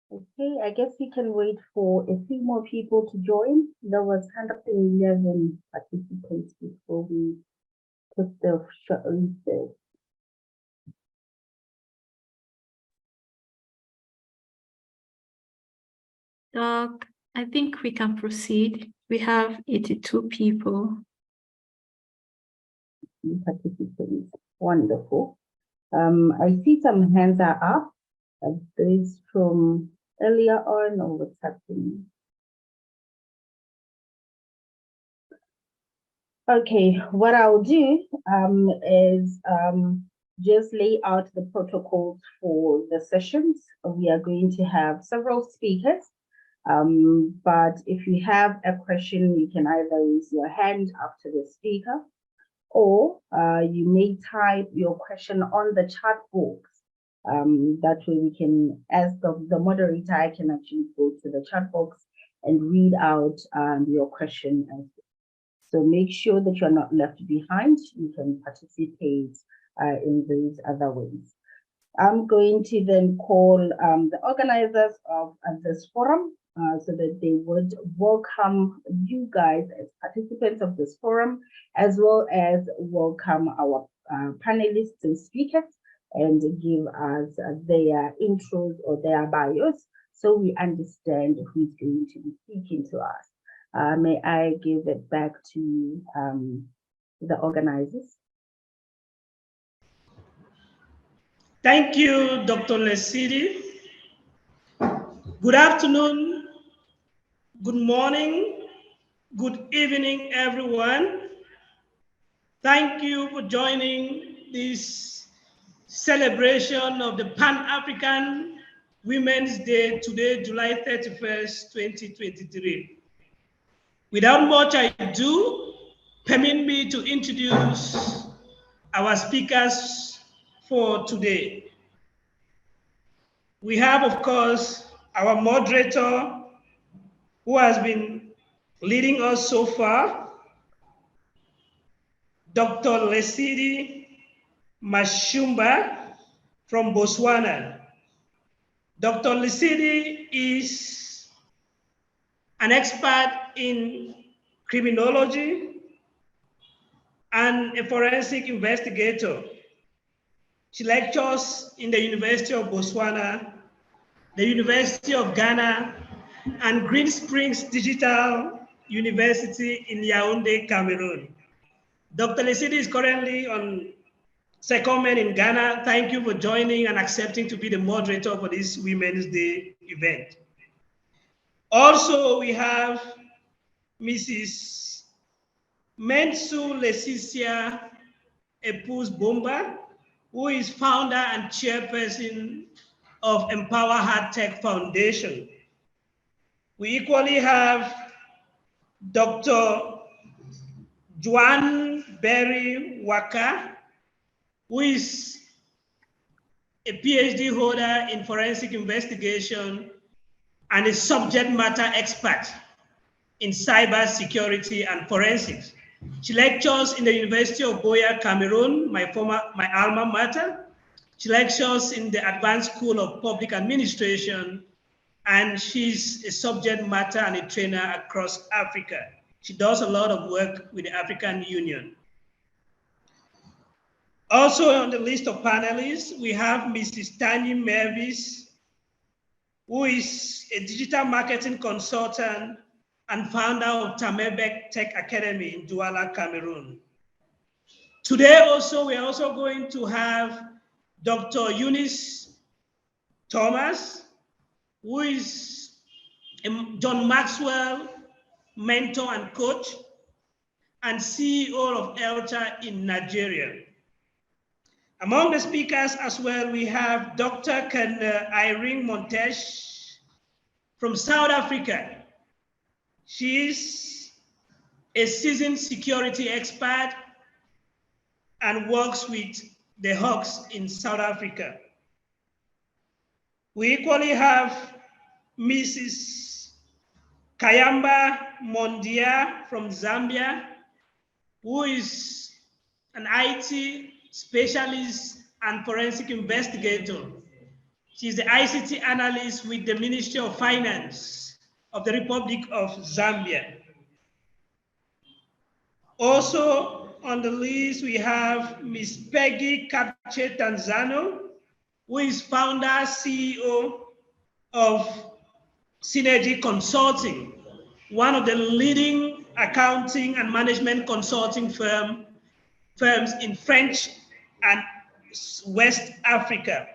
Okay, I guess we can wait for a few more people to join. There was 111 participants before we put the short list. Doc, I think we can proceed. We have 82 people. Participants. Wonderful. I see some hands are up. Those from earlier on, or what's happening? Okay, what I'll do is just lay out the protocols for the sessions. We are going to have several speakers, but if you have a question, you can either raise your hand after the speaker, or you may type your question on the chat box. That way we can, as the moderator, I can actually go to the chat box and read out your question as well. So make sure that you're not left behind. You can participate in those other ways. I'm going to then call the organizers of this forum so that they would welcome you guys as participants of this forum, as well as welcome our panelists and speakers and give us their intros or their bios so we understand who's going to be speaking to us. May I give it back to the organizers? Thank you, Dr. Lesidi. Good afternoon, good morning, good evening, everyone. Thank you for joining this celebration of the Pan-African Women's Day today, July 31st, 2023. Without much ado, permit me to introduce our speakers for today. We have, of course, our moderator who has been leading us so far, Dr. Lesidi Mashumba from Botswana. Dr. Lesidi is an expert in criminology and a forensic investigator. She lectures in the University of Botswana, the University of Ghana, and Green Springs Digital University in Yaoundé, Cameroon. Dr. Lesidi is currently on secondment in Ghana. Thank you for joining and accepting to be the moderator for this Women's Day event. Also, we have Mrs. Mensu Leticia Epus Bomba, who is founder and chairperson of EmpowerHer Tech Foundation. We equally have Dr. Juan Berry Waka, who is a PhD holder in forensic investigation and a subject matter expert in cybersecurity and forensics. She lectures in the University of Buea, Cameroon, my alma mater. She lectures in the Advanced School of Public Administration, and she's a subject matter and a trainer across Africa. She does a lot of work with the African Union. Also on the list of panelists, we have Mrs. Tani Mervis, who is a digital marketing consultant and founder of Tamebek Tech Academy in Douala, Cameroon. Today also, we are also going to have Dr. Eunice Thomas, who is a John Maxwell mentor and coach and CEO of ELTA in Nigeria. Among the speakers as well, we have Dr. Irene Montesh from South Africa. She is a seasoned security expert and works with the Hawks in South Africa. We equally have Mrs. Kayamba Mondia from Zambia, who is an IT specialist and forensic investigator. She's the ICT analyst with the Ministry of Finance of the Republic of Zambia. Also on the list, we have Ms. Peggy Kapche Tanzano, who is founder, CEO of CEREDDA Consulting, one of the leading accounting and management consulting firms in French and West Africa.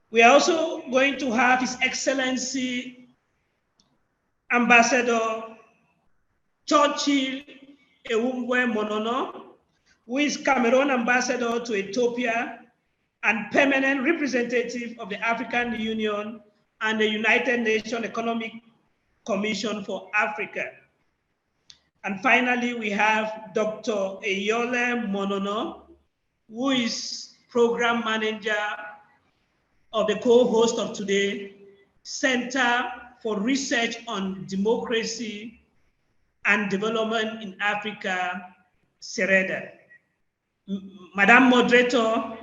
We are also going to have His Excellency Ambassador Churchill Ewumbue-Monono, who is Cameroon ambassador to Ethiopia and permanent representative of the African Union and the United Nations Economic Commission for Africa. And finally, we have Dr. Ewumbue-Monono, who is program manager of the co-host of today, Center for Research on Democracy and Development in Africa, CEREDDA. Madam Moderator,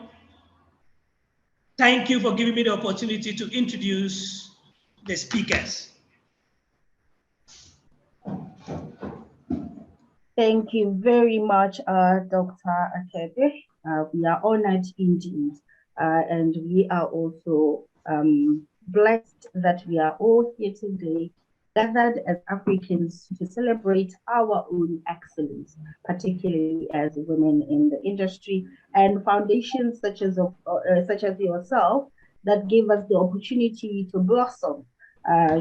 thank you for giving me the opportunity to introduce the speakers. Thank you very much, Dr. Akebe. We are honored indeed, and we are also blessed that we are all here today, gathered as Africans to celebrate our own excellence, particularly as women in the industry, and foundations such as yourself that gave us the opportunity to blossom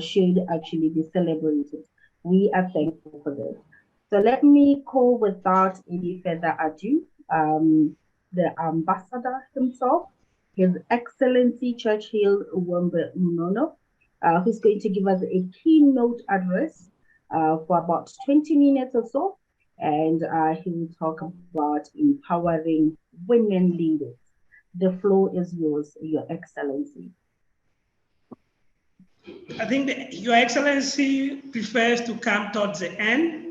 should actually be celebrated. We are thankful for this. So let me call without any further ado the ambassador himself, His Excellency Churchill Ewumbue-Monono, who's going to give us a keynote address for about 20 minutes or so, and he will talk about empowering women leaders. The floor is yours, Your Excellency. I think Your Excellency prefers to come towards the end.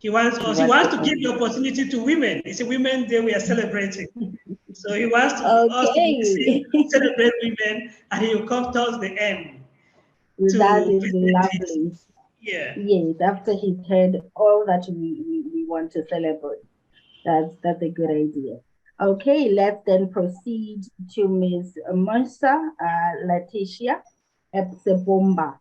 He wants to give the opportunity to women. It's a Women's Day we are celebrating. So he wants to us to celebrate women, and he will come towards the end. That is lovely. Yeah. Yes, after he's heard all that we want to celebrate. That's a good idea. Okay, let's then proceed to Ms. Musa Letitia Epsebomba.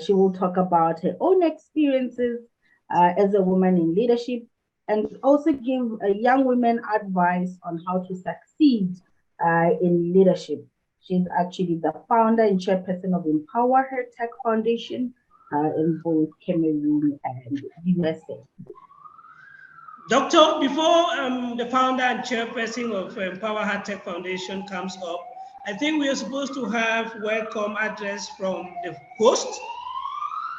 She will talk about her own experiences as a woman in leadership, and also give young women advice on how to succeed in leadership. She's actually the founder and chairperson of EmpowerHer Tech Foundation in both Cameroon and USA. Doctor, before the founder and chairperson of EmpowerHer Tech Foundation comes up, I think we are supposed to have welcome address from the host.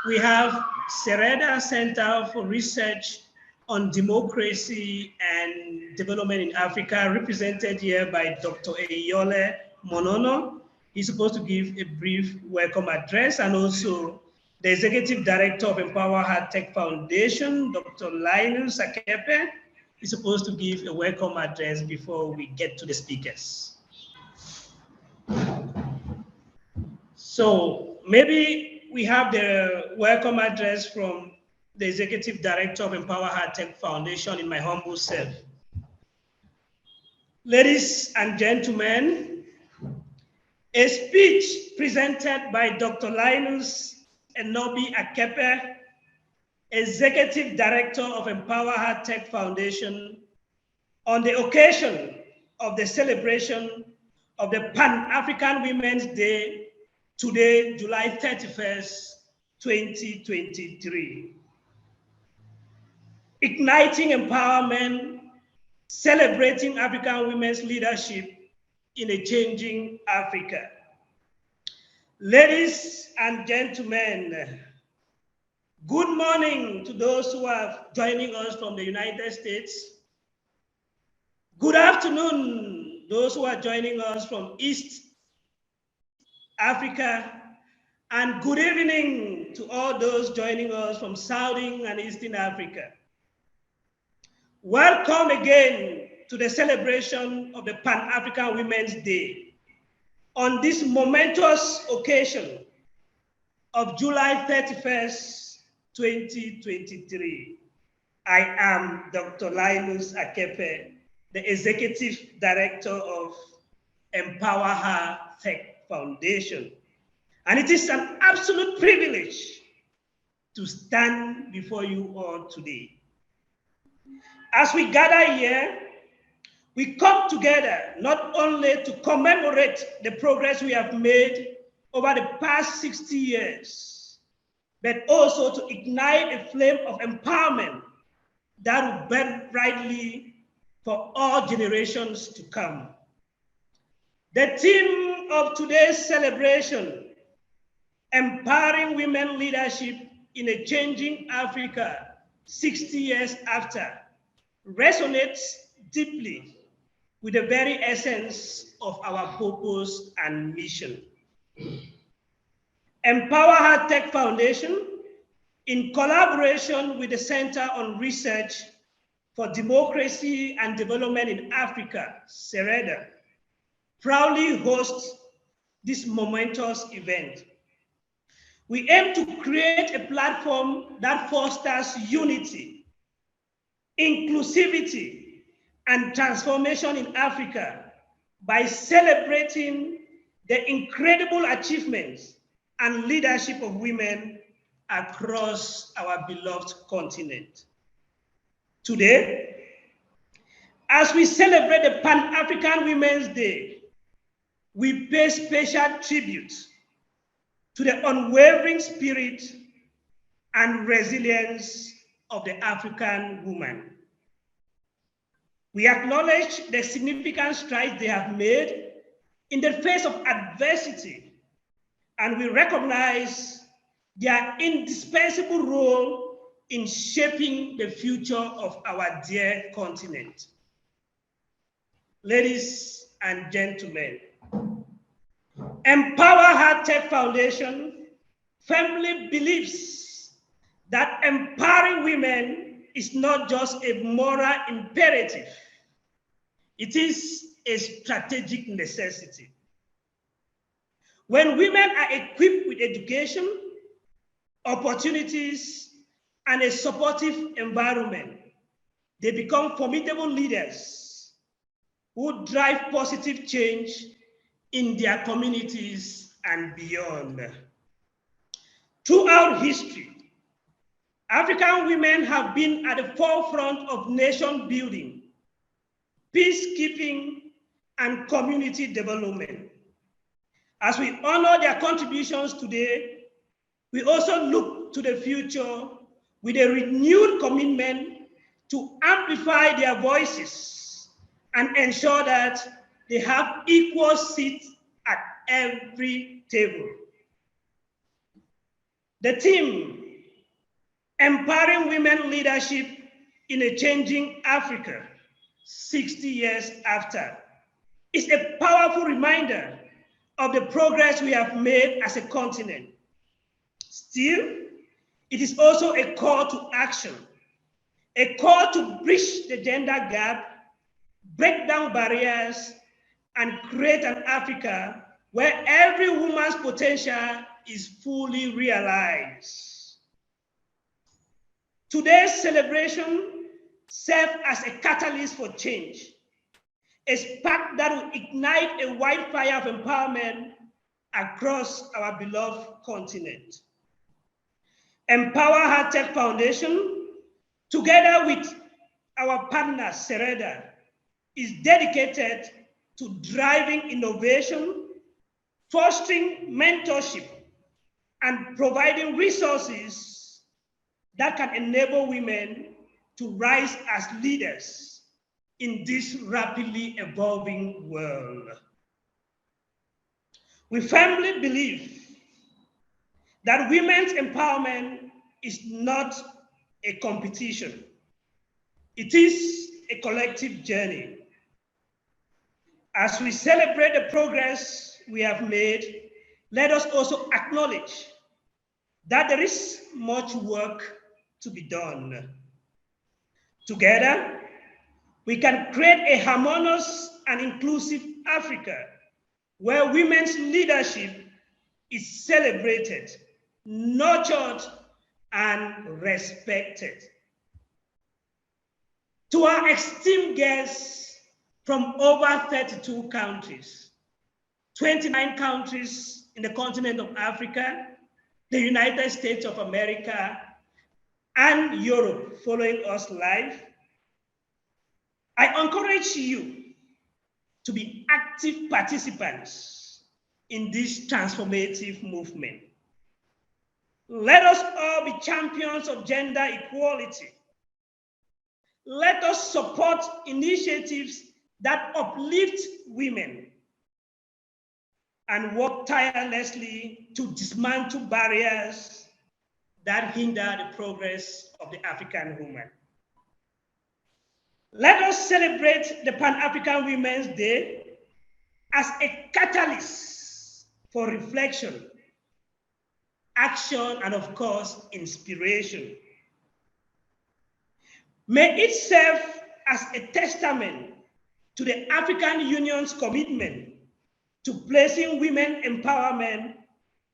We have CEREDDA, Center for Research on Democracy and Development in Africa, represented here by Dr. Ewumbue-Monono. He's supposed to give a brief welcome address, and also the Executive Director of EmpowerHer Tech Foundation, Dr. Linus Akepe, is supposed to give a welcome address before we get to the speakers. So maybe we have the welcome address from the Executive Director of EmpowerHer Tech Foundation in my humble self. Ladies and gentlemen, a speech presented by Dr. Linus Enobi Akepe, Executive Director of EmpowerHer Tech Foundation, on the occasion of the celebration of the Pan-African Women's Day today, July 31st, 2023. Igniting empowerment, celebrating African women's leadership in a changing Africa. Ladies and gentlemen, good morning to those who are joining us from the United States. Good afternoon, those who are joining us from East Africa, and good evening to all those joining us from Southern and Eastern Africa. Welcome again to the celebration of the Pan-African Women's Day. on this momentous occasion of July 31st, 2023. I am Dr. Linus Akepe, the Executive Director of EmpowerHer Tech Foundation. And it is an absolute privilege to stand before you all today. As we gather here, we come together not only to commemorate the progress we have made over the past 60 years, but also to ignite a flame of empowerment that will burn brightly for all generations to come. The theme of today's celebration, Empowering Women Leadership in a Changing Africa 60 years after, resonates deeply with the very essence of our purpose and mission. EmpowerHer Tech Foundation, in collaboration with the Center on Research for Democracy and Development in Africa, CEREDDA, proudly hosts this momentous event. We aim to create a platform that fosters unity, inclusivity, and transformation in Africa by celebrating the incredible achievements and leadership of women across our beloved continent. Today, as we celebrate the Pan-African Women's Day, we pay special tribute to the unwavering spirit and resilience of the African woman. We acknowledge the significant strides they have made in the face of adversity, and we recognize their indispensable role in shaping the future of our dear continent. Ladies and gentlemen, EmpowerHer Tech Foundation firmly believes that empowering women is not just a moral imperative, it is a strategic necessity. When women are equipped with education, opportunities, and a supportive environment, they become formidable leaders who drive positive change in their communities and beyond. Throughout history, African women have been at the forefront of nation building, peacekeeping, and community development. As we honor their contributions today, we also look to the future with a renewed commitment to amplify their voices and ensure that they have equal seats at every table. The theme, Empowering Women Leadership in a Changing Africa 60 years after, is a powerful reminder of the progress we have made as a continent. Still, it is also a call to action, a call to bridge the gender gap, break down barriers, and create an Africa where every woman's potential is fully realized. Today's celebration serves as a catalyst for change, a spark that will ignite a wildfire of empowerment across our beloved continent. EmpowerHer Tech Foundation, together with our partner CEREDDA, is dedicated to driving innovation, fostering mentorship, and providing resources that can enable women to rise as leaders in this rapidly evolving world. We firmly believe that women's empowerment is not a competition. It is a collective journey. As we celebrate the progress we have made, let us also acknowledge that there is much work to be done. Together, we can create a harmonious and inclusive Africa where women's leadership is celebrated, nurtured, and respected. To our esteemed guests from over 32 countries, 29 countries in the continent of Africa, the United States of America, and Europe following us live, I encourage you to be active participants in this transformative movement. Let us all be champions of gender equality. Let us support initiatives that uplift women and work tirelessly to dismantle barriers that hinder the progress of the African woman. Let us celebrate the Pan-African Women's Day as a catalyst for reflection, action, and of course, inspiration. May it serve as a testament to the African Union's commitment to placing women empowerment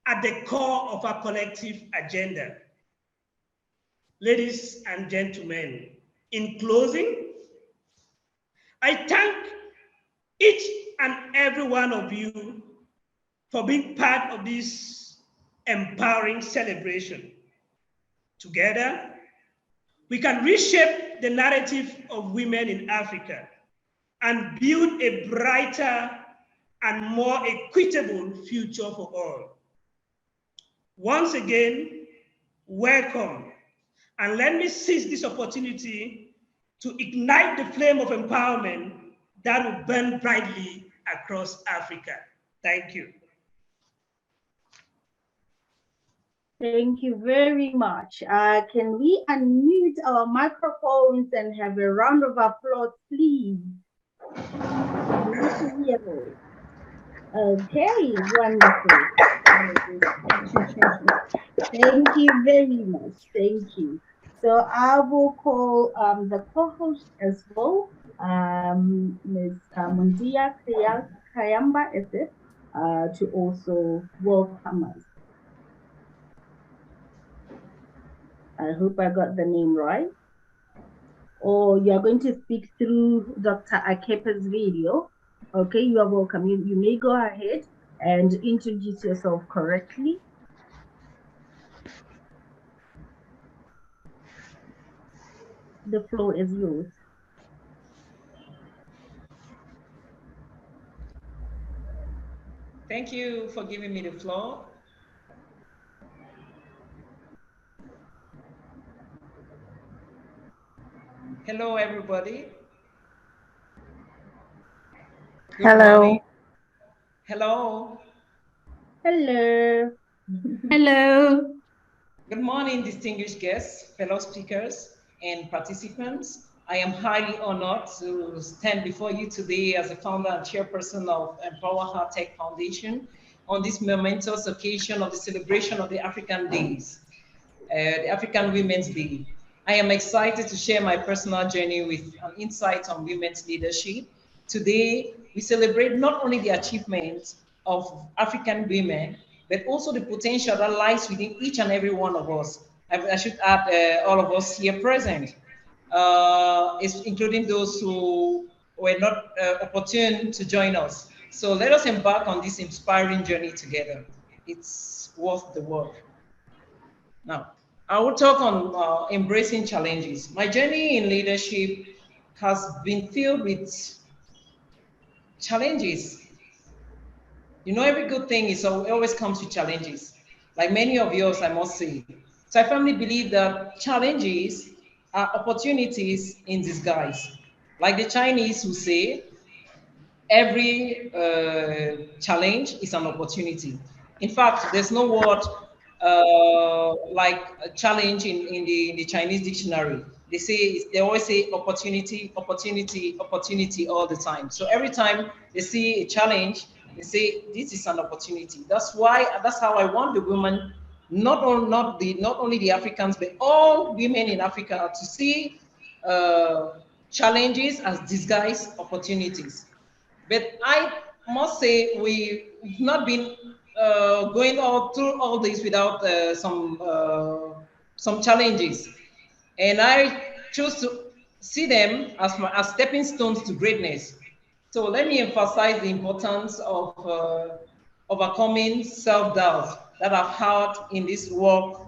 at the core of our collective agenda. Ladies and gentlemen, in closing, I thank each and every one of you for being part of this empowering celebration. Together, we can reshape the narrative of women in Africa and build a brighter and more equitable future for all. Once again, welcome. And let me seize this opportunity to ignite the flame of empowerment that will burn brightly across Africa. Thank you. Thank you very much. Can we unmute our microphones and have a round of applause, please? Okay, wonderful. Thank you very much. Thank you. So I will call the co-host as well, Ms. Mundia Kayamba, to also welcome us. I hope I got the name right. Or you're going to speak through Dr. Akepa's video. Okay, you are welcome. You may go ahead and introduce yourself correctly. The floor is yours. Thank you for giving me the floor. Hello, everybody. Good morning. Hello. Hello. Hello. Good morning, distinguished guests, fellow speakers, and participants. I am highly honored to stand before you today as the founder and chairperson of EmpowerHer Tech Foundation on this momentous occasion of the celebration of the African Days, the African Women's Day. I am excited to share my personal journey with an insight on women's leadership. Today, we celebrate not only the achievements of African women, but also the potential that lies within each and every one of us. I should add all of us here present, including those who were not opportune to join us. So let us embark on this inspiring journey together. It's worth the work. Now, I will talk on embracing challenges. My journey in leadership has been filled with challenges. You know, every good thing always comes with challenges. Like many of yours, I must say. So I firmly believe that challenges are opportunities in disguise. Like the Chinese who say, every challenge is an opportunity. In fact, there's no word like a challenge in the Chinese dictionary. They always say opportunity, opportunity, opportunity all the time. So every time they see a challenge, they say this is an opportunity. That's how I want the women, not only the Africans, but all women in Africa to see challenges as disguised opportunities. But I must say we've not been going through all this without some challenges, and I choose to see them as stepping stones to greatness. So let me emphasize the importance of overcoming self-doubt that I've had in this work,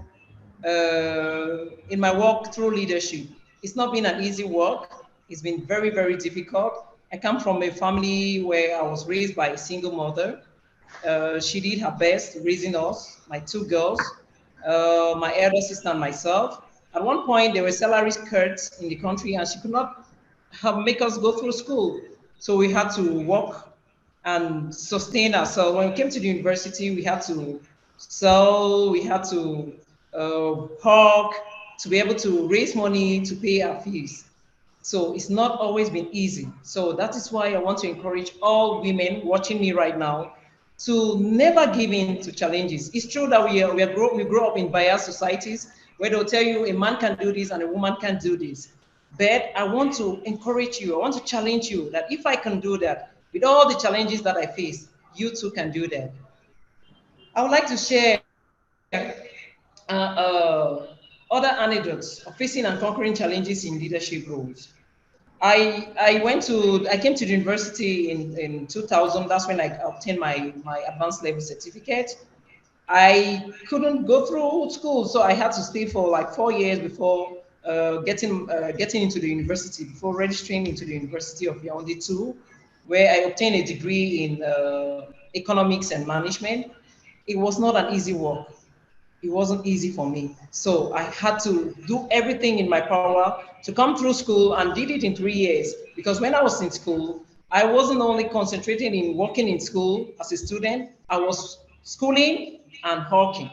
in my work through leadership. It's not been an easy work. It's been very, very difficult. I come from a family where I was raised by a single mother. She did her best raising us, my two girls, my elder sister and myself. At one point, there were salary cuts in the country and she could not make us go through school. So we had to work and sustain ourselves. When we came to the university, we had to sell, we had to hawk to be able to raise money to pay our fees. So it's not always been easy. So that is why I want to encourage all women watching me right now to never give in to challenges. It's true that we grow up in biased societies where they'll tell you a man can do this and a woman can't do this. But I want to encourage you, I want to challenge you that if I can do that, with all the challenges that I face, you too can do that. I would like to share other anecdotes of facing and conquering challenges in leadership roles. I came to the university in 2000. That's when I obtained my advanced level certificate. I couldn't go through school, so I had to stay for like 4 years before getting into the university, before registering into the University of Yaoundé 2, where I obtained a degree in economics and management. It was not an easy work. It wasn't easy for me. So I had to do everything in my power to come through school, and did it in 3 years. Because when I was in school, I wasn't only concentrating in working in school as a student, I was schooling and hawking.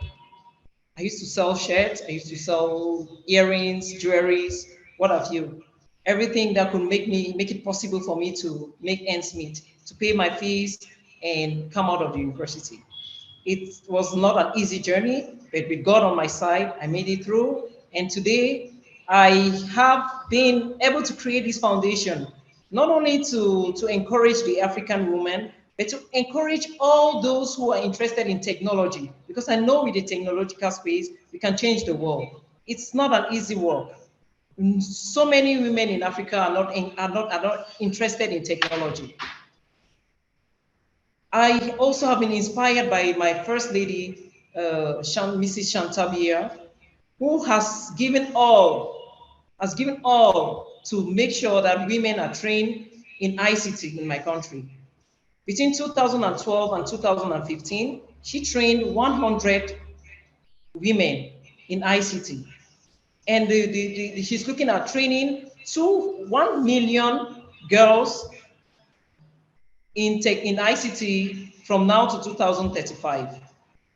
I used to sell shirts, I used to sell earrings, jewelries, what have you. Everything that could make it possible for me to make ends meet, to pay my fees and come out of the university. It was not an easy journey, but with God on my side, I made it through. And today, I have been able to create this foundation, not only to encourage the African woman, but to encourage all those who are interested in technology, because I know with the technological space, we can change the world. It's not an easy work. So many women in Africa are not interested in technology. I also have been inspired by my First Lady, Mrs. Chantabia, who has given all to make sure that women are trained in ICT in my country. Between 2012 and 2015, she trained 100 women in ICT. And she's looking at training 1 million girls in ICT from now to 2035.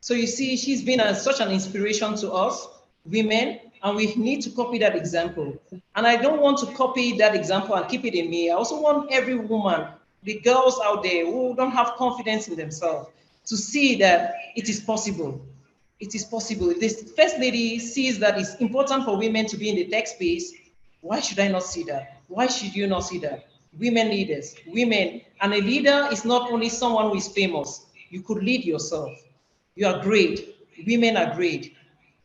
So you see, she's been such an inspiration to us, women, and we need to copy that example. And I don't want to copy that example and keep it in me. I also want every woman, the girls out there who don't have confidence in themselves, to see that it is possible. It is possible. If this First Lady sees that it's important for women to be in the tech space, why should I not see that? Why should you not see that? Women leaders, women, and a leader is not only someone who is famous. You could lead yourself. You are great. Women are great.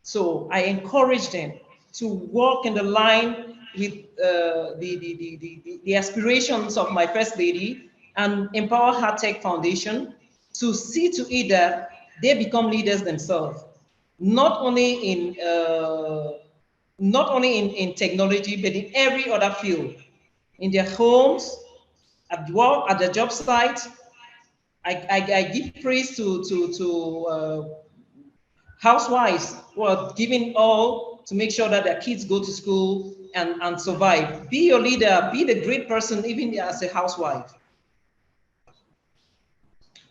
So I encourage them to walk in the line with the aspirations of my First Lady and EmpowerHer Tech Foundation to see to it that they become leaders themselves, not only in technology, but in every other field, in their homes, at work, at the job site. I give praise to housewives who are giving all to make sure that their kids go to school and survive. Be your leader, be the great person, even as a housewife.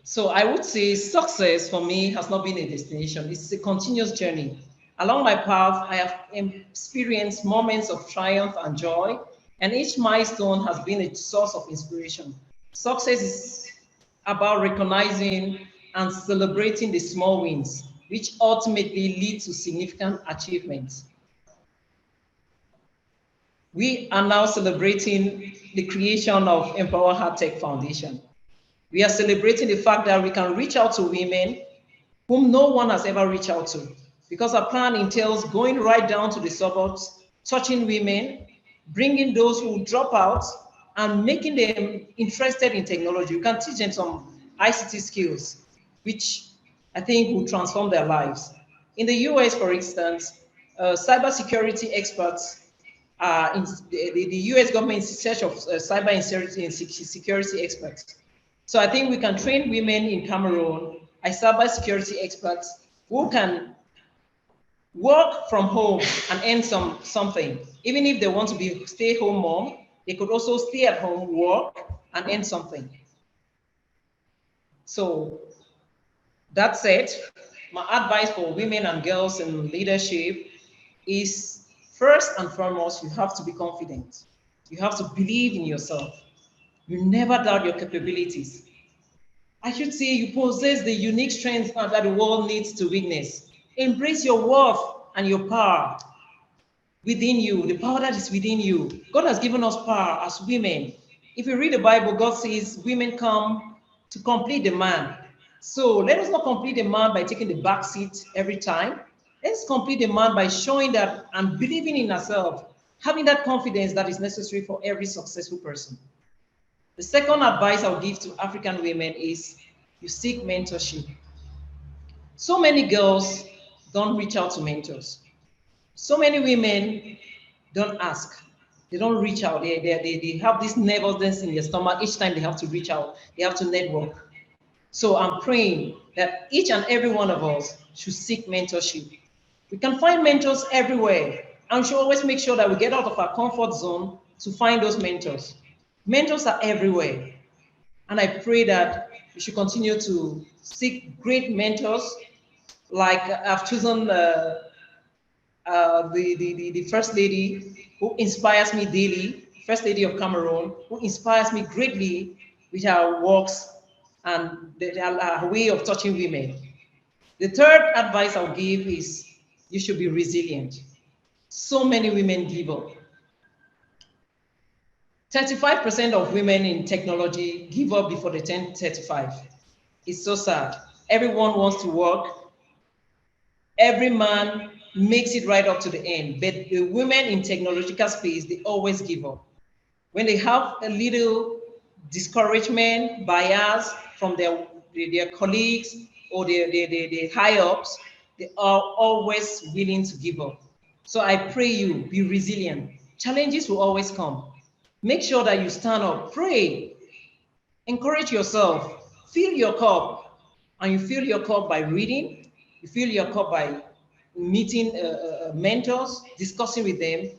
So I would say success for me has not been a destination. It's a continuous journey. Along my path, I have experienced moments of triumph and joy, and each milestone has been a source of inspiration. Success is about recognizing and celebrating the small wins, which ultimately lead to significant achievements. We are now celebrating the creation of EmpowerHer Tech Foundation. We are celebrating the fact that we can reach out to women whom no one has ever reached out to, because our plan entails going right down to the suburbs, touching women, bringing those who drop out, and making them interested in technology. You can teach them some ICT skills, which I think will transform their lives. In the US, for instance, cybersecurity experts in the US government is in search of cyber security experts. So I think we can train women in Cameroon as cybersecurity experts who can work from home and earn something. Even if they want to be stay-home mom, they could also stay at home, work, and earn something. So that said, my advice for women and girls in leadership is, first and foremost, you have to be confident. You have to believe in yourself. You never doubt your capabilities. I should say you possess the unique strength that the world needs to witness. Embrace your worth and your power within you, the power that is within you. God has given us power as women. If you read the Bible, God says women come to complete the man. So let us not complete the man by taking the back seat every time. Let's complete the man by showing that and believing in ourselves, having that confidence that is necessary for every successful person. The second advice I'll give to African women is you seek mentorship. So many girls don't reach out to mentors. So many women don't ask. They don't reach out. They have this nervousness in their stomach each time they have to reach out. They have to network. So I'm praying that each and every one of us should seek mentorship. We can find mentors everywhere, and we should always make sure that we get out of our comfort zone to find those mentors. Mentors are everywhere. And I pray that we should continue to seek great mentors. Like I've chosen the First Lady who inspires me daily, First Lady of Cameroon, who inspires me greatly with her works and her way of touching women. The third advice I'll give is you should be resilient. So many women give up. 35% of women in technology give up before they turn 35. It's so sad. Everyone wants to work. Every man makes it right up to the end. But the women in technological space, they always give up. When they have a little discouragement, bias from their colleagues or their high-ups, they are always willing to give up. So I pray you, be resilient. Challenges will always come. Make sure that you stand up, pray, encourage yourself, fill your cup. And you fill your cup by reading, you fill your cup by meeting mentors, discussing with them,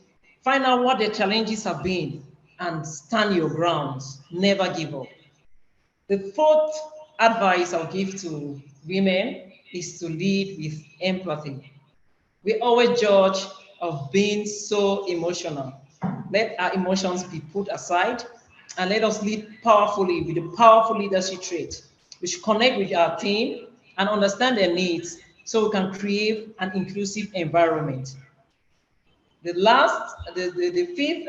find out what their challenges have been, and stand your grounds, never give up. The fourth advice I'll give to women is to lead with empathy. We always judge of being so emotional. Let our emotions be put aside and let us lead powerfully with the powerful leadership trait. We should connect with our team and understand their needs so we can create an inclusive environment. The fifth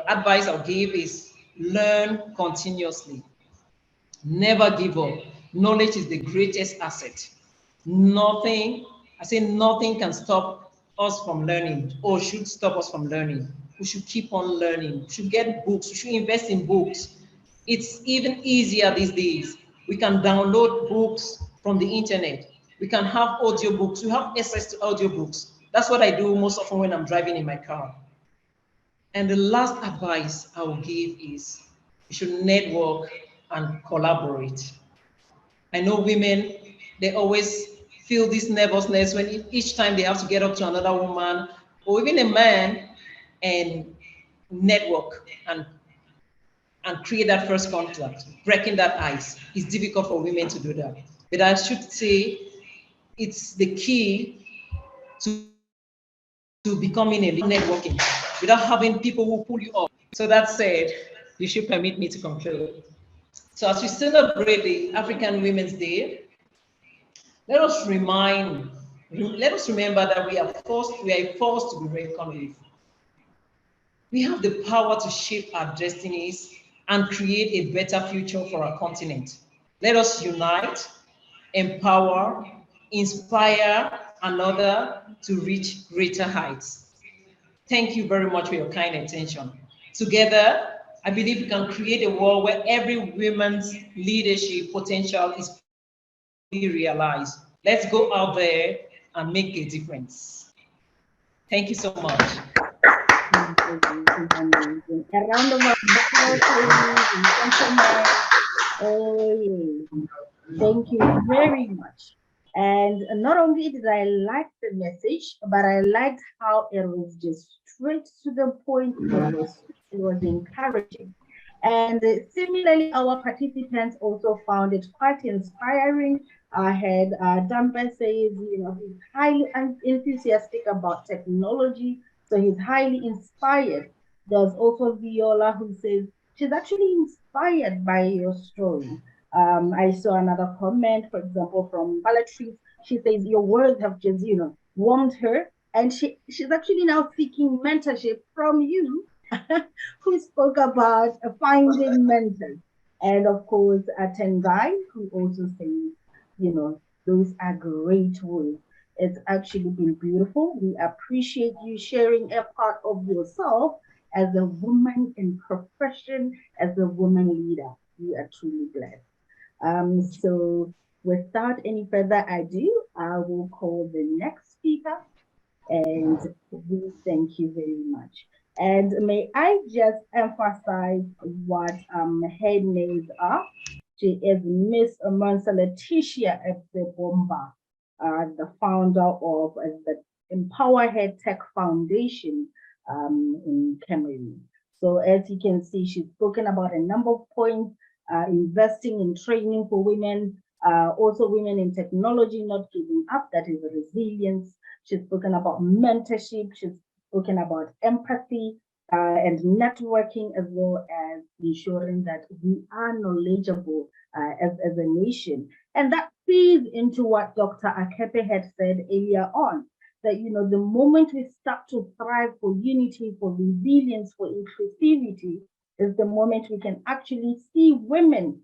advice I'll give is learn continuously. Never give up. Knowledge is the greatest asset. Nothing can stop us from learning or should stop us from learning. We should keep on learning. We should get books. We should invest in books. It's even easier these days. We can download books from the internet. We can have audiobooks. We have access to audiobooks. That's what I do most often when I'm driving in my car. And the last advice I will give is you should network and collaborate. I know women, they always feel this nervousness when each time they have to get up to another woman or even a man and network and create that first contact, breaking that ice. It's difficult for women to do that. But I should say it's the key to becoming a networking without having people who pull you up. So that said, you should permit me to conclude. So as we celebrate the African Women's Day, let us remember that we are forced to be reckoned with. We have the power to shape our destinies and create a better future for our continent. Let us unite, empower, inspire another to reach greater heights. Thank you very much for your kind attention. Together, I believe we can create a world where every woman's leadership potential is realized. Let's go out there and make a difference. Thank you so much. A round of applause, ladies and gentlemen. Oh, yeah. Thank you very much. And not only did I like the message, but I liked how it was just straight to the point. It was encouraging. And similarly, our participants also found it quite inspiring. I had Dampa says, he's highly enthusiastic about technology, so he's highly inspired. There's also Viola who says she's actually inspired by your story. I saw another comment, for example, from Valatrice. She says, your words have just, warmed her. And she's actually now seeking mentorship from you, who spoke about finding mentors. And of course, Tendai, who also says, those are great words. It's actually been beautiful. We appreciate you sharing a part of yourself as a woman in profession, as a woman leader. We are truly blessed. So without any further ado, I will call the next speaker, and we thank you very much. And may I just emphasize what her names are. She is Miss Mansa Letitia Ebomba, the founder of the EmpowerHer Tech Foundation in Cameroon. So as you can see, she's spoken about a number of points. Investing in training for women, also women in technology, not giving up, that is resilience. She's spoken about mentorship, she's spoken about empathy and networking, as well as ensuring that we are knowledgeable as a nation. And that feeds into what Dr. Akepe had said earlier on, that the moment we start to thrive for unity, for resilience, for inclusivity, is the moment we can actually see women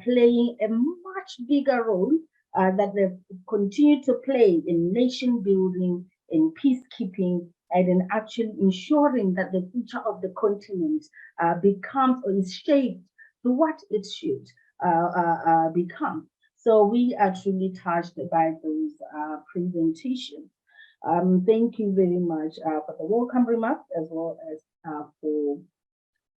playing a much bigger role that they've continued to play in nation building, in peacekeeping, and in actually ensuring that the future of the continent becomes or is shaped to what it should become. So we are truly touched by those presentations. Thank you very much for the welcome remarks, as well as for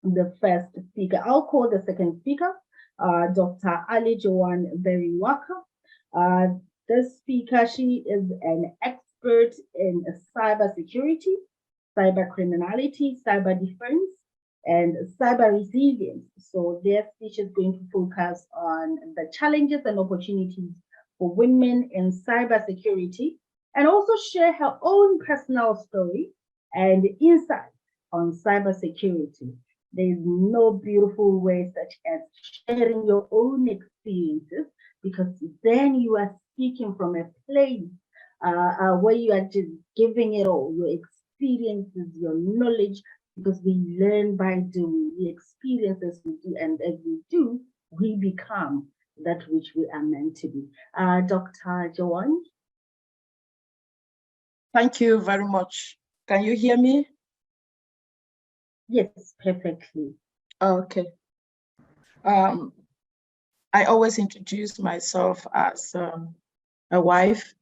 the first speaker. I'll call the second speaker, Dr. Ali Joan Beriwaka. This speaker, she is an expert in cybersecurity, cyber criminality, cyber defense, and cyber resilience. So their speech is going to focus on the challenges and opportunities for women in cybersecurity, and also share her own personal story and insights on cybersecurity. There's no beautiful way such as sharing your own experiences, because then you are speaking from a place where you are just giving it all, your experiences, your knowledge, because we learn by doing. We experience as we do, and as we do, we become that which we are meant to be. Dr. Joan? Thank you very much. Can you hear me? Yes, perfectly. Okay. I always introduce myself as a wife,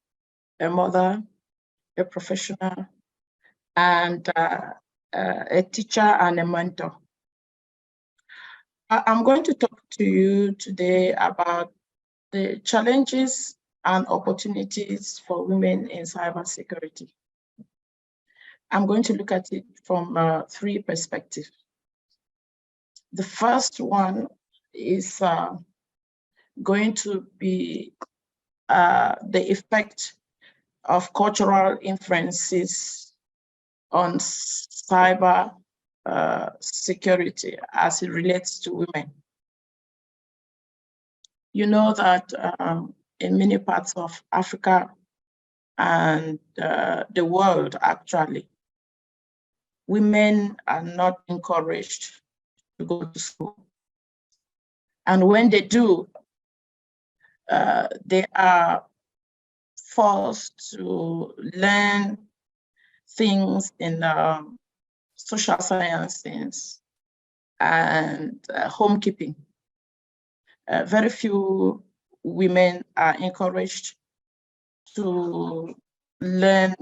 a mother, a professional, and a teacher and a mentor. I'm going to talk to you today about the challenges and opportunities for women in cybersecurity. I'm going to look at it from 3 perspectives. The first one is going to be the effect of cultural influences on cyber security as it relates to women. You know that in many parts of Africa and the world, actually, women are not encouraged to go to school. And when they do, they are forced to learn things in social sciences and homekeeping. Very few women are encouraged to learn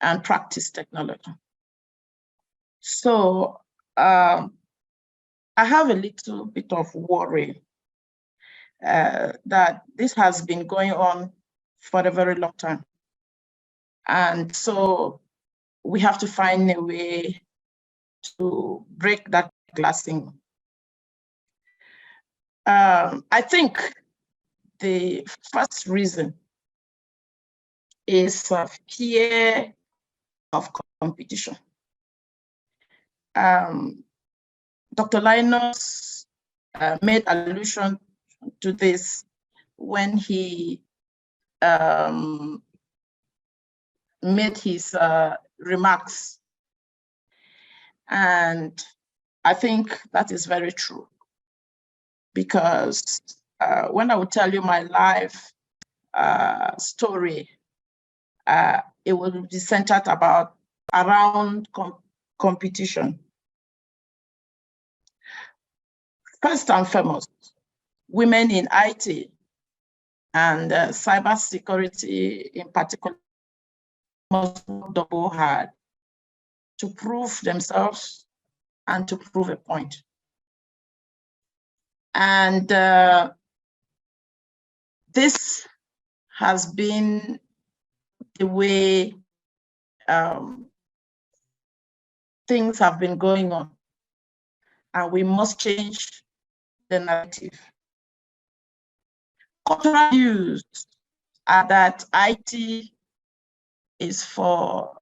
and practice technology. So I have a little bit of worry that this has been going on for a very long time. And so we have to find a way to break that glassing. I think the first reason is fear of competition. Dr. Linus made allusion to this when he made his remarks. And I think that is very true, because when I would tell you my life story, it will be centered around competition. First and foremost, women in IT and cybersecurity in particular must work double hard to prove themselves and to prove a point. And this has been the way things have been going on, and we must change the narrative. Cultural views are that IT is for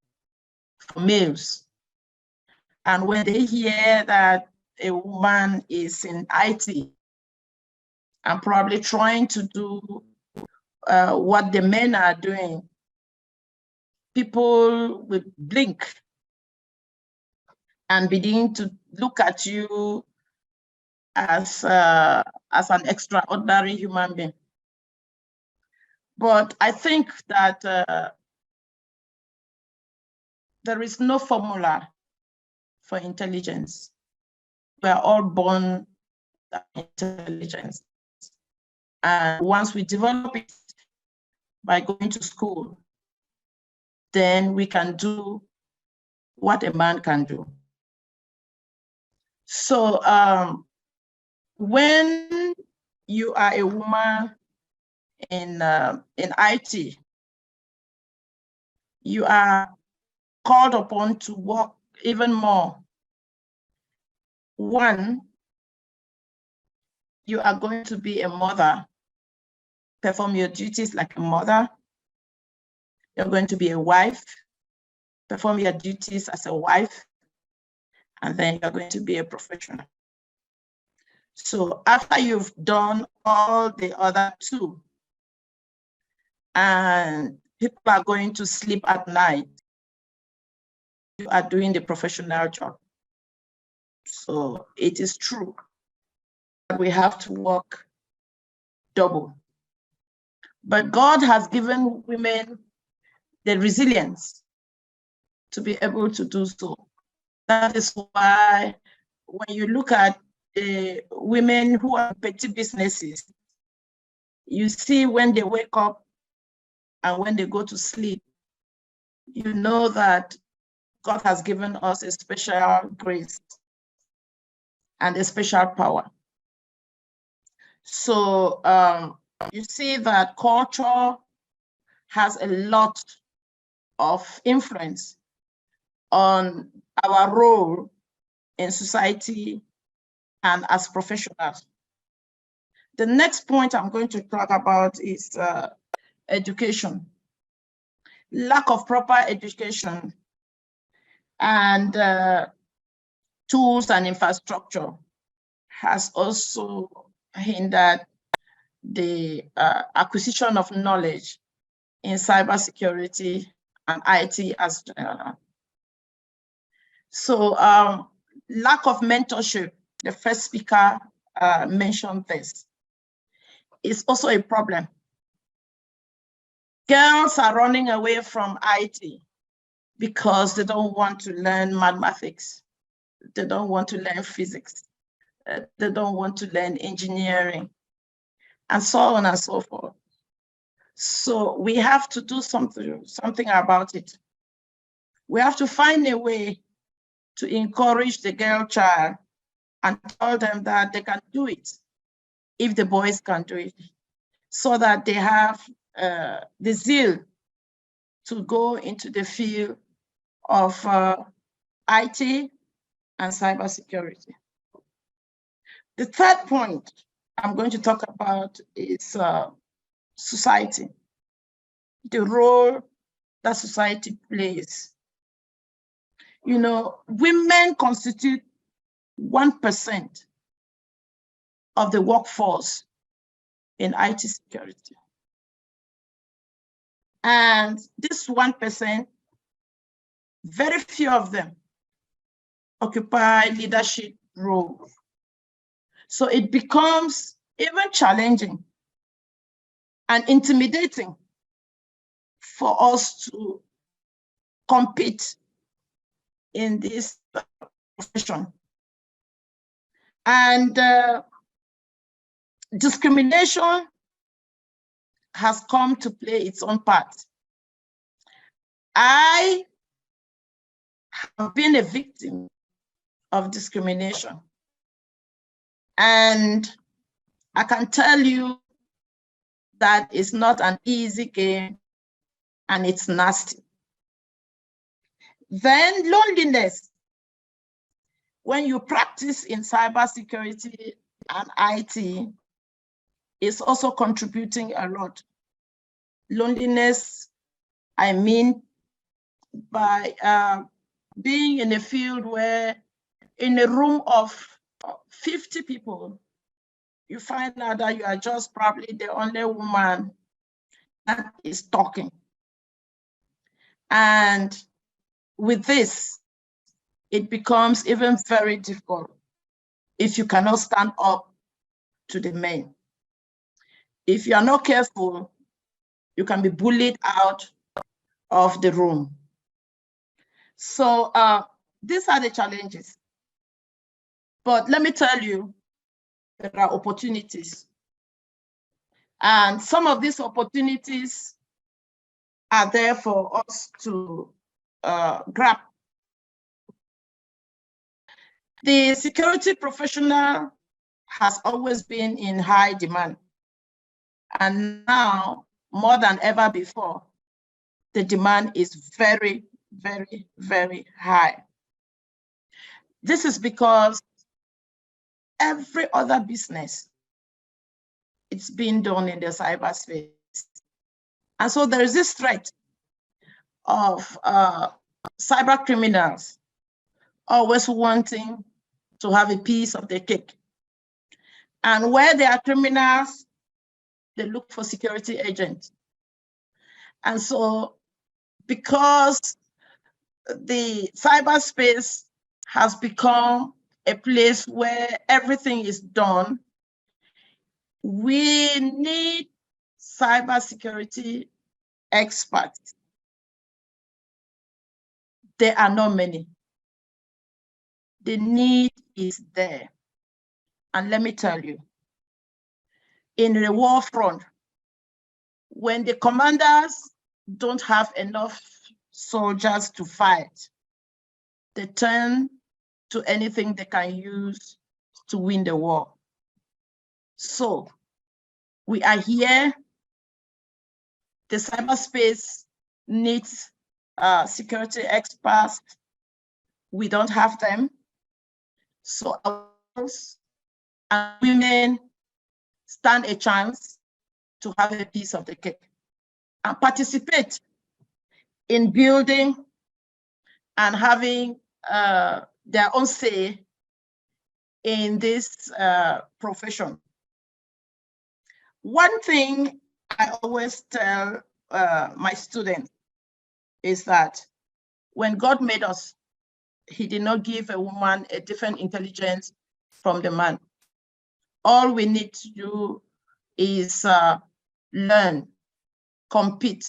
males. And when they hear that a woman is in IT and probably trying to do what the men are doing, people will blink and begin to look at you as an extraordinary human being. But I think that there is no formula for intelligence. We are all born with intelligence. And once we develop it by going to school, then we can do what a man can do. So when you are a woman in IT, you are called upon to work even more. One, you are going to be a mother, perform your duties like a mother. You're going to be a wife, perform your duties as a wife, and then you're going to be a professional. So after you've done all the other two, and people are going to sleep at night, you are doing the professional job. So it is true that we have to work double. But God has given women the resilience to be able to do so. That is why when you look at women who are petty businesses, you see when they wake up and when they go to sleep, you know that God has given us a special grace and a special power. So you see that culture has a lot of influence on our role in society and as professionals. The next point I'm going to talk about is education. Lack of proper education and tools and infrastructure has also hindered the acquisition of knowledge in cybersecurity and IT as general. So lack of mentorship, the first speaker mentioned this. is also a problem. Girls are running away from IT because they don't want to learn mathematics. They don't want to learn physics. They don't want to learn engineering, and so on and so forth. So we have to do something about it. We have to find a way to encourage the girl child and tell them that they can do it if the boys can do it, so that they have the zeal to go into the field of IT and cybersecurity. The third point I'm going to talk about is society, the role that society plays. You know, women constitute 1% of the workforce in IT security. And this 1%, very few of them occupy leadership roles. So it becomes even challenging and intimidating for us to compete in this profession. And discrimination has come to play its own part. I have been a victim of discrimination. And I can tell you that it's not an easy game and it's nasty. Then loneliness. When you practice in cybersecurity and IT, is also contributing a lot. Loneliness, I mean, by being in a field where in a room of 50 people, you find out that you are just probably the only woman that is talking. And with this, it becomes even very difficult if you cannot stand up to the men. If you are not careful, you can be bullied out of the room. So these are the challenges. But let me tell you, there are opportunities. And some of these opportunities are there for us to grab. The security professional has always been in high demand. And now, more than ever before, the demand is very, very, very high. This is because every other business, it's being done in the cyberspace. And so there is this threat of cyber criminals always wanting to have a piece of the cake. And where there are criminals, they look for security agents. And so because the cyberspace has become a place where everything is done, we need cybersecurity experts. There are not many. The need is there. And let me tell you, in the war front, when the commanders don't have enough soldiers to fight, they turn to anything they can use to win the war. So we are here. The cyberspace needs security experts. We don't have them. So girls and women stand a chance to have a piece of the cake and participate in building and having their own say in this profession. One thing I always tell my students is that when God made us, he did not give a woman a different intelligence from the man. All we need to do is learn, compete,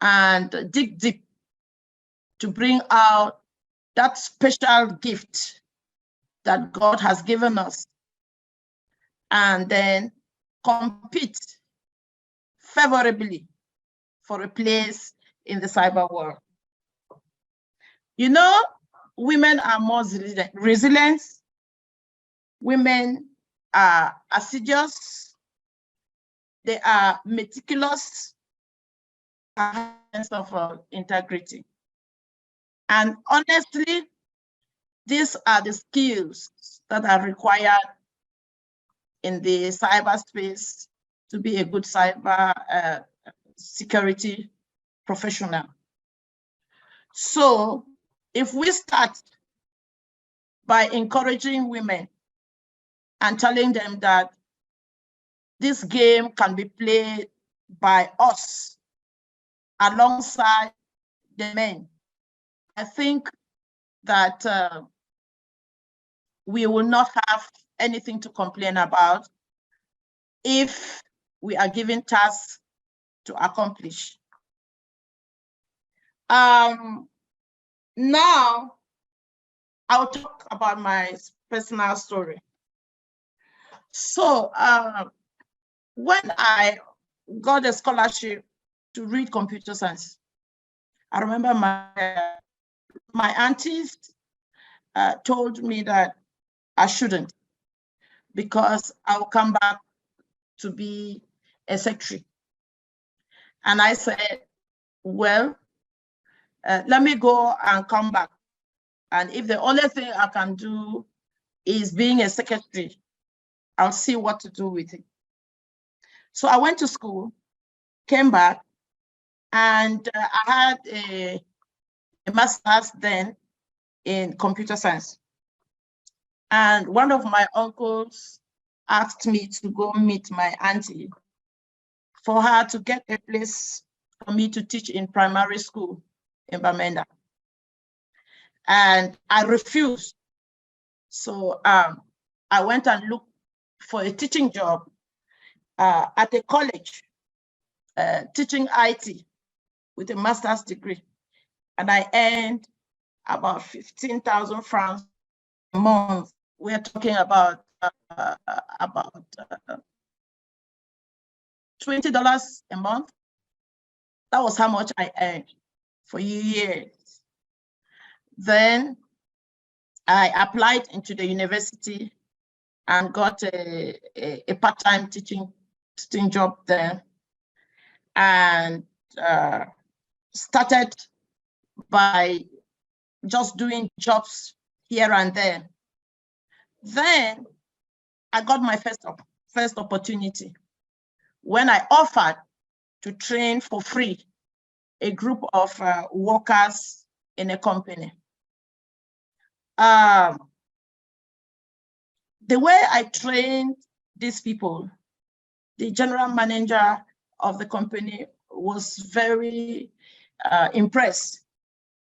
and dig deep to bring out that special gift that God has given us, and then compete favorably for a place in the cyber world. You know, women are more resilient. Women are assiduous. They are meticulous, have a sense of integrity. And honestly, these are the skills that are required in the cyberspace to be a good cyber security professional. So if we start by encouraging women and telling them that this game can be played by us alongside the men, I think that we will not have anything to complain about if we are given tasks to accomplish. Now, I'll talk about my personal story. So when I got a scholarship to read computer science, I remember my aunties told me that I shouldn't, because I'll come back to be a secretary. And I said, well, let me go and come back. And if the only thing I can do is being a secretary, I'll see what to do with it. So I went to school, came back, and I had a master's then in computer science. And one of my uncles asked me to go meet my auntie for her to get a place for me to teach in primary school in Bamenda. And I refused. So I went and looked for a teaching job at a college, teaching IT with a master's degree. And I earned about 15,000 francs a month. We're talking about $20 a month. That was how much I earned for years. Then I applied into the university and got a part-time teaching job there, and started by just doing jobs here and there. Then I got my first opportunity when I offered to train for free a group of workers in a company. The way I trained these people, the general manager of the company was very impressed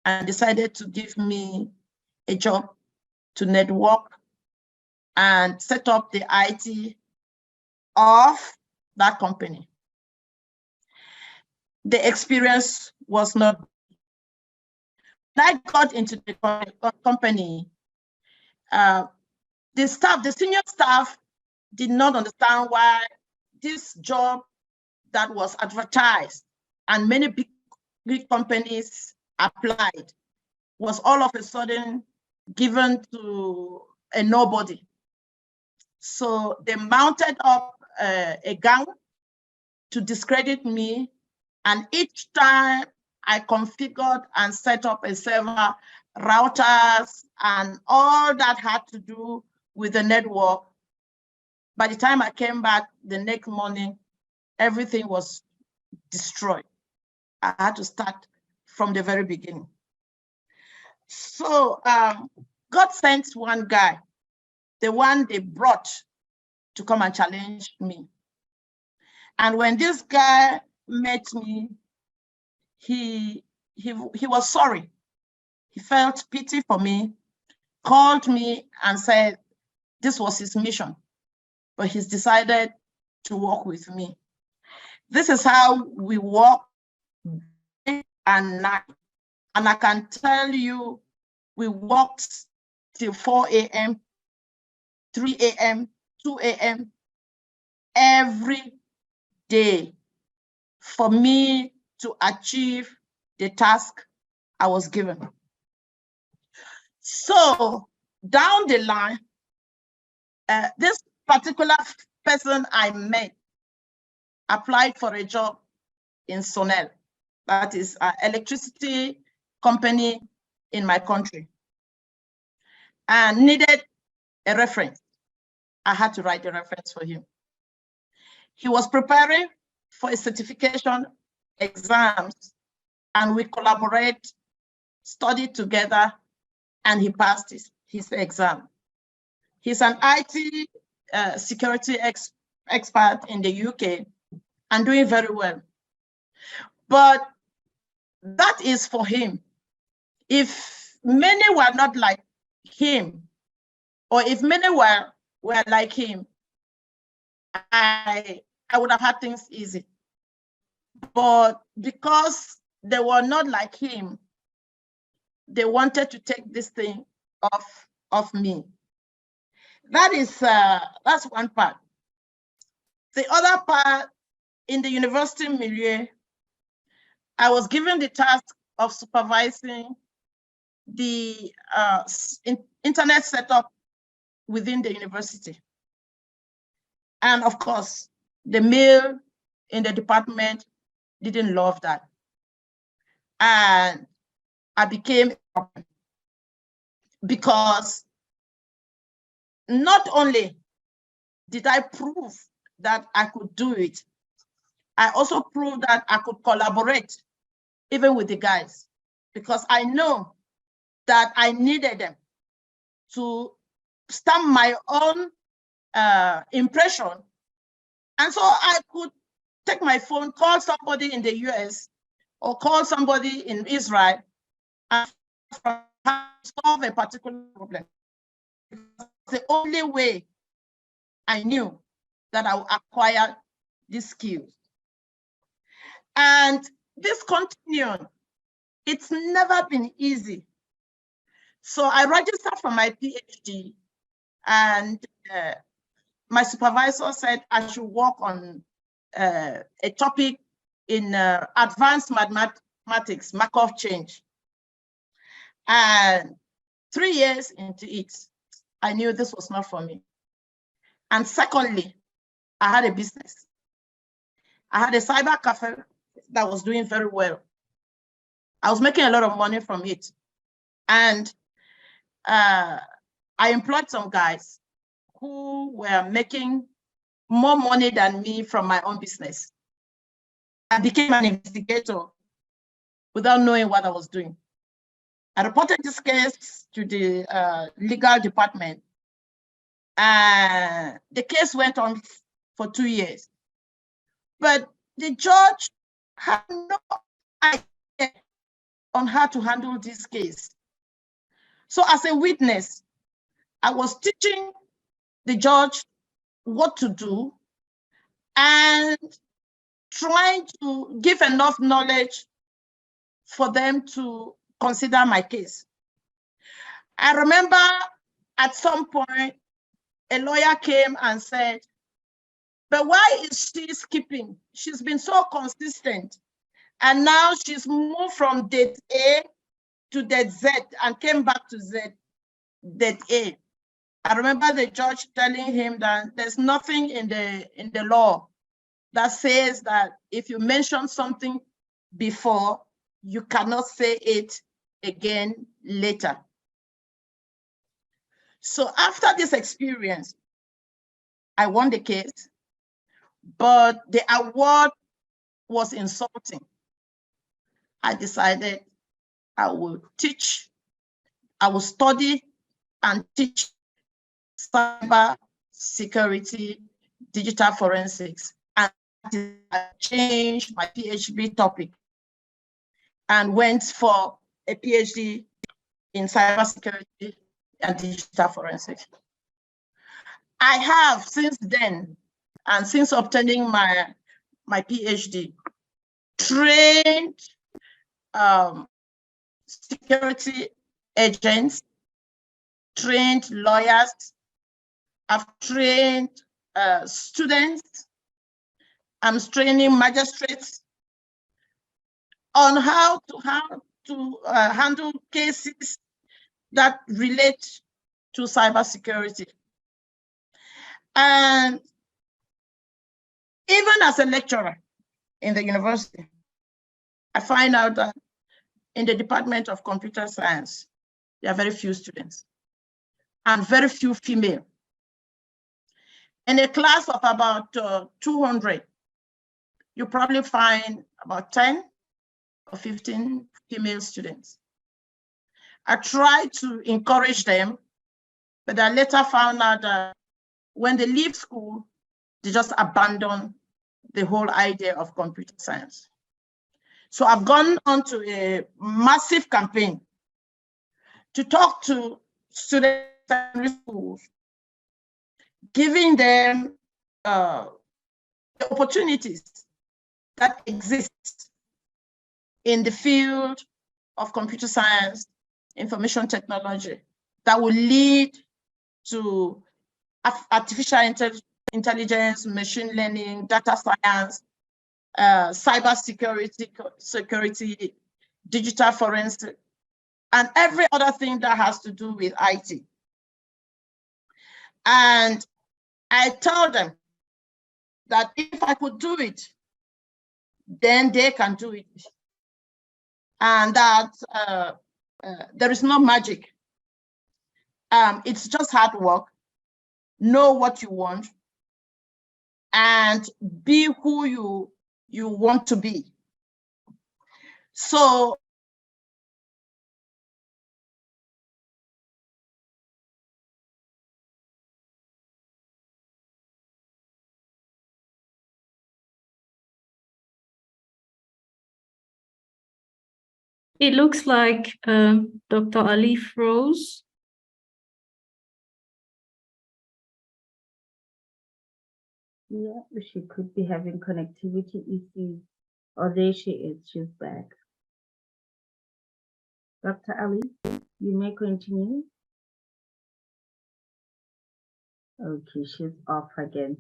and decided to give me a job to network and set up the IT of that company. The experience was not. When I got into the company, the senior staff did not understand why this job that was advertised and many big companies applied was all of a sudden given to a nobody. So they mounted up a gang to discredit me, and each time I configured and set up a server, routers, and all that had to do with the network. By the time I came back the next morning, everything was destroyed. I had to start from the very beginning. So God sent one guy, the one they brought to come and challenge me. And when this guy met me, he was sorry. He felt pity for me, called me and said this was his mission, but he's decided to work with me. This is how we work day and night. And I can tell you, we worked till 4 a.m., 3 a.m., 2 a.m. every day for me to achieve the task I was given. So down the line, this particular person I met applied for a job in Sonel, that is an electricity company in my country, and needed a reference. I had to write a reference for him. He was preparing for a certification exams, and we collaborate, studied together, and he passed his exam. He's an IT security expert in the UK and doing very well. But that is for him. If many were not like him, or if many were like him, I would have had things easy. But because they were not like him, they wanted to take this thing off me. That is that's one part. The other part, in the university milieu, I was given the task of supervising the internet setup within the university. And of course, the male in the department didn't love that. And I became a problem, because not only did I prove that I could do it, I also proved that I could collaborate even with the guys, because I know that I needed them to stamp my own impression. And so I could take my phone, call somebody in the US or call somebody in Israel and solve a particular problem. The only way I knew that I would acquire these skills. And this continued. It's never been easy. So I registered for my PhD, and my supervisor said I should work on a topic in advanced mathematics, Markov chain. And 3 years into it, I knew this was not for me. And secondly, I had a business. I had a cyber cafe that was doing very well. I was making a lot of money from it. And I employed some guys who were making more money than me from my own business. I became an investigator without knowing what I was doing. I reported this case to the legal department, and the case went on for 2 years. But the judge had no idea on how to handle this case. So as a witness, I was teaching the judge what to do and trying to give enough knowledge for them to consider my case. I remember at some point, a lawyer came and said, but why is she skipping? She's been so consistent. And now she's moved from date A to date Z and came back to date A. I remember the judge telling him that there's nothing in the law that says that if you mention something before, you cannot say it again later. So after this experience, I won the case, but the award was insulting. I decided I will teach, I will study and teach cyber security, digital forensics, and I changed my PhD topic and went for a PhD in cybersecurity and digital forensics. I have since then and since obtaining my PhD, trained security agents, trained lawyers, I've trained students, I'm training magistrates on how to handle cases that relate to cybersecurity. And even as a lecturer in the university, I find out that in the Department of Computer Science, there are very few students and very few female. In a class of about 200, you probably find about 10 or 15 female students. I tried to encourage them, but I later found out that when they leave school, they just abandon the whole idea of computer science. So I've gone on to a massive campaign to talk to students in schools, giving them the opportunities that exist in the field of computer science, information technology, that will lead to artificial intelligence, machine learning, data science, cyber security, digital forensic, and every other thing that has to do with IT. And I tell them that if I could do it, then they can do it. And that there is no magic. It's just hard work. Know what you want and be who you want to be. So it looks like Dr. Ali froze. Yeah, she could be having connectivity issues. Oh, there she is. She's back. Dr. Ali, you may continue. Okay, she's off again.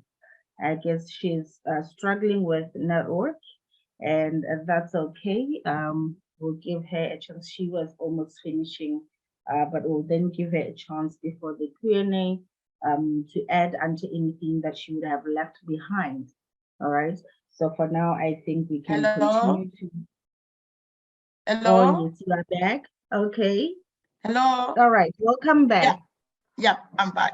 I guess she's struggling with network, and that's okay. We'll give her a chance. She was almost finishing, but we'll then give her a chance before the Q&A to add onto anything that she would have left behind. All right. So for now, I think we can continue to. Hello. Oh, yes, you are back. Okay. Hello. All right. Welcome back. Yeah, I'm back.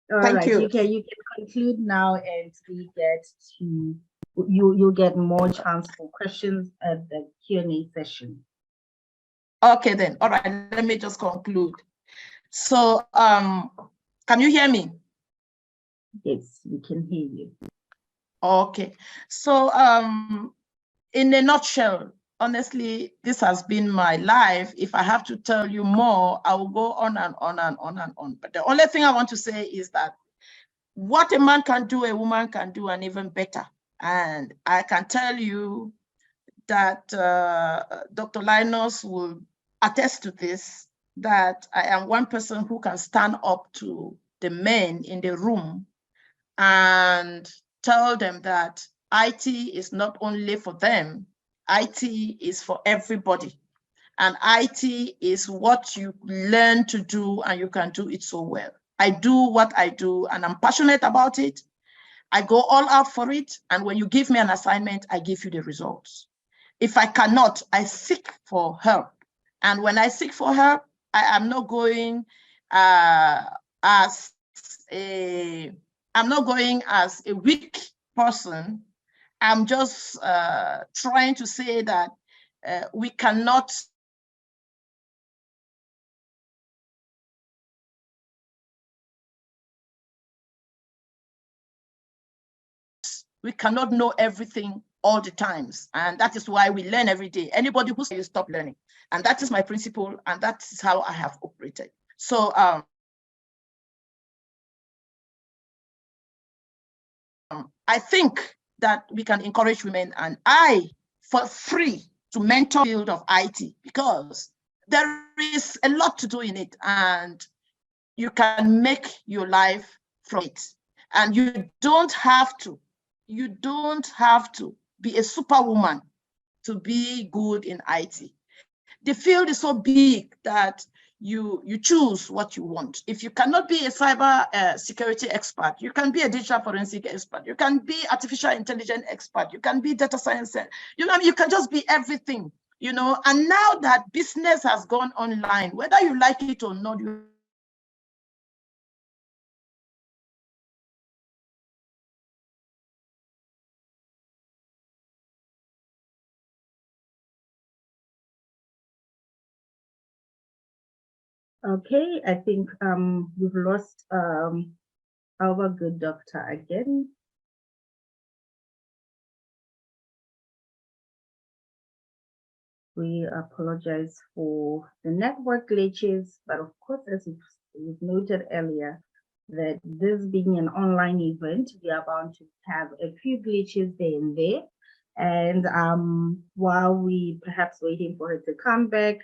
Thank you. You can conclude now, and we get to you'll get more chance for questions at the Q&A session. Okay then. All right. Let me just conclude. So can you hear me? Yes, we can hear you. Okay. So in a nutshell, honestly, this has been my life. If I have to tell you more, I will go on and on and on and on. But the only thing I want to say is that what a man can do, a woman can do, and even better. And I can tell you that Dr. Linus will attest to this, that I am one person who can stand up to the men in the room and tell them that IT is not only for them, IT is for everybody. And IT is what you learn to do, and you can do it so well. I do what I do, and I'm passionate about it. I go all out for it. And when you give me an assignment, I give you the results. If I cannot, I seek for help. And when I seek for help, I am not going as a weak person. I'm just trying to say that we cannot know everything all the times. And that is why we learn every day. Anybody who says you stop learning. And that is my principle, and that is how I have operated. So I think that we can encourage women and I for free to mentor the field of IT, because there is a lot to do in it and you can make your life from it. And you don't have to be a superwoman to be good in IT. The field is so big that you choose what you want. If you cannot be a cyber security expert, you can be a digital forensic expert. You can be artificial intelligence expert. You can be data science. You can just be everything, And now that business has gone online, whether you like it or not, you Okay, I think we've lost our good doctor again. We apologize for the network glitches, but of course, as we've noted earlier, that this being an online event, we are bound to have a few glitches there and there. And while we perhaps waiting for her to come back,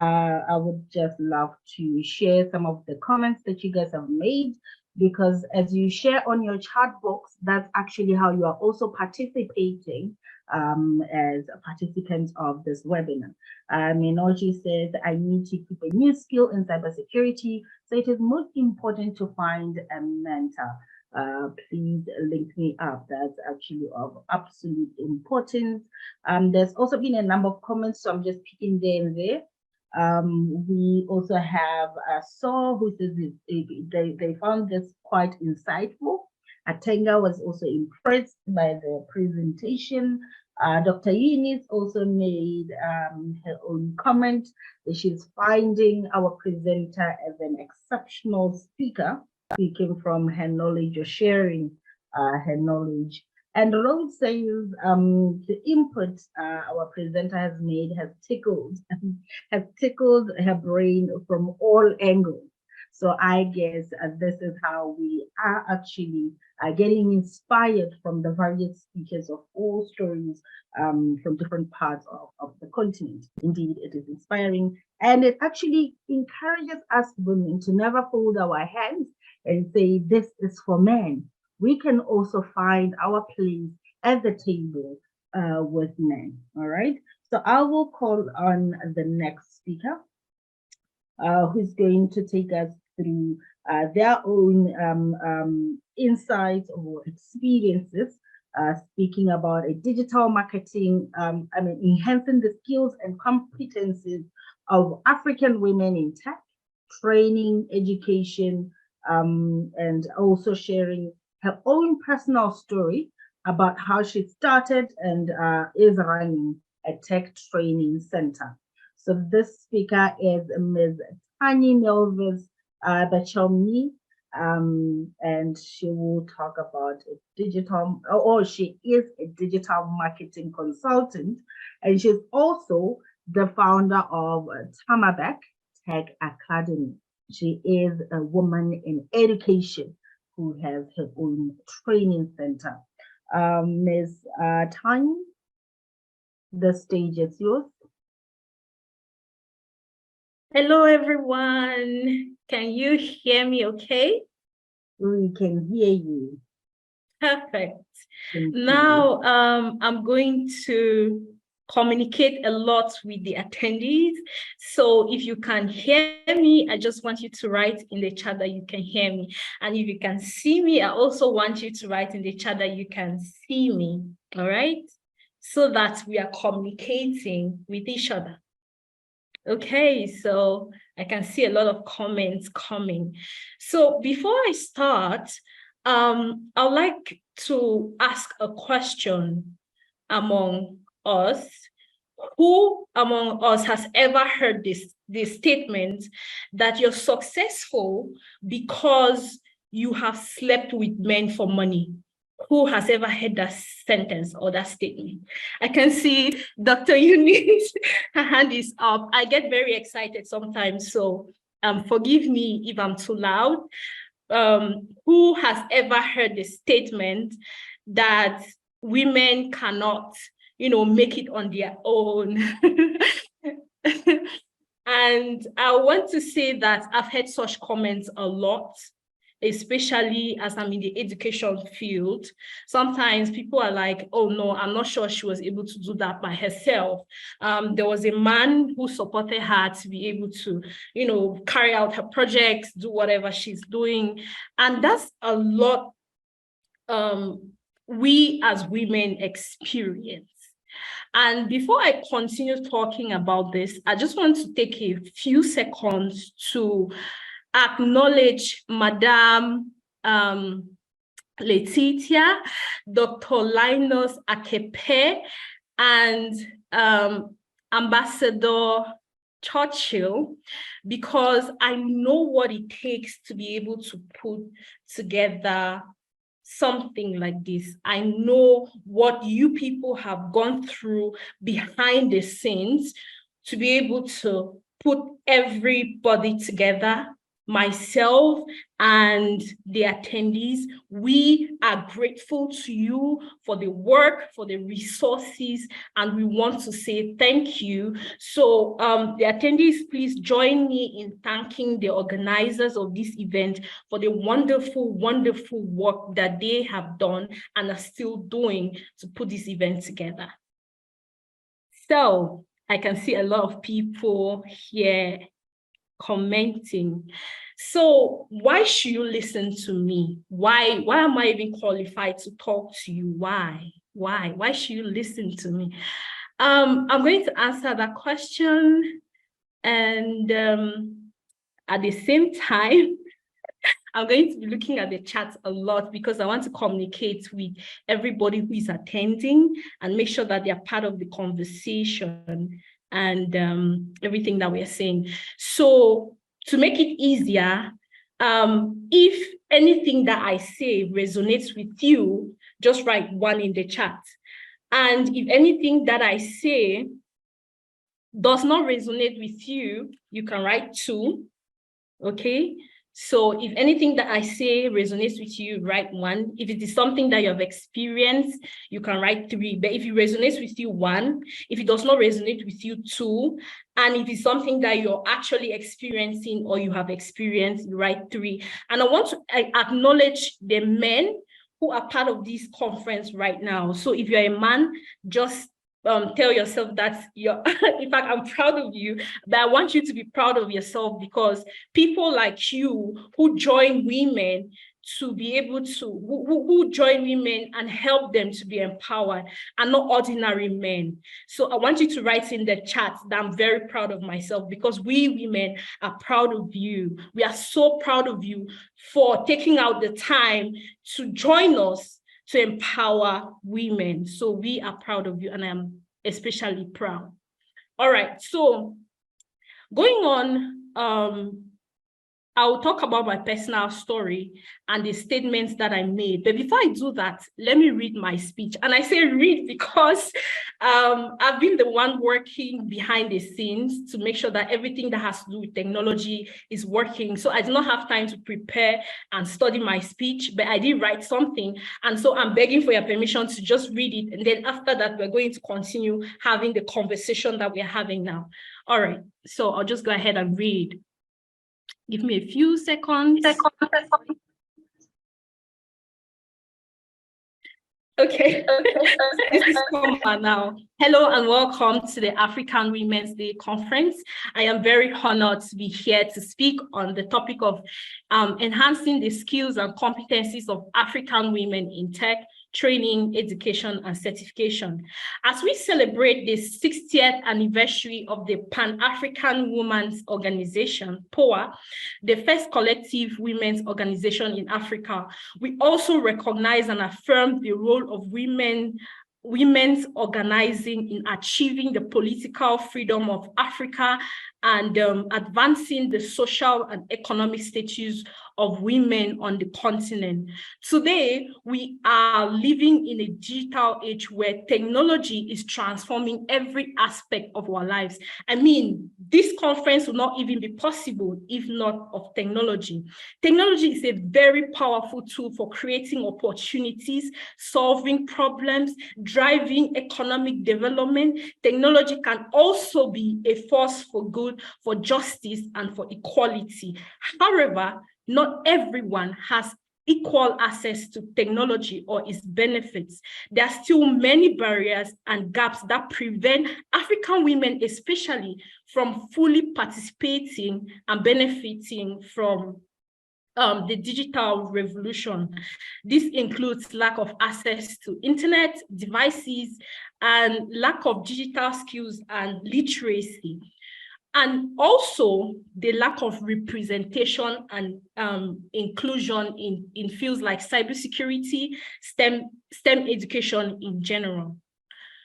I would just love to share some of the comments that you guys have made, because as you share on your chat box, that's actually how you are also participating as participants of this webinar. Minoji says, I need to keep a new skill in cybersecurity, so it is most important to find a mentor. Please link me up. That's actually of absolute importance. There's also been a number of comments, so I'm just picking there and there. We also have Saw, who says they found this quite insightful. Atenga was also impressed by the presentation. Dr. Eunice also made her own comment that she's finding our presenter as an exceptional speaker, speaking from her knowledge or sharing her knowledge. And Rose says the input our presenter has made has tickled her brain from all angles. So I guess this is how we are actually getting inspired from the various speakers of all stories from different parts of the continent. Indeed, it is inspiring, and it actually encourages us women to never fold our hands and say, this is for men. We can also find our place at the table with men, all right? So I will call on the next speaker, who's going to take us through their own insights or experiences, speaking about a digital marketing, enhancing the skills and competencies of African women in tech, training, education, and also sharing her own personal story about how she started and is running a tech training center. So this speaker is Ms. Tanya Melvis Bachelmi, and she will talk about she is a digital marketing consultant, and she's also the founder of Tamabek Tech Academy. She is a woman in education who has her own training center. Ms. Tanya, the stage is yours. Hello, everyone. Can you hear me okay? We can hear you. Perfect. Now, I'm going to communicate a lot with the attendees. So if you can hear me, I just want you to write in the chat that you can hear me. And if you can see me, I also want you to write in the chat that you can see me, all right? So that we are communicating with each other. Okay, so I can see a lot of comments coming. So before I start, I'd like to ask a question among us. Who among us has ever heard this statement that you're successful because you have slept with men for money? Who has ever heard that sentence or that statement? I can see Dr. Eunice, her hand is up. I get very excited sometimes, so forgive me if I'm too loud. who has ever heard the statement that women cannot, make it on their own? And I want to say that I've heard such comments a lot, especially as I'm in the education field. Sometimes people are like, oh no, I'm not sure she was able to do that by herself. There was a man who supported her to be able to, carry out her projects, do whatever she's doing. And that's a lot we as women experience. And before I continue talking about this, I just want to take a few seconds to acknowledge Madame Letitia, Dr. Linus Akepe, and Ambassador Churchill, because I know what it takes to be able to put together something like this. I know what you people have gone through behind the scenes to be able to put everybody together, myself and the attendees. We are grateful to you for the work, for the resources, and we want to say thank you. So the attendees, please join me in thanking the organizers of this event for the wonderful, wonderful work that they have done and are still doing to put this event together. So I can see a lot of people here commenting. So why should you listen to me? Why am I even qualified to talk to you? Why should you listen to me? I'm going to answer that question, and at the same time, I'm going to be looking at the chat a lot because I want to communicate with everybody who is attending and make sure that they are part of the conversation and everything that we're saying. So to make it easier, if anything that I say resonates with you, just write 1 in the chat. And if anything that I say does not resonate with you, you can write 2, okay? So if anything that I say resonates with you, write 1. If it is something that you have experienced, you can write 3. But if it resonates with you, 1. If it does not resonate with you, 2. And if it's something that you're actually experiencing or you have experienced, you write 3. And I want to acknowledge the men who are part of this conference right now. So if you're a man, just tell yourself that you're, in fact, I'm proud of you, but I want you to be proud of yourself, because people like you who join women to be able to, who join women and help them to be empowered are not ordinary men. So I want you to write in the chat that I'm very proud of myself, because we women are proud of you. We are so proud of you for taking out the time to join us to empower women. So we are proud of you, and I am especially proud. All right, so going on, I'll talk about my personal story and the statements that I made. But before I do that, let me read my speech. And I say read because I've been the one working behind the scenes to make sure that everything that has to do with technology is working. So I did not have time to prepare and study my speech, but I did write something. And so I'm begging for your permission to just read it. And then after that, we're going to continue having the conversation that we're having now. All right, so I'll just go ahead and read. Give me a few seconds. Okay, this is common now. Hello and welcome to the African Women's Day Conference. I am very honored to be here to speak on the topic of enhancing the skills and competencies of African women in tech, training, education, and certification. As we celebrate the 60th anniversary of the Pan-African Women's Organization, POA, the first collective women's organization in Africa, we also recognize and affirm the role of women's organizing in achieving the political freedom of Africa and advancing the social and economic status of women on the continent. Today, we are living in a digital age where technology is transforming every aspect of our lives. I mean, this conference would not even be possible if not of technology. Technology is a very powerful tool for creating opportunities, solving problems, driving economic development. Technology can also be a force for good, for justice, and for equality. However, not everyone has equal access to technology or its benefits. There are still many barriers and gaps that prevent African women, especially, from fully participating and benefiting from the digital revolution. This includes lack of access to internet devices and lack of digital skills and literacy. And also the lack of representation and inclusion in fields like cybersecurity, STEM education in general.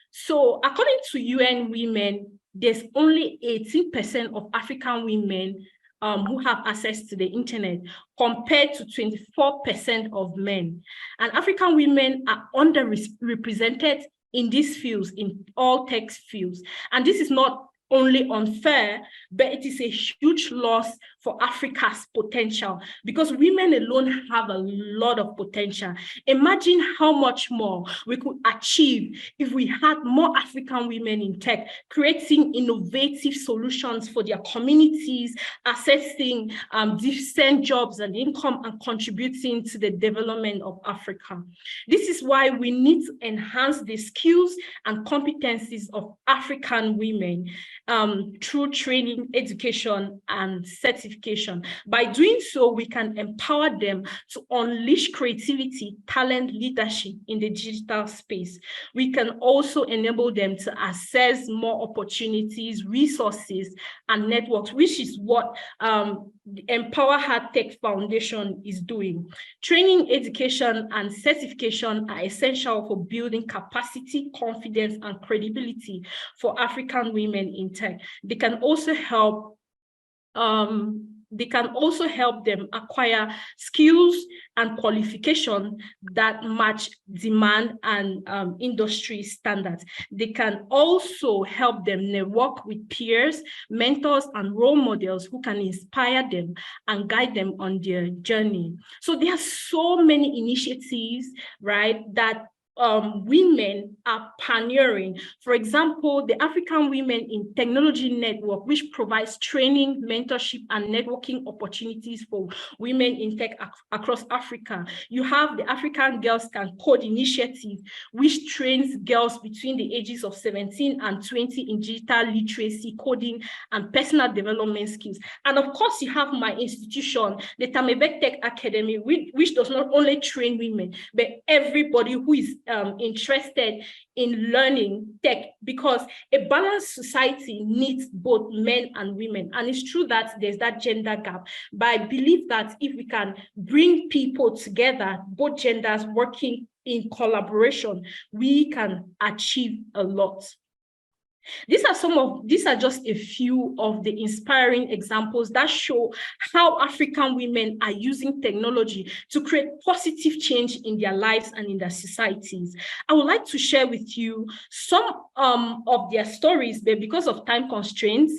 So according to UN Women, there's only 18% of African women who have access to the internet, compared to 24% of men. And African women are underrepresented in these fields, in all tech fields. And this is not only unfair, but it is a huge loss for Africa's potential, because women alone have a lot of potential. Imagine how much more we could achieve if we had more African women in tech, creating innovative solutions for their communities, accessing decent jobs and income, and contributing to the development of Africa. This is why we need to enhance the skills and competencies of African women through training, education, and certification. By doing so, we can empower them to unleash creativity, talent, leadership in the digital space. We can also enable them to access more opportunities, resources, and networks, which is what the EmpowerHer Tech Foundation is doing. Training, education, and certification are essential for building capacity, confidence, and credibility for African women in tech. They can also help them acquire skills and qualifications that match demand and industry standards. They can also help them network with peers, mentors, and role models who can inspire them and guide them on their journey. So there are so many initiatives, right, that women are pioneering. For example, the African Women in Technology Network, which provides training, mentorship, and networking opportunities for women in tech across Africa. You have the African Girls Can Code initiative, which trains girls between the ages of 17 and 20 in digital literacy, coding, and personal development skills. And of course, you have my institution, the Tamebek Tech Academy, which does not only train women, but everybody who is interested in learning tech, because a balanced society needs both men and women. And it's true that there's that gender gap, but I believe that if we can bring people together, both genders working in collaboration, we can achieve a lot. These are just a few of the inspiring examples that show how African women are using technology to create positive change in their lives and in their societies. I would like to share with you some of their stories, but because of time constraints,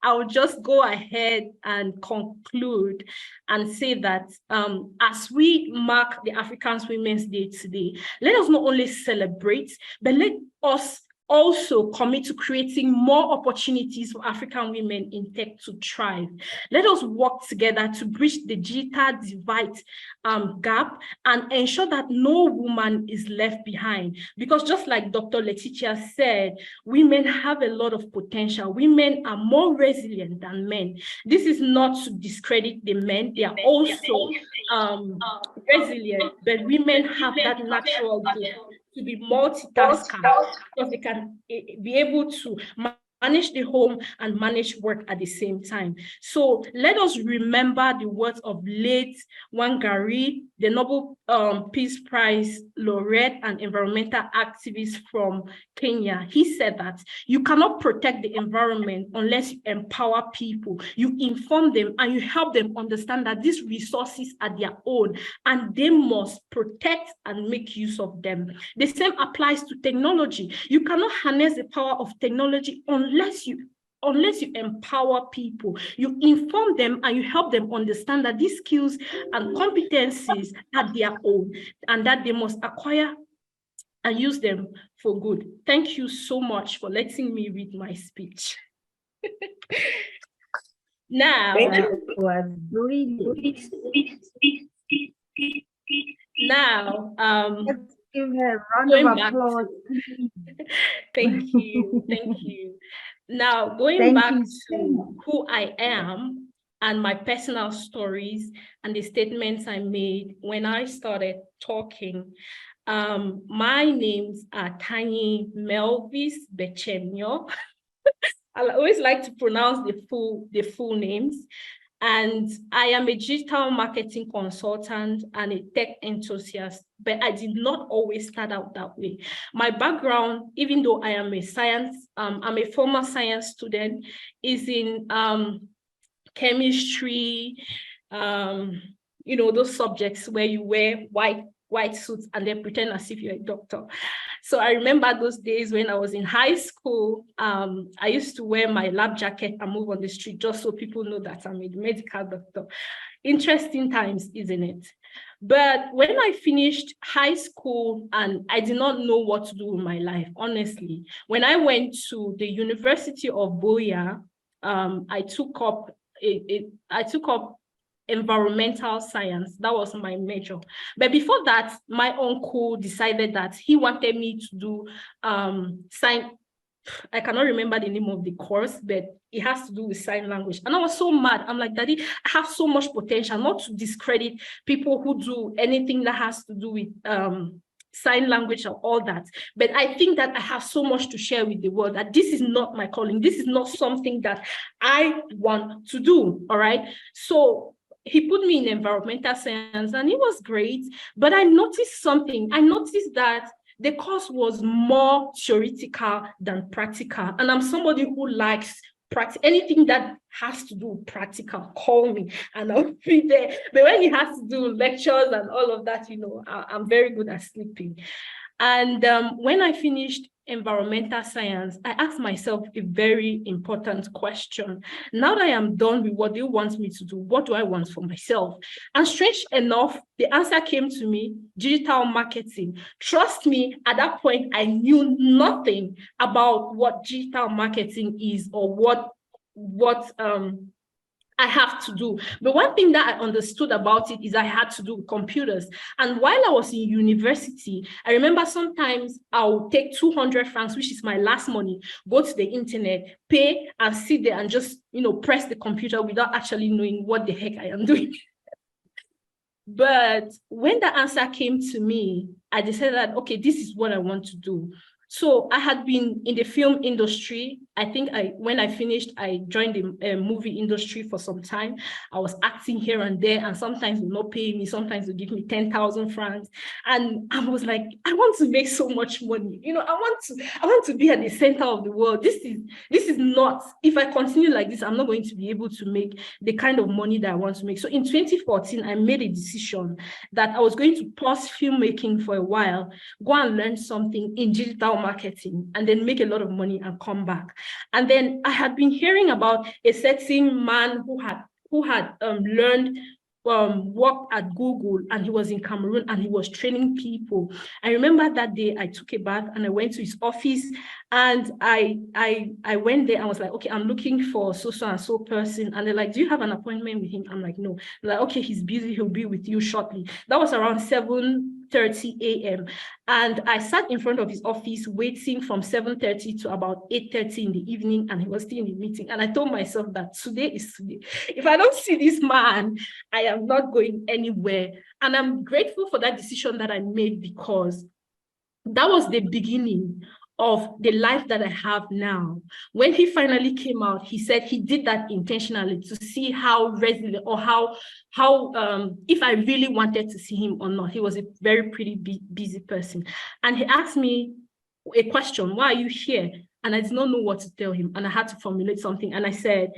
I'll just go ahead and conclude and say that as we mark the African Women's Day today, let us not only celebrate, but let us also commit to creating more opportunities for African women in tech to thrive. Let us work together to bridge the digital divide gap and ensure that no woman is left behind. Because just like Dr. Letitia said, women have a lot of potential. Women are more resilient than men. This is not to discredit the men. They are also resilient, but women have that natural gift to be multitaskers, because they can be able to manage the home and manage work at the same time. So let us remember the words of late Wangari, the Nobel Peace Prize laureate and environmental activist from Kenya. He said that you cannot protect the environment unless you empower people, you inform them, and you help them understand that these resources are their own and they must protect and make use of them. The same applies to technology. You cannot harness the power of technology unless you empower people, you inform them, and you help them understand that these skills and competencies are their own and that they must acquire and use them for good. Thank you so much for letting me read my speech. Now, That was brilliant. now, Let's give her a round of applause. Thank you. Thank you. Now, going Thank back you so to much. who I am and my personal stories and the statements I made when I started talking. My names are Tani Melvis Bechemio. I always like to pronounce the full names. And I am a digital marketing consultant and a tech enthusiast, but I did not always start out that way. My background, even though I am I'm a former science student, is in chemistry, those subjects where you wear white suits and then pretend as if you're a doctor. So I remember those days when I was in high school. I used to wear my lab jacket and move on the street just so people know that I'm a medical doctor. Interesting times, isn't it? But when I finished high school and I did not know what to do with my life, honestly, when I went to the University of Boya, I took up environmental science. That was my major. But before that, my uncle decided that he wanted me to do sign. I cannot remember the name of the course, but it has to do with sign language. And I was so mad. I'm like, Daddy, I have so much potential, not to discredit people who do anything that has to do with sign language or all that. But I think that I have so much to share with the world that this is not my calling. This is not something that I want to do, all right? So he put me in environmental science and it was great, but I noticed something. I noticed that the course was more theoretical than practical. And I'm somebody who likes anything that has to do with practical, call me and I'll be there. But when it has to do lectures and all of that, I'm very good at sleeping. And when I finished environmental science, I asked myself a very important question. Now that I am done with what they want me to do, what do I want for myself? And strange enough, the answer came to me, digital marketing. Trust me, at that point, I knew nothing about what digital marketing is or what I have to do. But one thing that I understood about it is I had to do with computers. And while I was in university, I remember sometimes I'll take 200 francs, which is my last money, go to the internet, pay and sit there and just, press the computer without actually knowing what the heck I am doing. But when the answer came to me, I decided that, okay, this is what I want to do. So I had been in the film industry. I think when I finished, I joined the movie industry for some time. I was acting here and there, and sometimes will not pay me, sometimes will give me 10,000 francs. And I was like, I want to make so much money. I want to be at the center of the world. This is not, if I continue like this, I'm not going to be able to make the kind of money that I want to make. So in 2014, I made a decision that I was going to pause filmmaking for a while, go and learn something in digital marketing, and then make a lot of money and come back. And then I had been hearing about a certain man who had learned worked at Google, and he was in Cameroon and he was training people. I remember that day I took a bath and I went to his office, and I went there and was like, okay, I'm looking for so and so person. And they're like, do you have an appointment with him? I'm like, no. They're like, okay, he's busy, he'll be with you shortly. That was around 7:30 a.m. And I sat in front of his office waiting from 7:30 to about 8:30 in the evening, and he was still in the meeting. And I told myself that today is today. If I don't see this man, I am not going anywhere. And I'm grateful for that decision that I made, because that was the beginning of the life that I have now. When he finally came out, he said he did that intentionally to see how resilient or how if I really wanted to see him or not. He was a very pretty busy person. And he asked me a question, why are you here? And I did not know what to tell him. And I had to formulate something. And I said,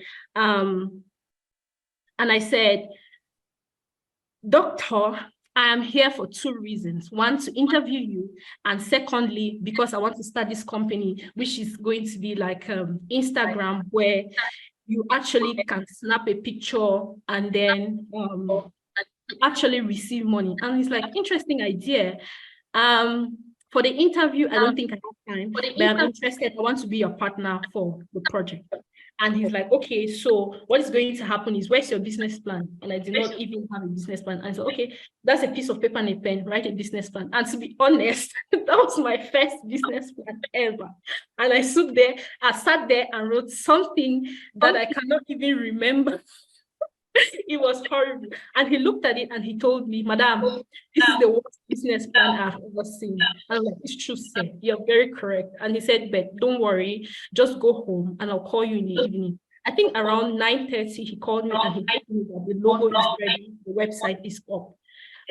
Doctor, I am here for two reasons. One, to interview you. And secondly, because I want to start this company, which is going to be like Instagram, where you actually can snap a picture and then actually receive money. And it's like, interesting idea. For the interview, I don't think I have time, but I'm interested. I want to be your partner for the project. And he's like, okay, so what is going to happen is, where's your business plan? And I did not even have a business plan. And I said, okay, that's a piece of paper and a pen, write a business plan. And to be honest, that was my first business plan ever. And I sat there and wrote something that I cannot even remember. It was horrible. And he looked at it and he told me, Madam, this is the worst business plan I've ever seen. And I'm like, it's true, sir. You're very correct. And he said, but don't worry, just go home and I'll call you in the evening. I think around 9:30, he called me and he told me that the logo is ready, the website is up.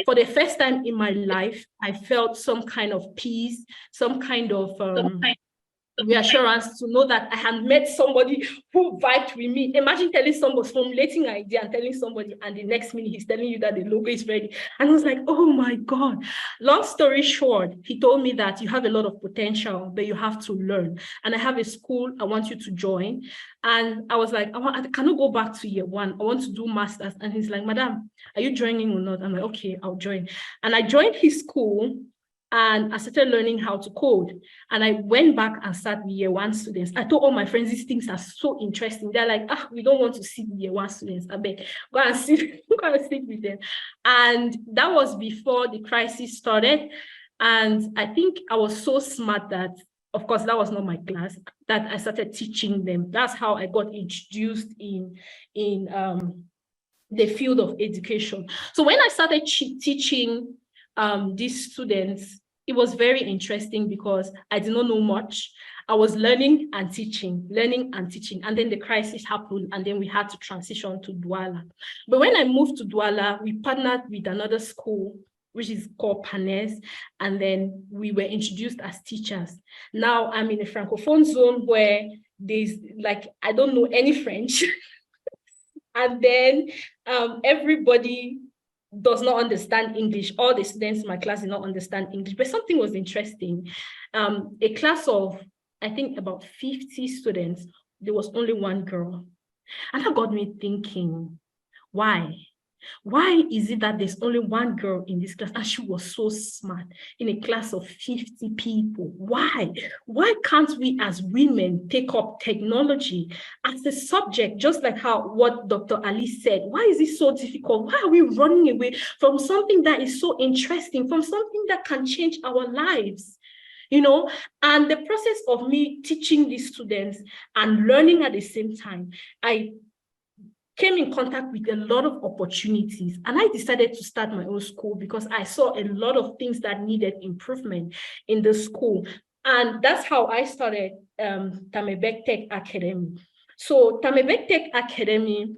For the first time in my life, I felt some kind of peace, some kind of reassurance to know that I had met somebody who vibed with me. Imagine telling somebody, formulating an idea and telling somebody, and the next minute he's telling you that the logo is ready. And I was like, oh my God. Long story short, he told me that you have a lot of potential, but you have to learn. And I have a school I want you to join. And I was like, I cannot go back to year one. I want to do masters. And he's like, Madam, are you joining or not? I'm like, okay, I'll join. And I joined his school. And I started learning how to code. And I went back and started with year one students. I told all my friends, these things are so interesting. They're like, we don't want to sit with year one students. I beg, go and sit with them. And that was before the crisis started. And I think I was so smart that, of course, that was not my class, that I started teaching them. That's how I got introduced in the field of education. So when I started teaching these students, it was very interesting because I did not know much. I was learning and teaching. And then the crisis happened, and then we had to transition to Douala. But when I moved to Douala, we partnered with another school, which is called Panes, and then we were introduced as teachers. Now I'm in a Francophone zone where there's like, I don't know any French. And then everybody does not understand English. All the students in my class did not understand English, but something was interesting. A class of, I think, about 50 students, there was only one girl. And that got me thinking, why? Why is it that there's only one girl in this class and she was so smart in a class of 50 people? Why? Why can't we as women take up technology as a subject, just like what Dr. Ali said? Why is it so difficult? Why are we running away from something that is so interesting, from something that can change our lives? You know, and the process of me teaching these students and learning at the same time, I came in contact with a lot of opportunities, and I decided to start my own school because I saw a lot of things that needed improvement in the school. And that's how I started Tamebek Tech Academy. So Tamebek Tech Academy,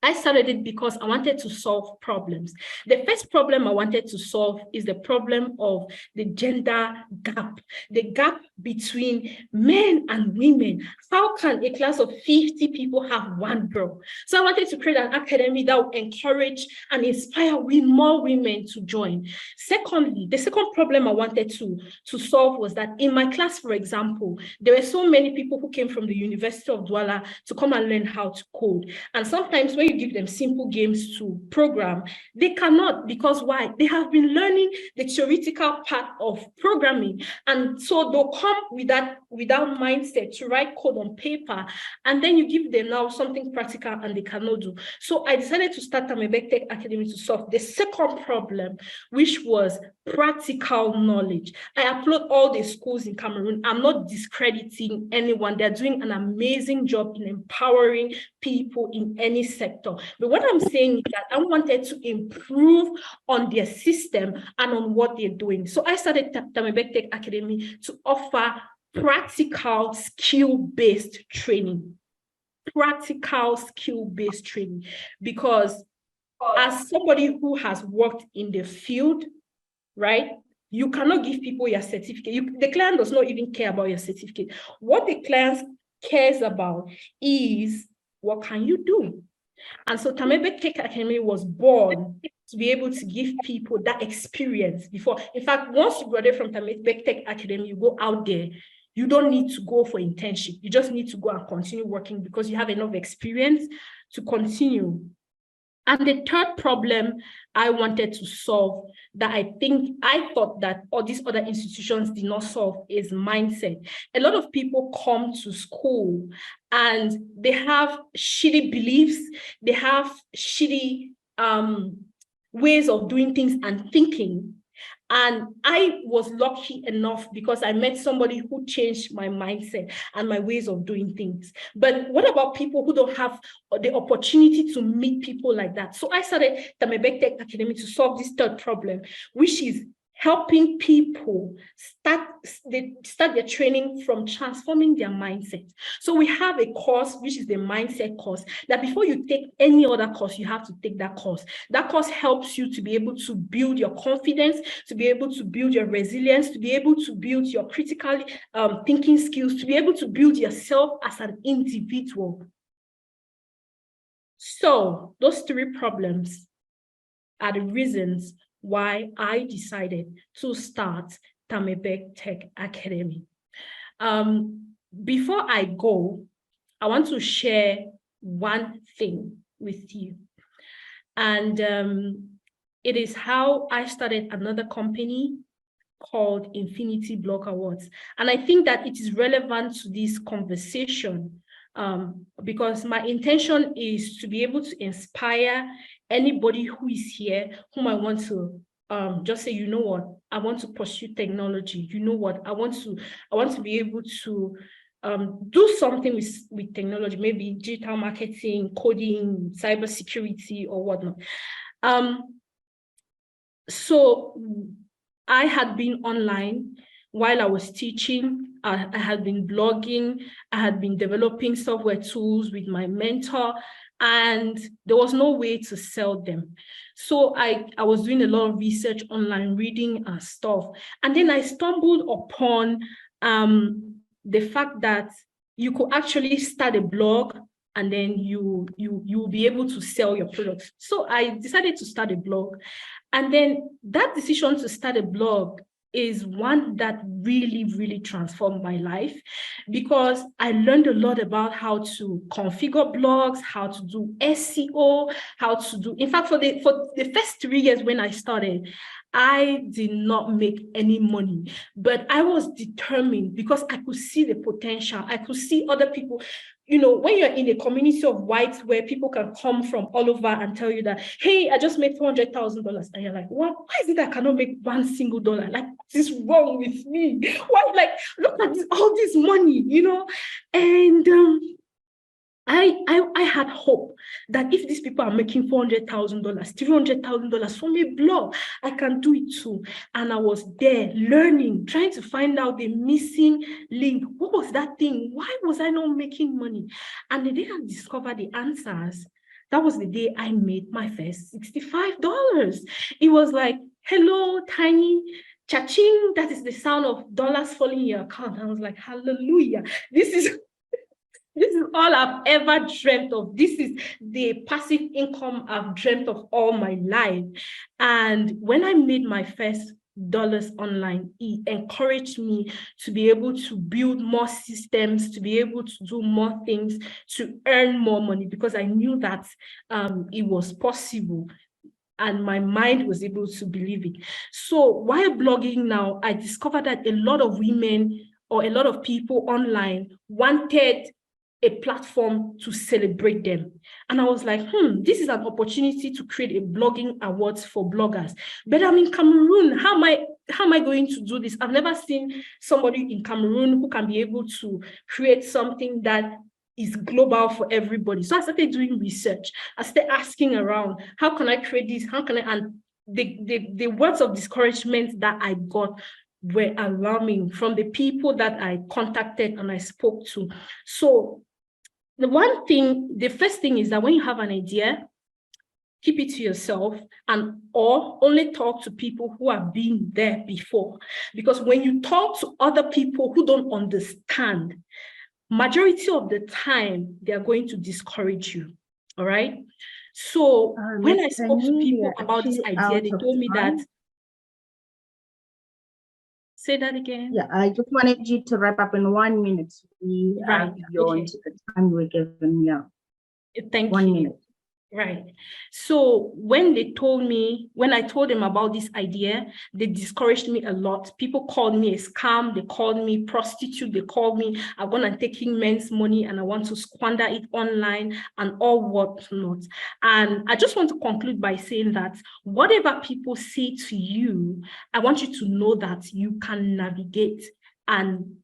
I started it because I wanted to solve problems. The first problem I wanted to solve is the problem of the gender gap, the gap between men and women. How can a class of 50 people have one girl? So I wanted to create an academy that would encourage and inspire more women to join. Secondly, the second problem I wanted to solve was that in my class, for example, there were so many people who came from the University of Douala to come and learn how to code. And sometimes when you give them simple games to program, they cannot, because why? They have been learning the theoretical part of programming. And so they'll come with that mindset to write code on paper, and then you give them now something practical and they cannot do. So I decided to start Tamebek Tech Academy to solve the second problem, which was practical knowledge. I upload all the schools in Cameroon. I'm not discrediting anyone. They're doing an amazing job in empowering people in any sector. But what I'm saying is that I wanted to improve on their system and on what they're doing. So I started Tamebek Tech Academy to offer practical skill-based training. Practical skill-based training, because as somebody who has worked in the field, right, you cannot give people your certificate. The client does not even care about your certificate. What the client cares about is, what can you do? And so Tamebe Tech Academy was born to be able to give people that experience before. In fact, once you graduate from Tamebe Tech Academy, you go out there. You don't need to go for internship. You just need to go and continue working because you have enough experience to continue. And the third problem I wanted to solve, that I thought that all these other institutions did not solve, is mindset. A lot of people come to school and they have shitty beliefs, they have shitty ways of doing things and thinking. And I was lucky enough because I met somebody who changed my mindset and my ways of doing things. But what about people who don't have the opportunity to meet people like that? So I started Tamebe Tech Academy to solve this third problem, which is helping people start their training from transforming their mindset. So we have a course, which is the mindset course, that before you take any other course, you have to take that course. That course helps you to be able to build your confidence, to be able to build your resilience, to be able to build your critical thinking skills, to be able to build yourself as an individual. So those three problems are the reasons why I decided to start Tamebe Tech Academy. Before I go, I want to share one thing with you. And it is how I started another company called Infinity Blog Awards. And I think that it is relevant to this conversation because my intention is to be able to inspire anybody who is here, whom I want to just say, you know what, I want to pursue technology. You know what, I want to be able to do something with technology, maybe digital marketing, coding, cybersecurity, or whatnot. So I had been online while I was teaching. I had been blogging. I had been developing software tools with my mentor, and there was no way to sell them. So I was doing a lot of research online, reading and stuff. And then I stumbled upon the fact that you could actually start a blog and then you'll be able to sell your products. So I decided to start a blog. And then that decision to start a blog is one that really, really transformed my life, because I learned a lot about how to configure blogs, how to do SEO, how to do, in fact, for the first 3 years when I started, I did not make any money, but I was determined because I could see the potential. I could see other people. You know, when you're in a community of whites where people can come from all over and tell you that, hey, I just made $400,000. And you're like, what? Why is it that I cannot make $1 single? Like, what is wrong with me? Why, like, look at all this money, you know? And I had hope that if these people are making $400,000, $300,000 from a blog, I can do it too. And I was there learning, trying to find out the missing link. What was that thing? Why was I not making money? And the day I discovered the answers, that was the day I made my first $65. It was like, hello, tiny cha-ching, that is the sound of dollars falling in your account. I was like, hallelujah. This is all I've ever dreamt of. This is the passive income I've dreamt of all my life. And when I made my first dollars online, it encouraged me to be able to build more systems, to be able to do more things, to earn more money, because I knew that it was possible. And my mind was able to believe it. So while blogging now, I discovered that a lot of women or a lot of people online wanted a platform to celebrate them. And I was like, this is an opportunity to create a blogging awards for bloggers. But I'm in Cameroon. How am I going to do this? I've never seen somebody in Cameroon who can be able to create something that is global for everybody. So I started doing research. I started asking around, how can I create this? How can I? And the words of discouragement that I got were alarming from the people that I contacted and I spoke to. So the first thing is that when you have an idea, keep it to yourself or only talk to people who have been there before. Because when you talk to other people who don't understand, majority of the time, they are going to discourage you, all right? So when I spoke to people about this idea, they told me that, say that again. Yeah, I just wanted you to wrap up in 1 minute. We are beyond the time we're given. Yeah. Thank you. 1 minute. Right. So when I told them about this idea, they discouraged me a lot. People called me a scam. They called me prostitute. They called me, I'm going to taking men's money and I want to squander it online and all whatnot. And I just want to conclude by saying that whatever people say to you, I want you to know that you can navigate and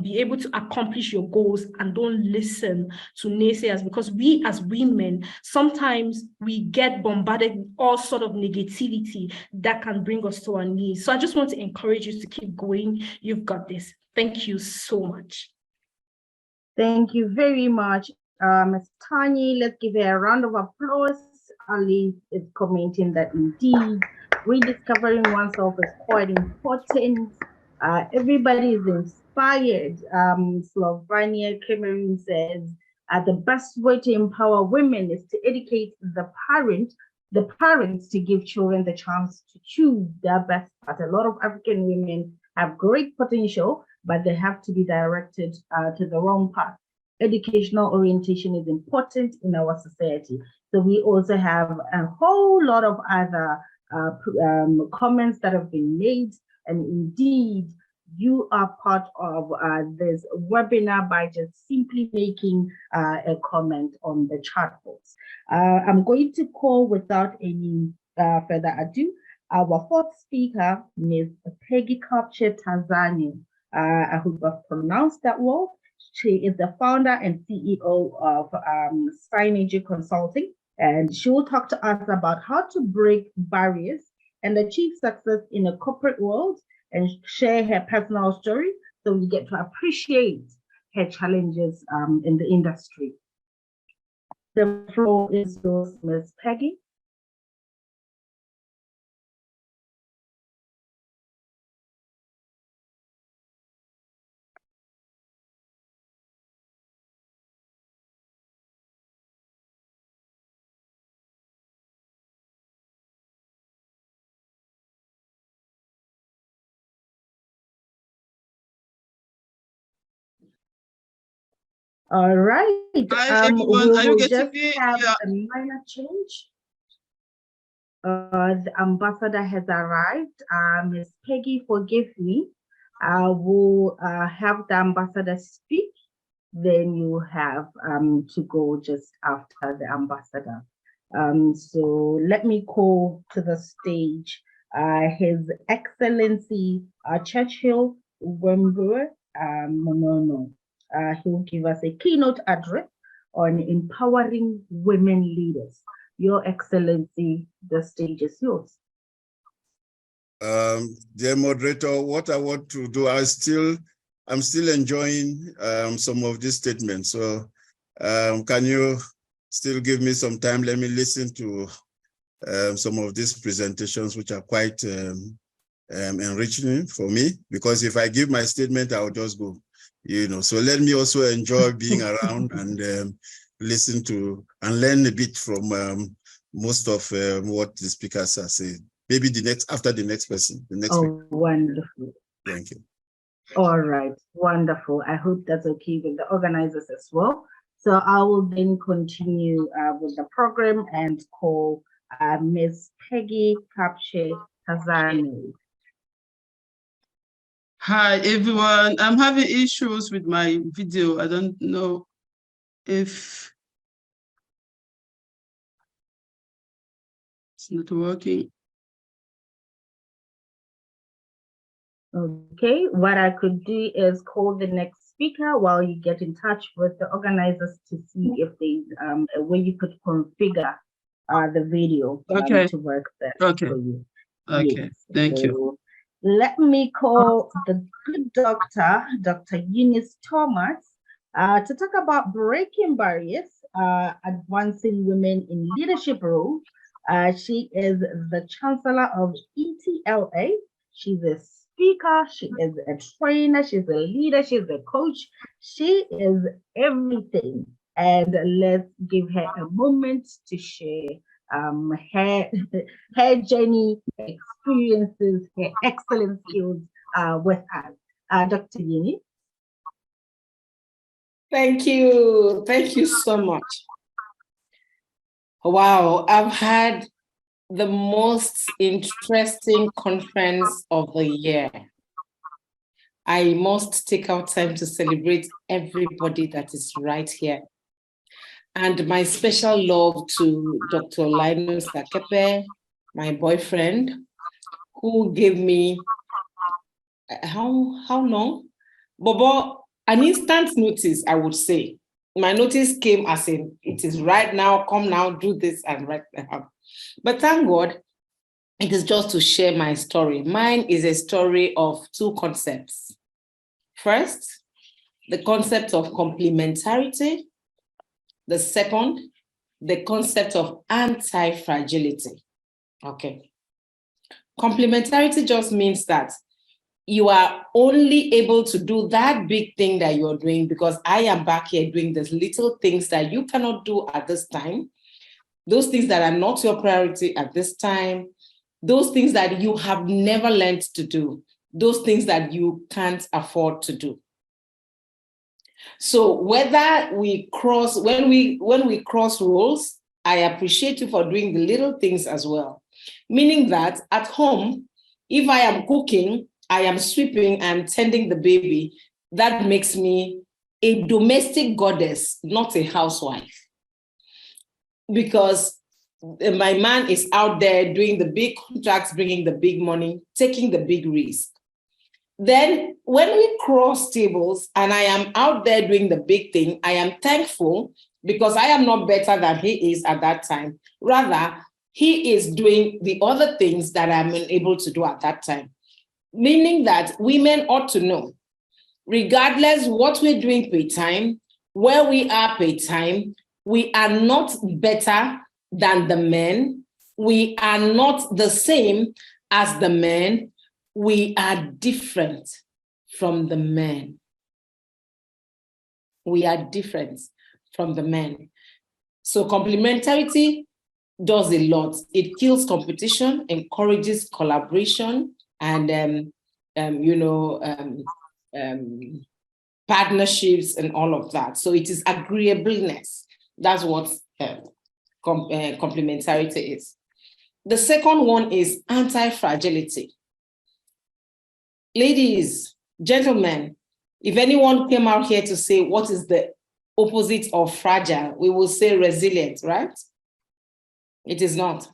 be able to accomplish your goals, and don't listen to naysayers, because we as women, sometimes we get bombarded with all sort of negativity that can bring us to our knees. So I just want to encourage you to keep going. You've got this. Thank you so much. Thank you very much, Ms. Tanya. Let's give her a round of applause. Ali is commenting that indeed rediscovering oneself is quite important. Everybody is inspired. Slovenia Cameroon says the best way to empower women is to educate the parents to give children the chance to choose their best path. A lot of African women have great potential, but they have to be directed to the wrong path. Educational orientation is important in our society. So we also have a whole lot of other comments that have been made. And indeed, you are part of this webinar by just simply making a comment on the chat box. I'm going to call, without any further ado, our fourth speaker, Ms. Peggy Kapche-Tanzania. I hope I've pronounced that well. She is the founder and CEO of Synergy Consulting, and she will talk to us about how to break barriers and achieve success in a corporate world, and share her personal story so we get to appreciate her challenges in the industry. The floor is yours, Ms. Peggy. All right. Hi, everyone. We Are you will getting just me? have Yeah. a minor change. The ambassador has arrived. Ms. Peggy, forgive me. I will have the ambassador speak. Then you have to go just after the ambassador. So let me call to the stage His Excellency Churchill Ewumbue-Monono. He will give us a keynote address on empowering women leaders. Your Excellency, the stage is yours. Dear moderator, what I want to do, I'm still enjoying some of these statements. So can you still give me some time? Let me listen to some of these presentations, which are quite enriching for me, because if I give my statement, I'll just go, So let me also enjoy being around and listen to and learn a bit from most of what the speakers are saying. Maybe after the next person. Wonderful. Thank you. All right, wonderful. I hope that's okay with the organizers as well. So I will then continue with the program and call Ms. Peggy Kapche-Tanzania. Hi, everyone. I'm having issues with my video. I don't know if it's not working. Okay, what I could do is call the next speaker while you get in touch with the organizers to see if there's a way you could configure the video to work better for you. Okay, Yes. thank you. let me call the good doctor, Dr. Eunice Thomas, to talk about breaking barriers, advancing women in leadership roles. She is the Chancellor of ETLA. She's a speaker, she is a trainer, she's a leader, she's a coach. She is everything. And let's give her a moment to share her journey, experiences, her excellent skills with us. Dr. Yini. Thank you. Thank you so much. Wow, I've had the most interesting conference of the year. I must take out time to celebrate everybody that is right here. And my special love to Dr. Linus Akepe, my boyfriend, who gave me, how long? Bobo, an instant notice, I would say. My notice came as in, it is right now, come now, do this and right now. But thank God, it is just to share my story. Mine is a story of two concepts. First, the concept of complementarity. The second, the concept of anti-fragility. Okay. Complementarity just means that you are only able to do that big thing that you're doing because I am back here doing these little things that you cannot do at this time. Those things that are not your priority at this time. Those things that you have never learned to do. Those things that you can't afford to do. So whether we cross, when we cross roles, I appreciate you for doing the little things as well. Meaning that at home, if I am cooking, I am sweeping, I'm tending the baby, that makes me a domestic goddess, not a housewife. Because my man is out there doing the big contracts, bringing the big money, taking the big risk. Then when we cross tables and I am out there doing the big thing, I am thankful because I am not better than he is at that time. Rather, he is doing the other things that I'm unable to do at that time. Meaning that women ought to know, regardless what we're doing per time, where we are per time, we are not better than the men. We are not the same as the men. We are different from the men. We are different from the men. So complementarity does a lot. It kills competition, encourages collaboration, and partnerships and all of that. So it is agreeableness. That's what complementarity is. The second one is anti-fragility. Ladies, gentlemen, if anyone came out here to say what is the opposite of fragile, we will say resilient, right? It is not.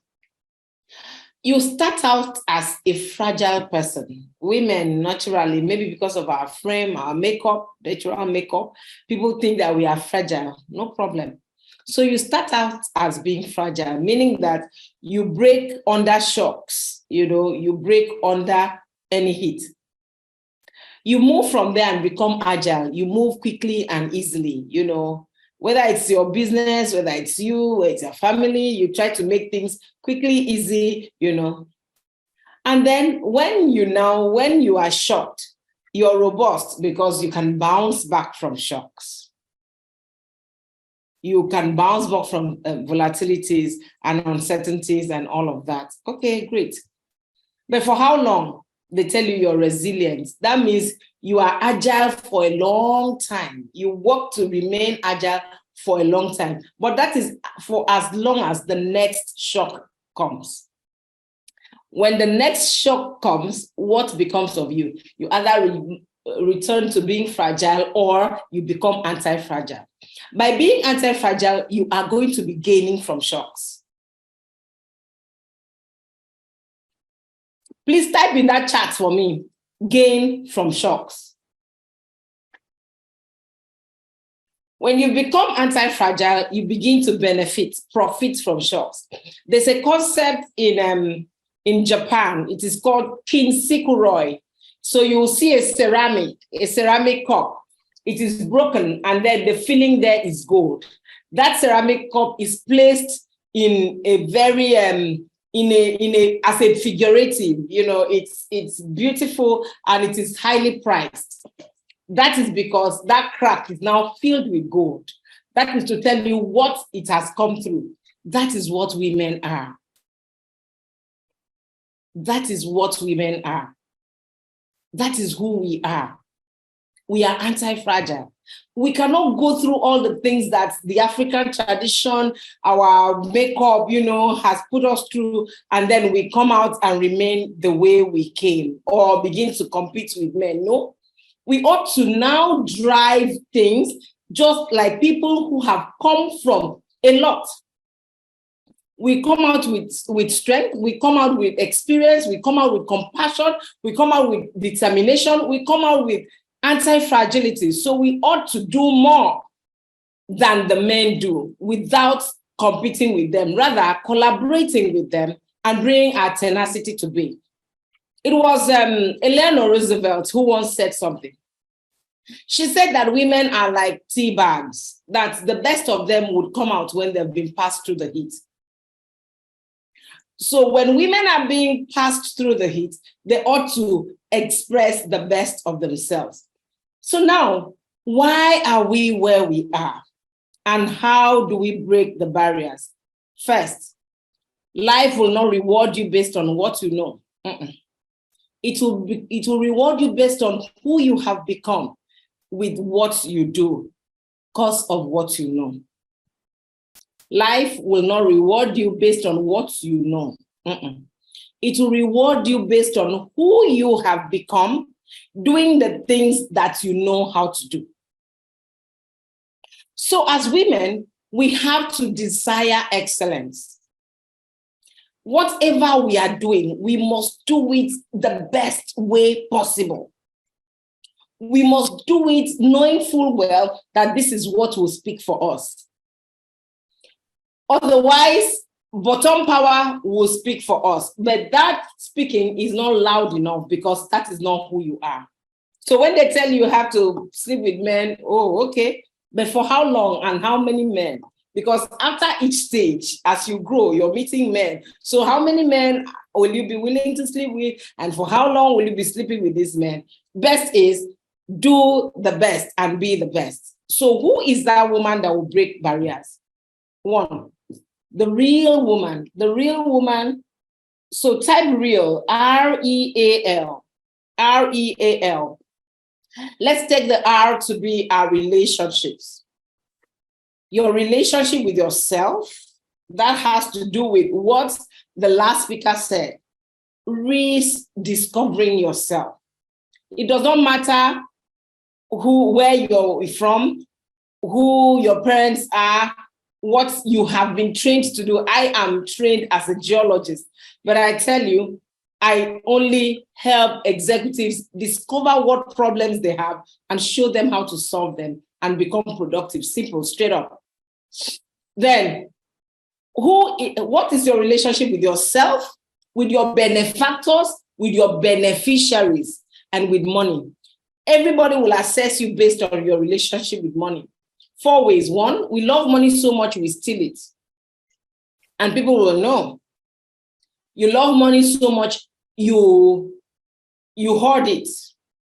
You start out as a fragile person. Women, naturally, maybe because of our frame, our makeup, natural makeup, people think that we are fragile. No problem. So you start out as being fragile, meaning that you break under shocks, you break under any heat. You move from there and become agile. You move quickly and easily, whether it's your business, whether it's you, whether it's your family, you try to make things quickly, easy, And then when you are shocked, you're robust because you can bounce back from shocks. You can bounce back from volatilities and uncertainties and all of that. Okay, great. But for how long? They tell you you're resilient. That means you are agile for a long time. You work to remain agile for a long time. But that is for as long as the next shock comes. When the next shock comes, what becomes of you? You either return to being fragile or you become anti-fragile. By being anti-fragile, you are going to be gaining from shocks. Please type in that chat for me, gain from shocks. When you become anti-fragile, you begin to profit from shocks. There's a concept in in Japan. It is called kinsikuroi. So you'll see a ceramic cup. It is broken, and then the filling there is gold. That ceramic cup is placed in a very as a figurative, it's beautiful and it is highly priced. That is because that crack is now filled with gold. That is to tell you what it has come through. That is what women are. That is what women are. That is who we are. We are anti-fragile. We cannot go through all the things that the African tradition, our makeup, has put us through, and then we come out and remain the way we came or begin to compete with men. No, we ought to now drive things just like people who have come from a lot. We come out with strength, we come out with experience, we come out with compassion, we come out with determination, we come out with anti-fragility. So we ought to do more than the men do without competing with them, rather collaborating with them and bringing our tenacity to bear. It was Eleanor Roosevelt who once said something. She said that women are like tea bags, that the best of them would come out when they've been passed through the heat. So when women are being passed through the heat, they ought to express the best of themselves. So now, why are we where we are? And how do we break the barriers? First, life will not reward you based on what you know. It will reward you based on who you have become with what you do, because of what you know. Life will not reward you based on what you know. It will reward you based on who you have become, doing the things that you know how to do. So as women, we have to desire excellence. Whatever we are doing, we must do it the best way possible. We must do it knowing full well that this is what will speak for us. Otherwise, bottom power will speak for us, but that speaking is not loud enough because that is not who you are. So when they tell you have to sleep with men, oh, okay, but for how long and how many men? Because after each stage, as you grow, you're meeting men. So how many men will you be willing to sleep with? And for how long will you be sleeping with these men? Best is do the best and be the best. So who is that woman that will break barriers? One, the real woman. The real woman, so type real, R-E-A-L, R-E-A-L. Let's take the R to be our relationships. Your relationship with yourself, that has to do with what the last speaker said, rediscovering yourself. It does not matter where you're from, who your parents are, what you have been trained to do. I am trained as a geologist, but I tell you, I only help executives discover what problems they have and show them how to solve them and become productive, simple, straight up. Then, what is your relationship with yourself, with your benefactors, with your beneficiaries, and with money? Everybody will assess you based on your relationship with money. 4 ways. One, we love money so much we steal it. And people will know. You love money so much, you hoard it.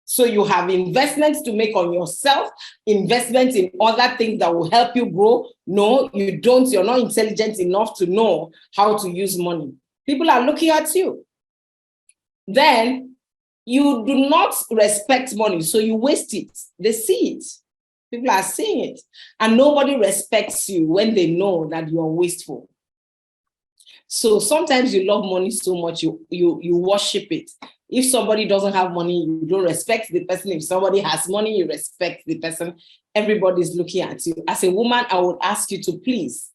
So you have investments to make on yourself, investments in other things that will help you grow. No, you don't. You're not intelligent enough to know how to use money. People are looking at you. Then you do not respect money, so you waste it. They see it. People are seeing it. And nobody respects you when they know that you are wasteful. So sometimes you love money so much, you worship it. If somebody doesn't have money, you don't respect the person. If somebody has money, you respect the person. Everybody's looking at you. As a woman, I would ask you to please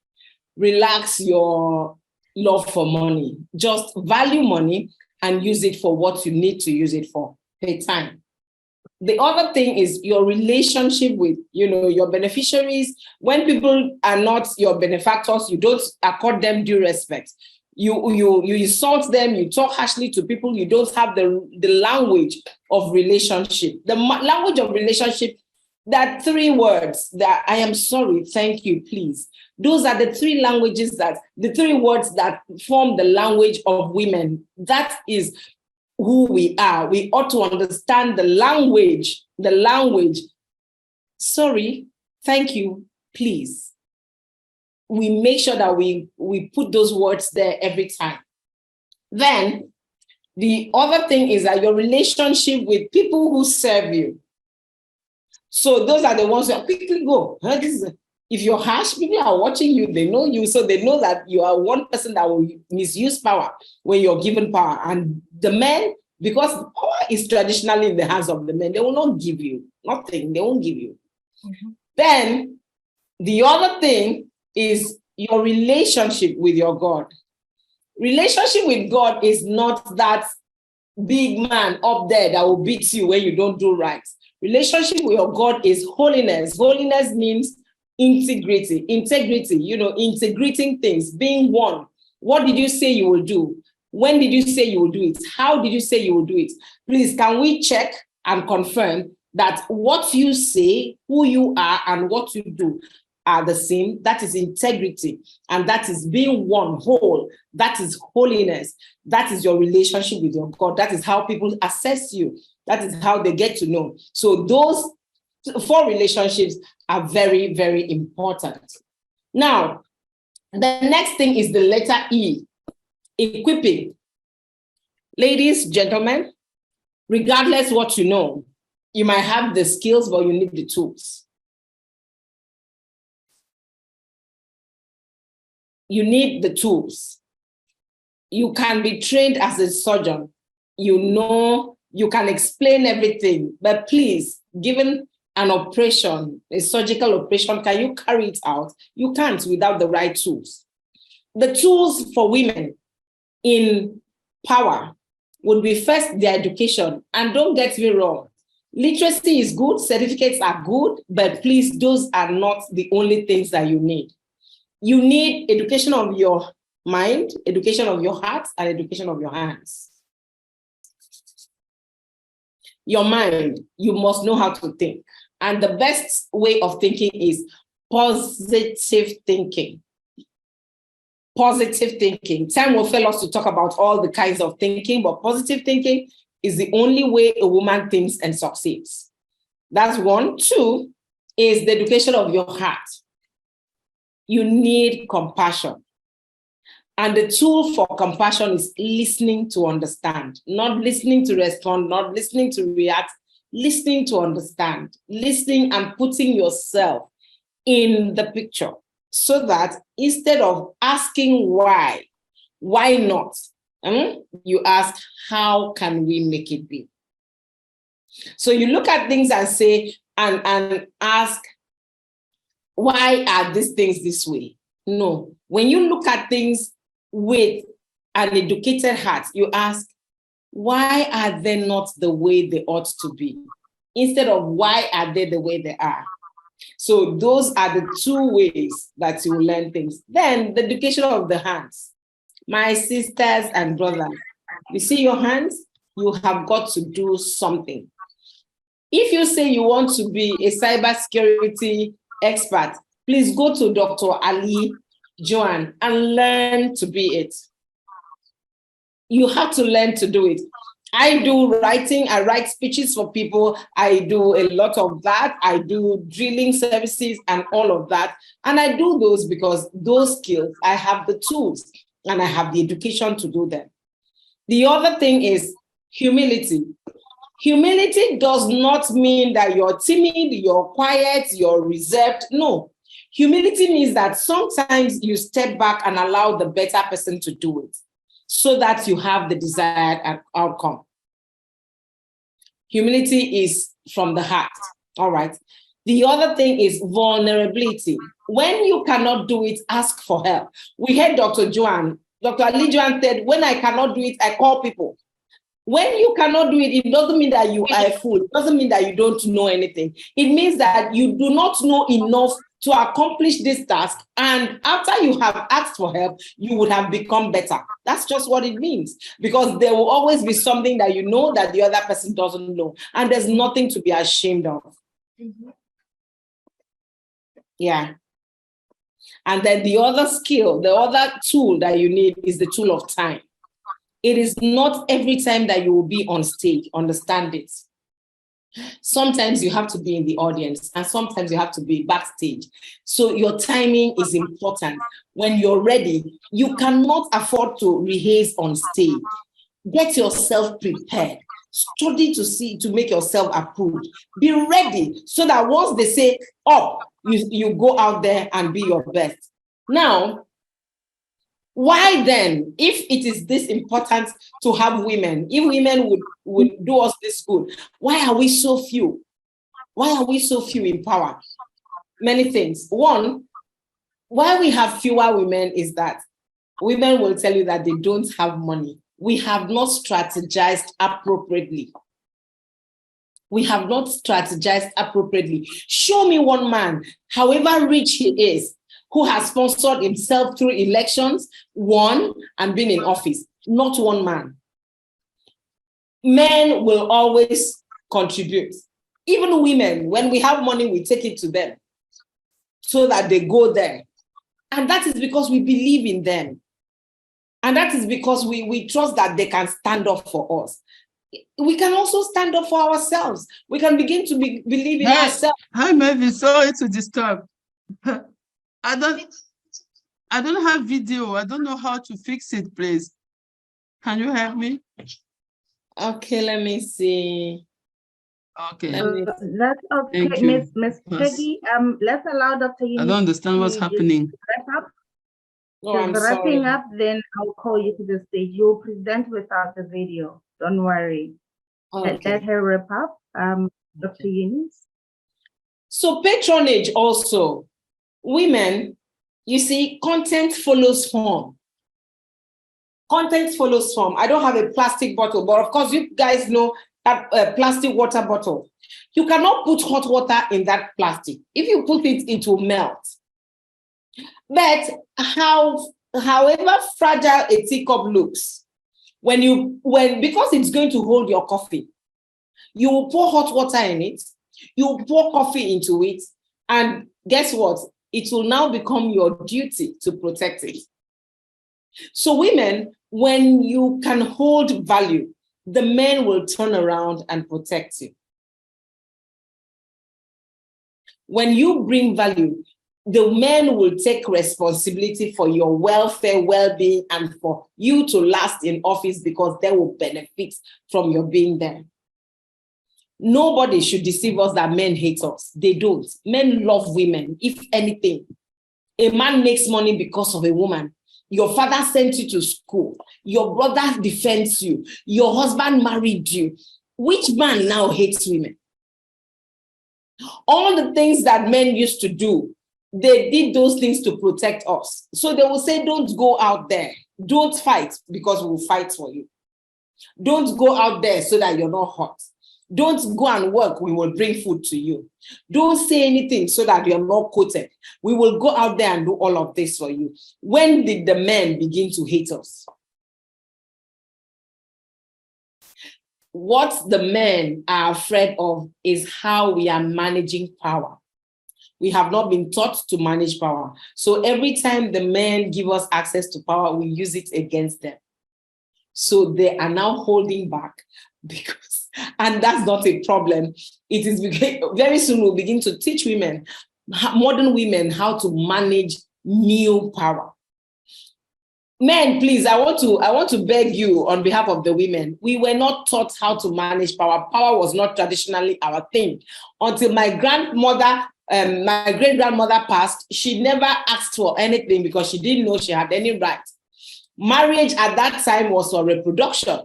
relax your love for money. Just value money and use it for what you need to use it for. Pay time. The other thing is your relationship with, your beneficiaries. When people are not your benefactors, you don't accord them due respect. You insult them, you talk harshly to people, you don't have the language of relationship. The language of relationship, that 3 words that I am sorry, thank you, please. Those are the 3 languages the 3 words that form the language of women. That is who we are. We ought to understand the language. Sorry, thank you, please. We make sure that we put those words there every time. Then the other thing is that your relationship with people who serve you. So those are the ones that quickly go. If you're harsh, people are watching you, they know you, so they know that you are one person that will misuse power when you're given power. And the men, because power is traditionally in the hands of the men, they will not give you nothing, they won't give you. Mm-hmm. Then the other thing is your relationship with your God. Relationship with God is not that big man up there that will beat you when you don't do right. Relationship with your God is holiness. Holiness means integrity, integrating things, being one. What did you say you will do? When did you say you will do it? How did you say you will do it? Please, can we check and confirm that what you say, who you are, and what you do are the same? That is integrity, and that is being one whole. That is holiness. That is your relationship with your God. That is how people assess you. That is how they get to know. So those 4 relationships are very, very important. Now, the next thing is the letter E, equipping. Ladies, gentlemen, regardless what you know, you might have the skills, but you need the tools. You need the tools. You can be trained as a surgeon. You can explain everything, but please, given an operation, a surgical operation, can you carry it out? You can't without the right tools. The tools for women in power would be first their education. And don't get me wrong, literacy is good, certificates are good, but please, those are not the only things that you need. You need education of your mind, education of your heart, and education of your hands. Your mind, you must know how to think. And the best way of thinking is positive thinking. Positive thinking. Time will fail us to talk about all the kinds of thinking, but positive thinking is the only way a woman thinks and succeeds. That's 1. 2 is the education of your heart. You need compassion. And the tool for compassion is listening to understand, not listening to respond, not listening to react, listening to understand, listening and putting yourself in the picture, so that instead of asking why not, you ask, how can we make it be? So you look at things and say, and ask, why are these things this way? No, when you look at things with an educated heart, you ask, why are they not the way they ought to be? Instead of why are they the way they are? So those are the 2 ways that you will learn things. Then the education of the hands. My sisters and brothers, you see your hands, you have got to do something. If you say you want to be a cybersecurity expert, please go to Dr. Ali Joan and learn to be it. You have to learn to do it. I do writing, I write speeches for people, I do a lot of that, I do drilling services and all of that. And I do those because those skills, I have the tools and I have the education to do them. The other thing is humility. Humility does not mean that you're timid, you're quiet, you're reserved. No. Humility means that sometimes you step back and allow the better person to do it so that you have the desired outcome. Humility is from the heart, all right? The other thing is vulnerability. When you cannot do it, ask for help. We heard Dr. Ali Joan said, when I cannot do it, I call people. When you cannot do it, it doesn't mean that you are a fool. It doesn't mean that you don't know anything. It means that you do not know enough to accomplish this task. And after you have asked for help, you would have become better. That's just what it means, because there will always be something that you know that the other person doesn't know. And there's nothing to be ashamed of. Mm-hmm. Yeah. And then the other skill, the other tool that you need is the tool of time. It is not every time that you will be on stage, understand it. Sometimes you have to be in the audience and sometimes you have to be backstage. So your timing is important. When you're ready, you cannot afford to rehearse on stage. Get yourself prepared. Study to make yourself approved. Be ready so that once they say, oh, you go out there and be your best. Now, why then, if it is this important to have women, if women would do us this good, why are we so few? Why are we so few in power? Many things. One, why we have fewer women is that women will tell you that they don't have money. We have not strategized appropriately. We have not strategized appropriately. Show me one man, however rich he is, who has sponsored himself through elections, won, and been in office. Not one man. Men will always contribute. Even women, when we have money, we take it to them so that they go there. And that is because we believe in them. And that is because we trust that they can stand up for us. We can also stand up for ourselves. We can begin to believe in ourselves. Hi, Mavis, sorry to disturb. I don't have video. I don't know how to fix it, please. Can you help me? Okay, let me see. Okay. That's okay, Miss Peggy. Let's allow Dr. I don't understand what's happening. Wrap up. Oh, I'm wrapping sorry. up, then I'll call you to the stage. You'll present without the video. Don't worry. Okay. Let her wrap up. Dr. Eunice. So patronage also. Women, you see, content follows form. Content follows form. I don't have a plastic bottle, but of course you guys know that plastic water bottle. You cannot put hot water in that plastic. If you put it, it will melt. But however fragile a teacup looks, because it's going to hold your coffee, you will pour hot water in it, you will pour coffee into it, and guess what? It will now become your duty to protect it. So women, when you can hold value, the men will turn around and protect you. When you bring value, the men will take responsibility for your welfare, well-being, and for you to last in office because they will benefit from your being there. Nobody should deceive us that men hate us. They don't. Men love women. If anything, a man makes money because of a woman. Your father sent you to school. Your brother defends you. Your husband married you. Which man now hates women? All the things that men used to do, they did those things to protect us. So they will say, don't go out there. Don't fight because we will fight for you. Don't go out there so that you're not hot. Don't go and work. We will bring food to you. Don't say anything so that you're not quoted. We will go out there and do all of this for you. When did the men begin to hate us? What the men are afraid of is how we are managing power. We have not been taught to manage power. So every time the men give us access to power, we use it against them. So they are now holding back because, and that's not a problem. It is very soon we'll begin to teach women, modern women, how to manage new power. Men, please, I want to beg you on behalf of the women. We were not taught how to manage power. Power was not traditionally our thing. Until my grandmother, my great-grandmother passed, she never asked for anything because she didn't know she had any right. Marriage at that time was for reproduction.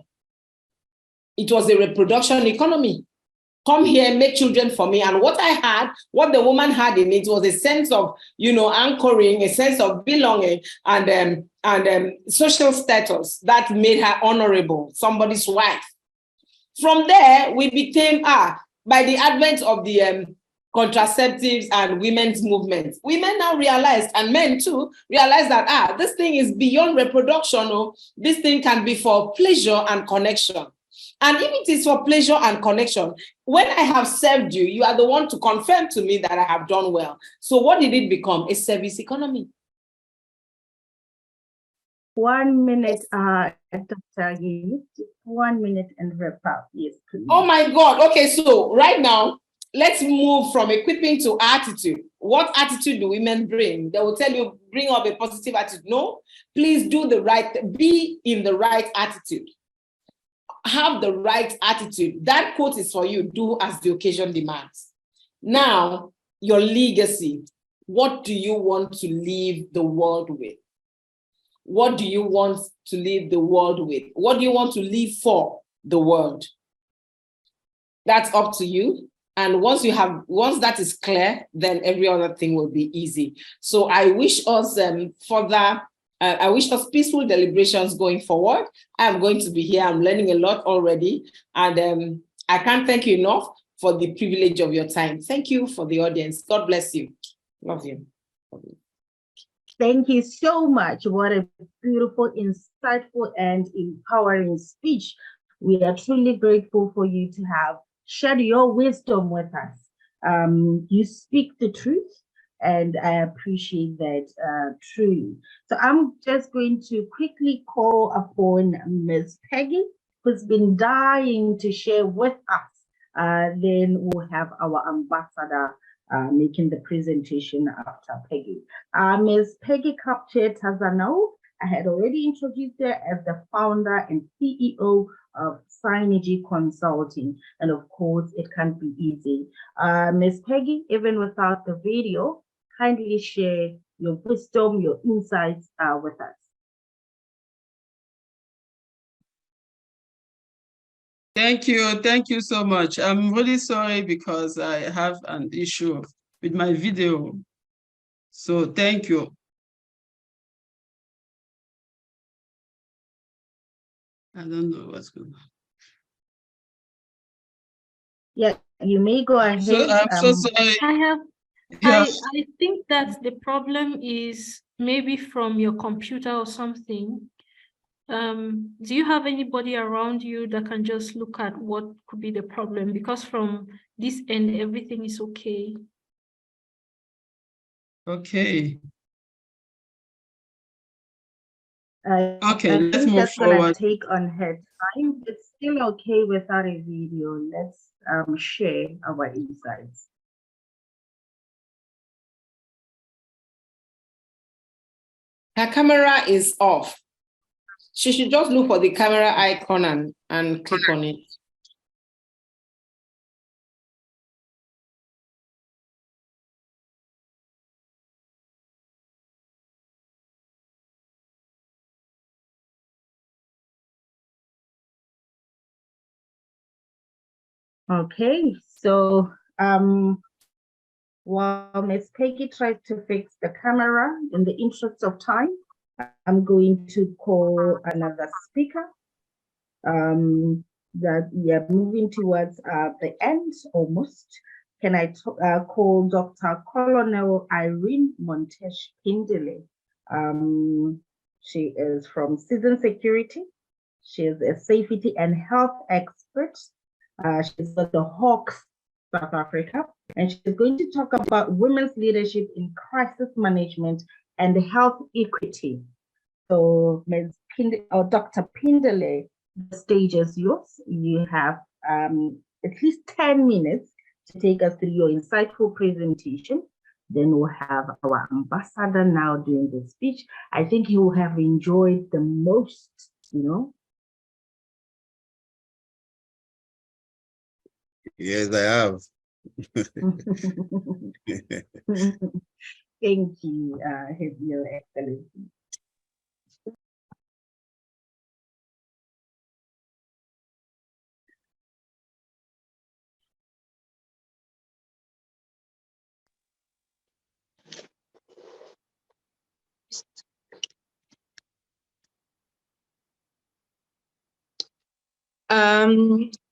It was a reproduction economy. Come here, make children for me. And what the woman had in it was a sense of, anchoring, a sense of belonging and social status that made her honorable, somebody's wife. From there, we became, by the advent of the contraceptives and women's movement. Women now realized, and men too, realize that, this thing is beyond reproduction. Oh, this thing can be for pleasure and connection. And if it is for pleasure and connection, when I have served you, you are the one to confirm to me that I have done well. So what did it become? A service economy. 1 minute, Dr. Yu, 1 minute and wrap up. Yes, please. Oh my God. Okay, so right now, let's move from equipping to attitude. What attitude do women bring? They will tell you, bring up a positive attitude. No, please do the right, be in the right attitude. Have the right attitude. That quote is for you. Do as the occasion demands. Now, your legacy. What do you want to leave the world with? What do you want to leave the world with? What do you want to leave for the world? That's up to you. And once that is clear, then every other thing will be easy. So I wish us I wish us peaceful deliberations going forward. I'm going to be here. I'm learning a lot already. And I can't thank you enough for the privilege of your time. Thank you for the audience. God bless you. Love you. Thank you so much. What a beautiful, insightful, and empowering speech. We are truly grateful for you to have shared your wisdom with us. You speak the truth, and I appreciate that truly. So I'm just going to quickly call upon Ms. Peggy, who's been dying to share with us. Then we'll have our ambassador making the presentation after Peggy. Ms. Peggy Kapche-Tazano, I had already introduced her as the founder and CEO of Synergy Consulting. And of course, it can't be easy. Ms. Peggy, even without the video, kindly share your wisdom, your insights with us. Thank you so much. I'm really sorry because I have an issue with my video. So thank you. I don't know what's going on. Yeah, you may go ahead. I'm so sorry. I think that the problem is maybe from your computer or something. Do you have anybody around you that can just look at what could be the problem? Because from this end, everything is okay. Okay. Okay, let's move that's forward. gonna take on her time. It's still okay without a video. Let's share our insights. Her camera is off. She should just look for the camera icon and click on it. Okay, so while Ms. Peggy tries to fix the camera, in the interest of time, I'm going to call another speaker. That we are moving towards the end almost. Can I call Dr. Colonel Irene Montesh Pindele? She is from Citizen Security. She is a safety and health expert. She's at the Hawks, South Africa, and she's going to talk about women's leadership in crisis management and health equity. So, Ms. Dr. Pindele, the stage is yours. You have at least 10 minutes to take us through your insightful presentation. Then we'll have our ambassador now doing the speech. I think you will have enjoyed the most, you know. Yes, I have. Thank you, Your Excellency.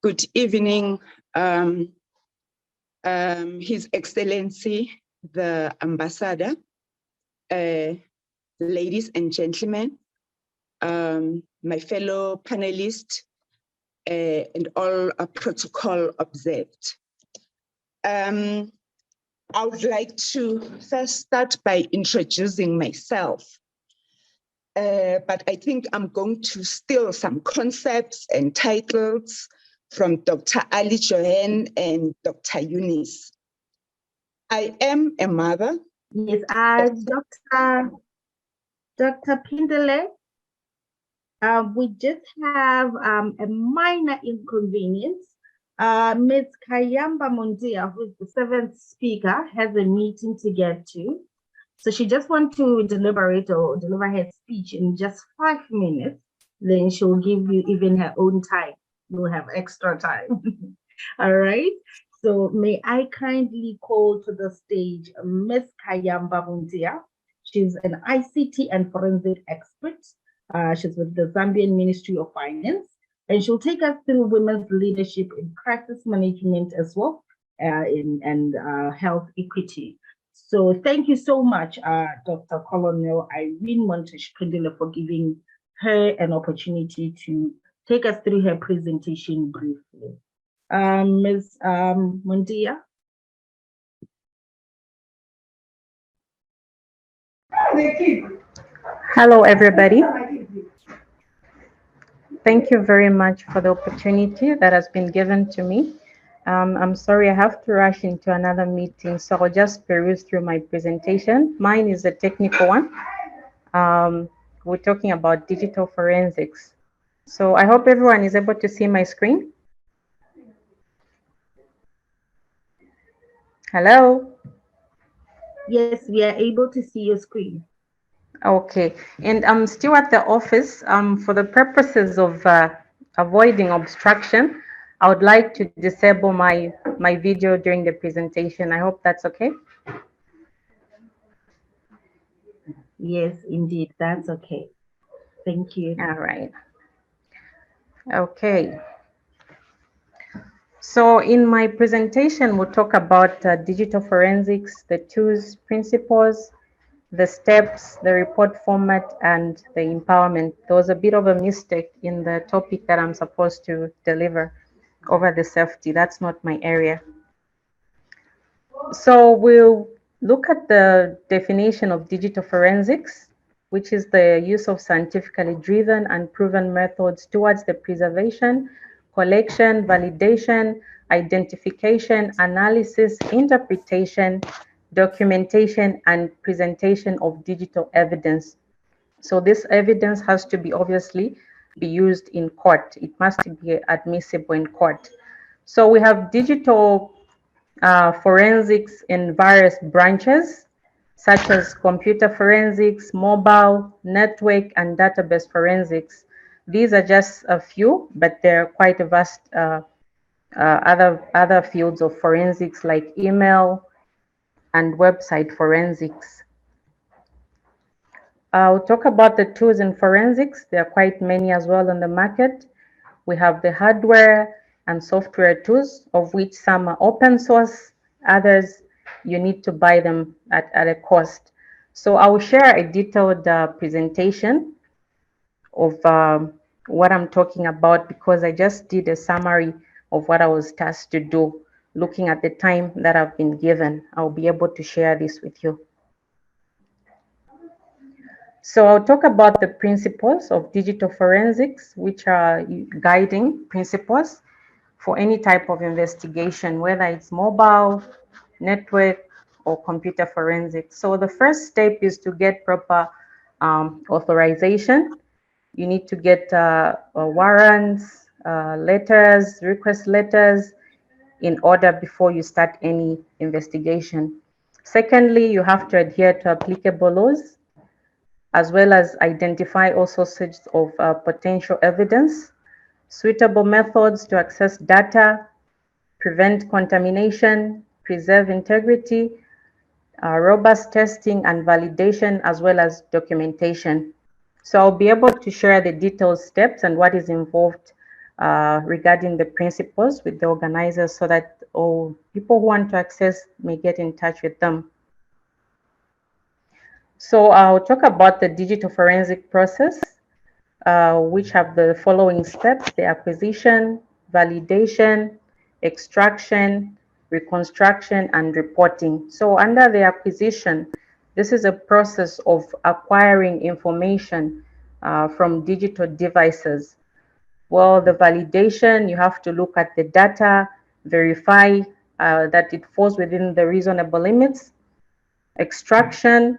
Good evening, His Excellency, the Ambassador, ladies and gentlemen, my fellow panelists, and all protocol observed. I would like to first start by introducing myself, but I think I'm going to steal some concepts and titles from Dr. Ali Johan and Dr. Eunice. I am a mother. Yes, Dr. Pindele, we just have a minor inconvenience. Ms. Kayamba Mondia, who is the seventh speaker, has a meeting to get to. So she just wants to deliberate or deliver her speech in just 5 minutes. Then she'll give you even her own time. You'll have extra time. All right. So may I kindly call to the stage Ms. Kayamba Mondia. She's an ICT and forensic expert. She's with the Zambian Ministry of Finance, and she'll take us through women's leadership in crisis management as well, and health equity. So thank you so much, Dr. Colonel Irene Montesh-Kendele, for giving her an opportunity to take us through her presentation briefly. Ms. Mondia. Hello, everybody. Thank you very much for the opportunity that has been given to me. I'm sorry I have to rush into another meeting, so I'll just peruse through my presentation. Mine is a technical one. We're talking about digital forensics. So I hope everyone is able to see my screen. Hello? Yes, we are able to see your screen. Okay, and I'm still at the office. For the purposes of avoiding obstruction, I would like to disable my video during the presentation. I hope that's okay. Yes, indeed, that's okay. Thank you. All right. Okay. So in my presentation, we'll talk about digital forensics, the tools, principles, the steps, the report format, and the empowerment. There was a bit of a mistake in the topic that I'm supposed to deliver over the safety. That's not my area. So we'll look at the definition of digital forensics, which is the use of scientifically driven and proven methods towards the preservation, collection, validation, identification, analysis, interpretation, documentation, and presentation of digital evidence. So this evidence has to be obviously be used in court. It must be admissible in court. So we have digital forensics in various branches, such as computer forensics, mobile, network, and database forensics. These are just a few, but they're quite a vast other fields of forensics like email and website forensics. I'll talk about the tools in forensics. There are quite many as well on the market. We have the hardware and software tools, of which some are open source, others you need to buy them at a cost. So I will share a detailed presentation of what I'm talking about, because I just did a summary of what I was tasked to do. Looking at the time that I've been given, I'll be able to share this with you. So I'll talk about the principles of digital forensics, which are guiding principles for any type of investigation, whether it's mobile, network, or computer forensics. So the first step is to get proper authorization. You need to get warrants, letters, request letters in order before you start any investigation. Secondly, you have to adhere to applicable laws, as well as identify all sources of potential evidence, suitable methods to access data, prevent contamination, preserve integrity, robust testing and validation, as well as documentation. So I'll be able to share the detailed steps and what is involved regarding the principles with the organizers, so that or people who want to access may get in touch with them. So I'll talk about the digital forensic process, which have the following steps: the acquisition, validation, extraction, reconstruction, and reporting. So under the acquisition, this is a process of acquiring information from digital devices. Well, the validation, you have to look at the data, verify that it falls within the reasonable limits. Extraction,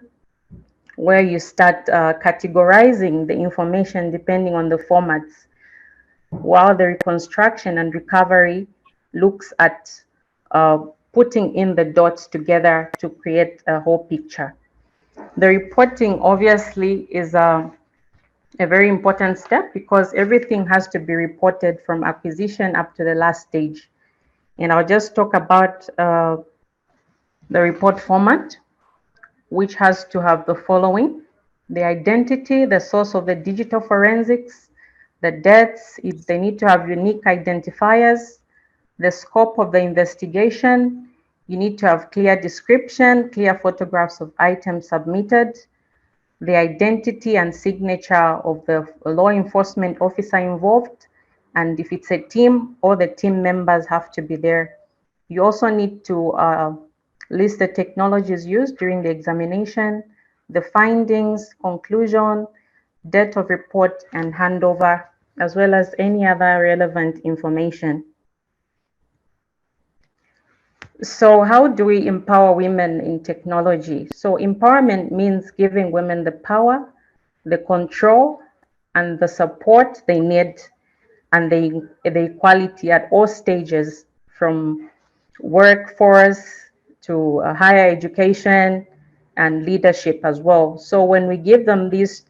where you start categorizing the information depending on the formats, while the reconstruction and recovery looks at putting in the dots together to create a whole picture. The reporting obviously is a very important step because everything has to be reported from acquisition up to the last stage. And I'll just talk about the report format, which has to have the following: the identity, the source of the digital forensics, the deaths, if they need to have unique identifiers, the scope of the investigation, you need to have clear description, clear photographs of items submitted, the identity and signature of the law enforcement officer involved, and if it's a team, all the team members have to be there. You also need to list the technologies used during the examination, the findings, conclusion, date of report, and handover, as well as any other relevant information. So how do we empower women in technology? So empowerment means giving women the power, the control, and the support they need, and the equality at all stages, from workforce to higher education and leadership as well. So when we give them this,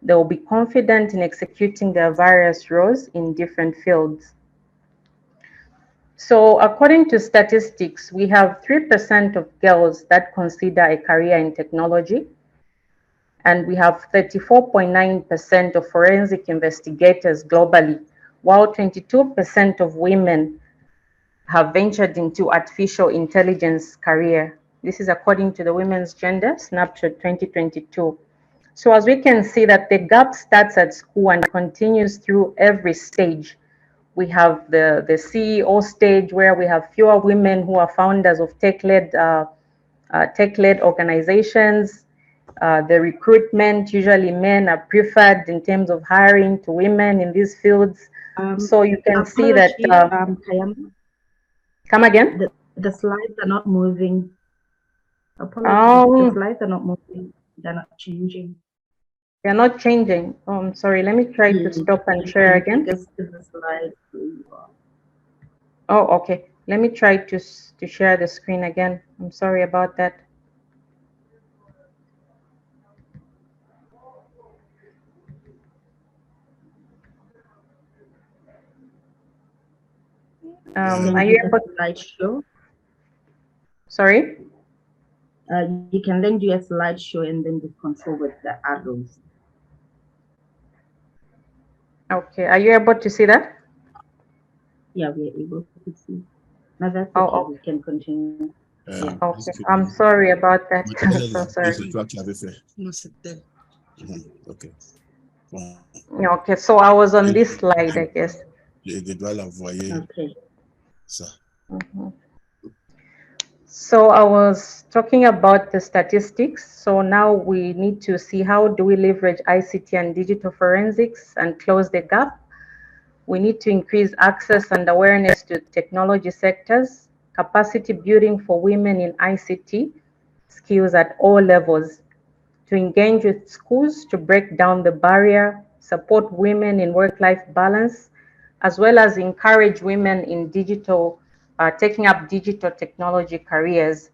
they will be confident in executing their various roles in different fields. So according to statistics, we have 3% of girls that consider a career in technology, and we have 34.9% of forensic investigators globally, while 22% of women have ventured into artificial intelligence career. This is according to the Women's Gender Snapshot 2022. So as we can see that the gap starts at school and continues through every stage. We have the CEO stage, where we have fewer women who are founders of tech-led organizations. The recruitment, usually men are preferred in terms of hiring to women in these fields. So you can see that. Come again? The slides are not moving. Apologies, the slides are not moving. They're not changing. They're not changing. Oh, I'm sorry. Let me try to stop and share again. Oh, okay. Let me try to share the screen again. I'm sorry about that. Are you able to slideshow? Sorry? You can then do a slideshow and then just control with the arrows. Okay. Are you able to see that? Yeah, we're able to see. Now that's okay. We can continue. Yeah. Okay. I'm sorry about that. I'm so sorry. Okay. Okay. So I was on this slide, I guess. Okay. So I was talking about the statistics. So now we need to see how do we leverage ICT and digital forensics and close the gap. We need to increase access and awareness to technology sectors, capacity building for women in ICT skills at all levels, to engage with schools to break down the barrier, support women in work-life balance, as well as encourage women in digital, taking up digital technology careers.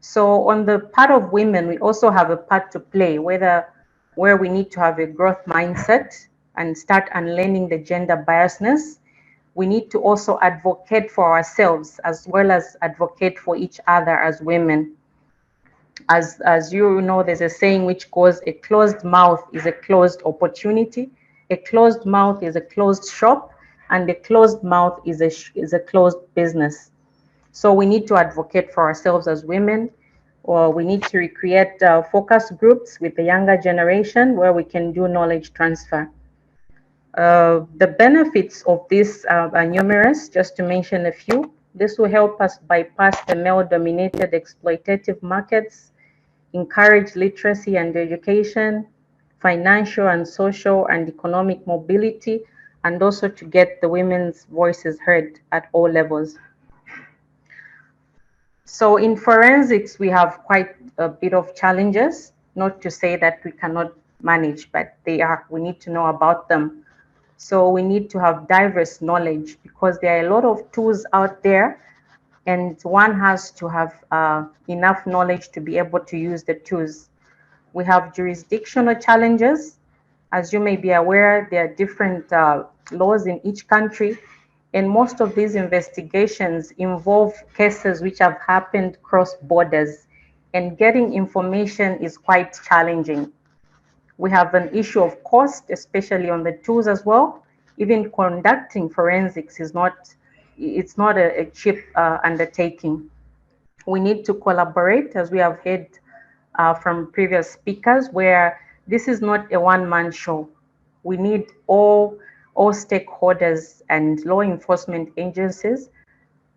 So on the part of women, we also have a part to play, where we need to have a growth mindset and start unlearning the gender biasness. We need to also advocate for ourselves as well as advocate for each other as women. As you know, there's a saying which goes, a closed mouth is a closed opportunity, a closed mouth is a closed shop, and a closed mouth is a closed business. So we need to advocate for ourselves as women, or we need to recreate focus groups with the younger generation where we can do knowledge transfer. The benefits of this are numerous, just to mention a few. This will help us bypass the male-dominated exploitative markets, encourage literacy and education, financial and social and economic mobility, and also to get the women's voices heard at all levels. So in forensics, we have quite a bit of challenges, not to say that we cannot manage, but we need to know about them. So we need to have diverse knowledge because there are a lot of tools out there, and one has to have enough knowledge to be able to use the tools. We have jurisdictional challenges. As you may be aware, there are different laws in each country, and most of these investigations involve cases which have happened cross borders, and getting information is quite challenging. We have an issue of cost, especially on the tools as well. Even conducting forensics is not, it's not a cheap undertaking. We need to collaborate, as we have heard from previous speakers, where this is not a one-man show. We need all stakeholders and law enforcement agencies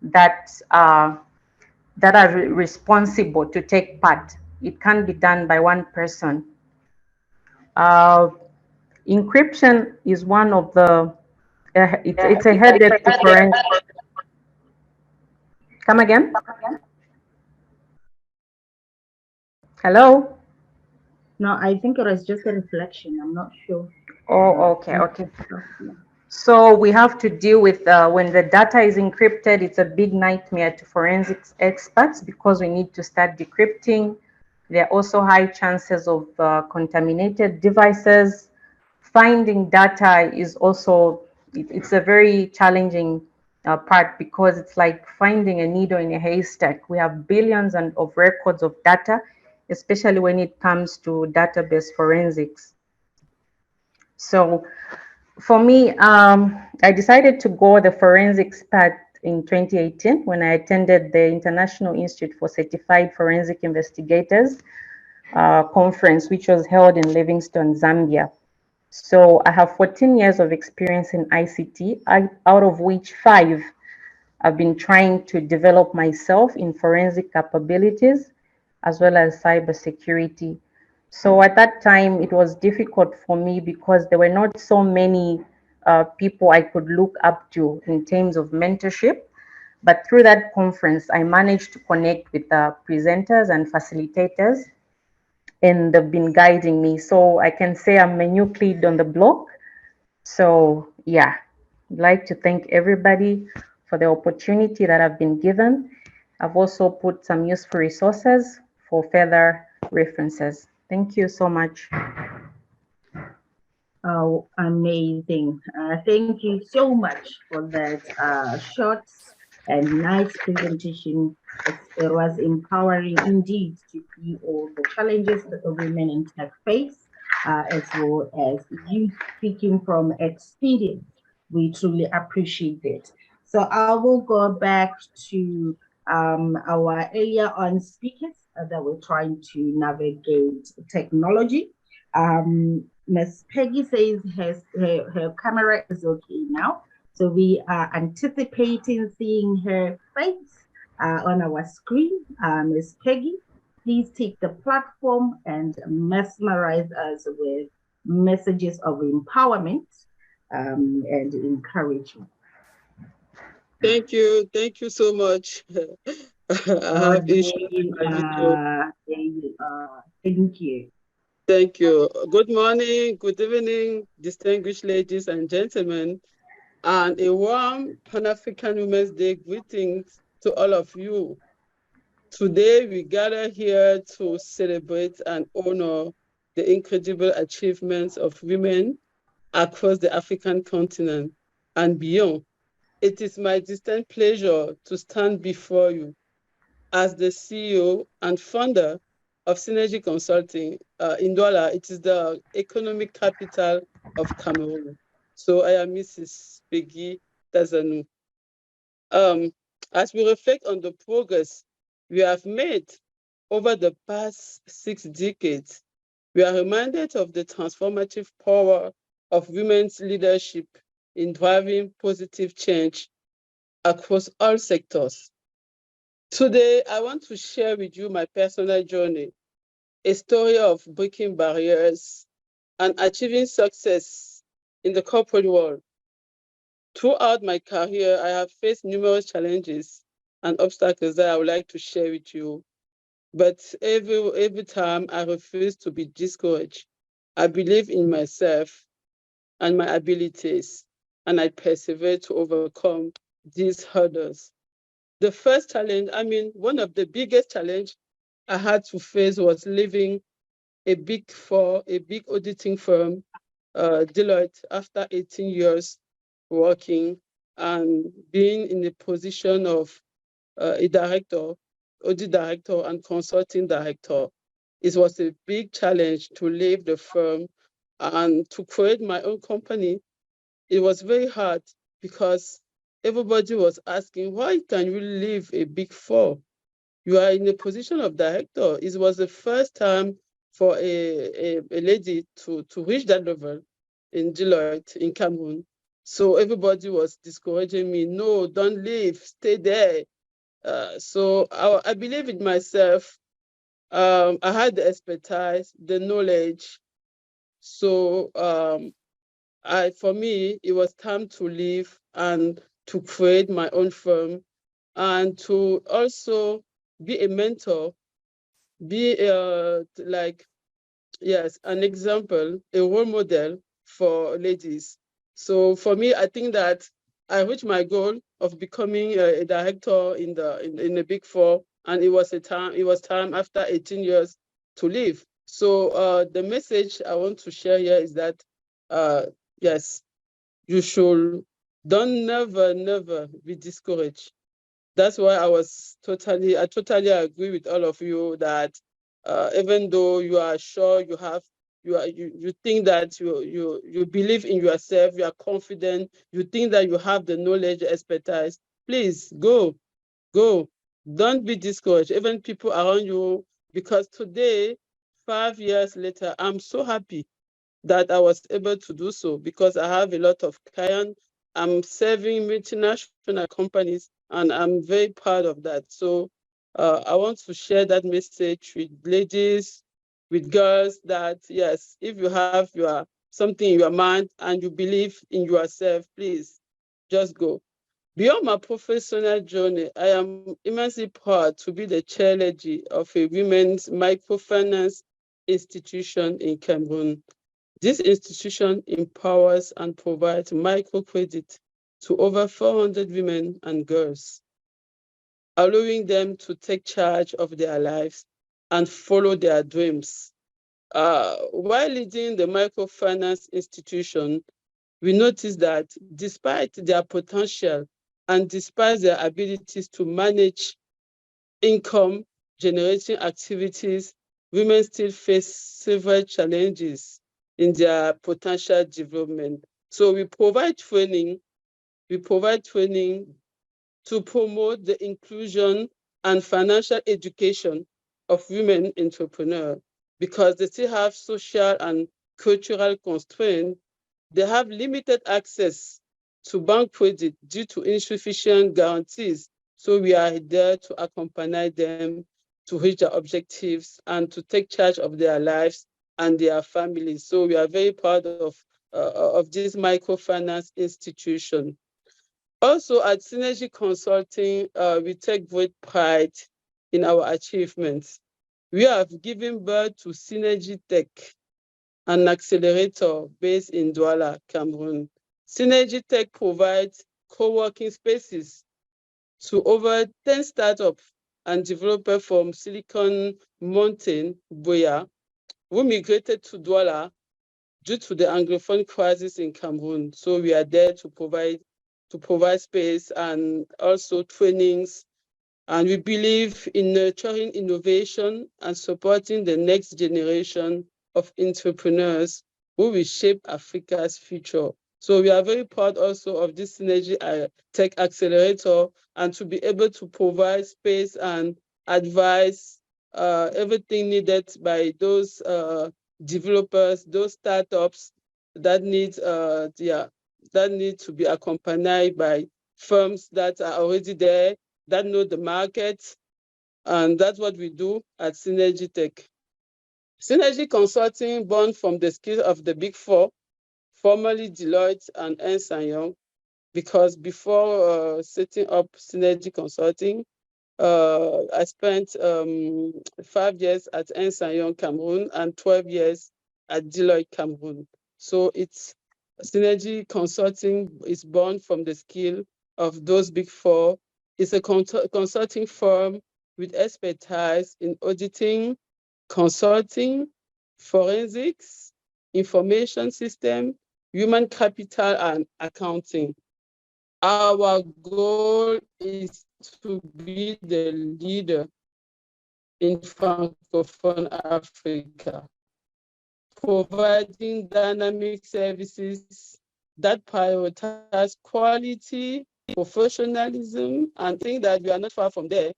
that are responsible to take part. It can't be done by one person. Encryption is one of the, it's a headache to forensic. Come again? Hello? No, I think it was just a reflection. I'm not sure. Oh, okay. So we have to deal with when the data is encrypted, it's a big nightmare to forensics experts because we need to start decrypting. There are also high chances of contaminated devices. Finding data is also, it's a very challenging part because it's like finding a needle in a haystack. We have billions of records of data, especially when it comes to database forensics. So for me, I decided to go the forensics path in 2018 when I attended the International Institute for Certified Forensic Investigators conference, which was held in Livingstone, Zambia. So I have 14 years of experience in ICT, out of which 5 I've been trying to develop myself in forensic capabilities, as well as cybersecurity. So at that time, it was difficult for me because there were not so many people I could look up to in terms of mentorship. But through that conference, I managed to connect with presenters and facilitators, and they've been guiding me. So I can say I'm a new kid on the block. So yeah, I'd like to thank everybody for the opportunity that I've been given. I've also put some useful resources for further references. Thank you so much. Oh, amazing. Thank you so much for that short and nice presentation. It was empowering indeed to see all the challenges that the women in tech face, as well as you speaking from experience. We truly appreciate it. So I will go back to our earlier on speakers that were trying to navigate technology. Miss Peggy says her camera is okay now. So we are anticipating seeing her face on our screen. Miss Peggy, please take the platform and mesmerize us with messages of empowerment and encouragement. Thank you so much. I have issues with my video. There you are. Thank you. Thank you. Good morning, good evening, distinguished ladies and gentlemen, and a warm Pan-African Women's Day greetings to all of you. Today, we gather here to celebrate and honor the incredible achievements of women across the African continent and beyond. It is my distinct pleasure to stand before you as the CEO and founder of Synergy Consulting in Douala. It is the economic capital of Cameroon. So I am Mrs. Peggy Dazanu. As we reflect on the progress we have made over the past 6 decades, we are reminded of the transformative power of women's leadership in driving positive change across all sectors. Today, I want to share with you my personal journey, a story of breaking barriers and achieving success in the corporate world. Throughout my career, I have faced numerous challenges and obstacles that I would like to share with you. But every time I refuse to be discouraged. I believe in myself and my abilities, and I persevere to overcome these hurdles. The first challenge, one of the biggest challenge I had to face was leaving a big auditing firm, Deloitte, after 18 years working and being in the position of a director, audit director and consulting director. It was a big challenge to leave the firm and to create my own company. It was very hard because everybody was asking, why can you leave a big four? You are in a position of director. It was the first time for a lady to reach that level in Deloitte in Cameroon. So everybody was discouraging me, no, don't leave, stay there. So I believe in myself. I had the expertise, the knowledge. So for me, it was time to leave and to create my own firm and to also be a mentor, be an example, a role model for ladies. So for me, I think that I reached my goal of becoming a director in the Big Four, and it was time after 18 years to leave. So the message I want to share here is that yes, you should never be discouraged. That's why I totally agree with all of you that even though you are sure you think that you believe in yourself, you are confident, you think that you have the knowledge, expertise, please go. Don't be discouraged, even people around you, because today, 5 years later, I'm so happy that I was able to do so because I have a lot of clients. I'm serving multinational companies, and I'm very proud of that. So I want to share that message with ladies, with girls, that yes, if you have something in your mind and you believe in yourself, please just go. Beyond my professional journey, I am immensely proud to be the chair lady of a women's microfinance institution in Cameroon. This institution empowers and provides microcredit to over 400 women and girls, allowing them to take charge of their lives and follow their dreams. While leading the microfinance institution, we noticed that despite their potential and despite their abilities to manage income generating activities, women still face several challenges in their potential development. So we provide training to promote the inclusion and financial education of women entrepreneurs because they still have social and cultural constraints. They have limited access to bank credit due to insufficient guarantees. So we are there to accompany them to reach their objectives and to take charge of their lives and their families. So we are very proud of this microfinance institution. Also at Synergy Consulting, we take great pride in our achievements. We have given birth to Synergy Tech, an accelerator based in Douala, Cameroon. Synergy Tech provides co-working spaces to over 10 startups and developers from Silicon Mountain, Buea, who migrated to Douala due to the Anglophone crisis in Cameroon. So we are there to provide space and also trainings. And we believe in nurturing innovation and supporting the next generation of entrepreneurs who will shape Africa's future. So we are very proud also of this Synergy Tech Accelerator, and to be able to provide space and advice, everything needed by those developers, those startups that need to be accompanied by firms that are already there, that know the market, and that's what we do at Synergy Tech. Synergy Consulting, born from the skills of the Big Four, formerly Deloitte and Ernst & Young, because before setting up Synergy Consulting, I spent 5 years at Ernst & Young Cameroon and 12 years at Deloitte Cameroon. So it's Synergy Consulting is born from the skill of those Big Four. It's a consulting firm with expertise in auditing, consulting, forensics, information system, human capital, and accounting. Our goal is to be the leader in Francophone Africa, providing dynamic services that prioritize quality, professionalism, and think that we are not far from there.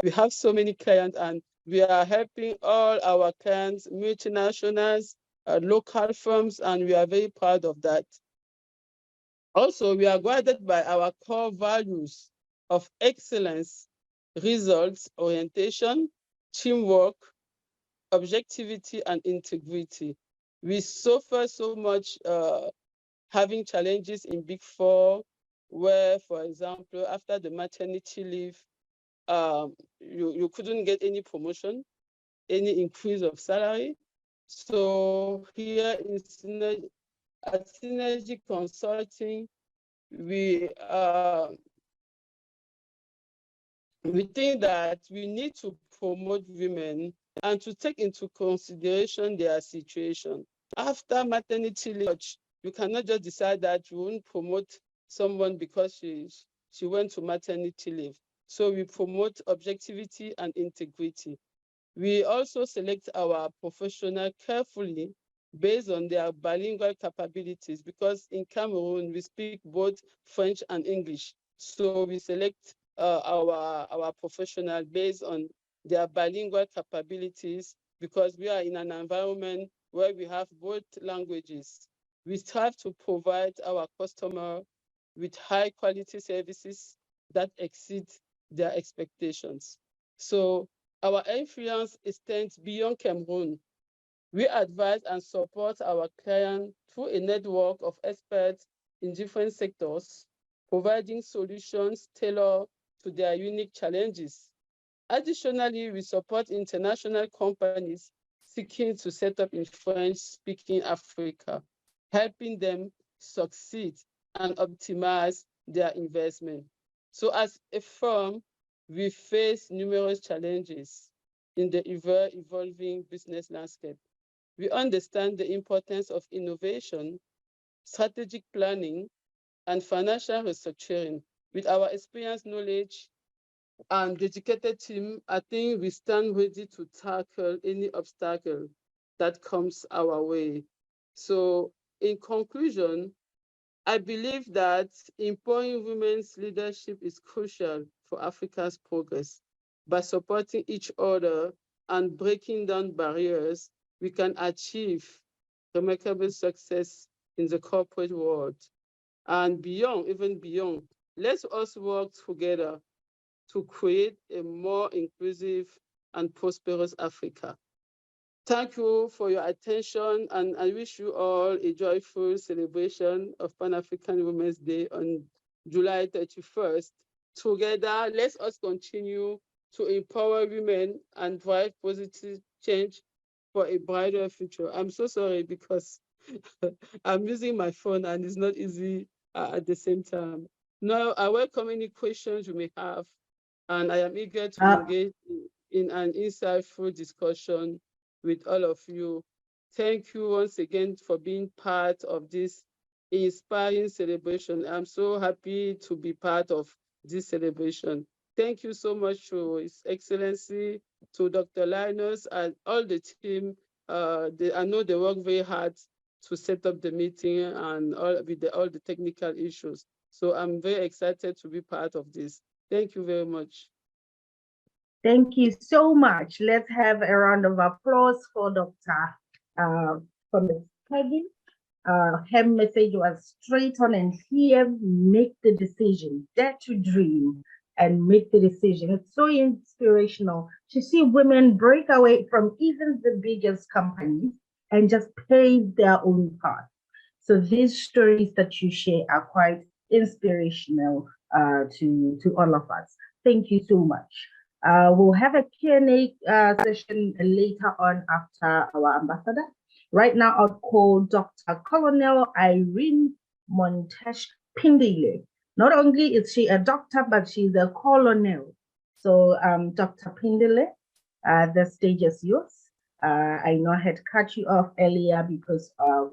We have so many clients, and we are helping all our clients, multinationals, local firms, and we are very proud of that. Also, we are guided by our core values of excellence, results, orientation, teamwork, objectivity, and integrity. We suffer so much having challenges in Big Four, where, for example, after the maternity leave, you couldn't get any promotion, any increase of salary. So here at Synergy Consulting, we think that we need to promote women and to take into consideration their situation. After maternity leave, you cannot just decide that you won't promote someone because she went to maternity leave. So we promote objectivity and integrity. We also select our professional carefully based on their bilingual capabilities, because in Cameroon, we speak both French and English. So we select our professional based on their bilingual capabilities, because we are in an environment where we have both languages. We strive to provide our customer with high quality services that exceed their expectations. So our influence extends beyond Cameroon. We advise and support our clients through a network of experts in different sectors, providing solutions tailored to their unique challenges. Additionally, we support international companies seeking to set up in French-speaking Africa, helping them succeed and optimize their investment. So as a firm, we face numerous challenges in the ever-evolving business landscape. We understand the importance of innovation, strategic planning, and financial restructuring. With our experience, knowledge, and dedicated team, I think we stand ready to tackle any obstacle that comes our way. So in conclusion, I believe that empowering women's leadership is crucial for Africa's progress. By supporting each other and breaking down barriers, we can achieve remarkable success in the corporate world and beyond, even beyond. Let's also work together to create a more inclusive and prosperous Africa. Thank you for your attention, and I wish you all a joyful celebration of Pan-African Women's Day on July 31st. Together, let us continue to empower women and drive positive change for a brighter future. I'm so sorry because I'm using my phone and it's not easy at the same time. Now, I welcome any questions you may have, and I am eager to engage in an insightful discussion with all of you. Thank you once again for being part of this inspiring celebration. I'm so happy to be part of this celebration. Thank you so much to His Excellency, to Dr. Linus, and all the team. I know they work very hard to set up the meeting and all the technical issues. So I'm very excited to be part of this. Thank you very much. Thank you so much. Let's have a round of applause for Dr. Ms. Peggy. Her message was straight on and clear. Make the decision, dare to dream and make the decision. It's so inspirational to see women break away from even the biggest companies and just pave their own path. So these stories that you share are quite inspirational to all of us. Thank you so much. We'll have a Q&A session later on after our ambassador. Right now, I'll call Dr. Colonel Irene Montesh Pindile. Not only is she a doctor, but she's a colonel. So, Dr. Pindile, the stage is yours. I know I had cut you off earlier because of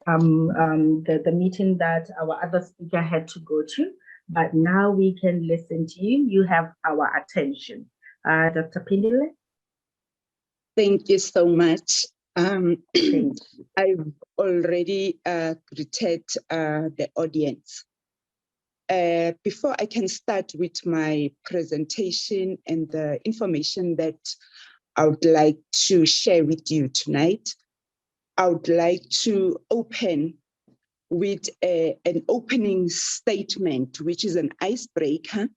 the meeting that our other speaker had to go to, but now we can listen to you. You have our attention. Dr. Pindile. Thank you so much. I've already greeted the audience. Before I can start with my presentation and the information that I would like to share with you tonight, I would like to open with an opening statement, which is an icebreaker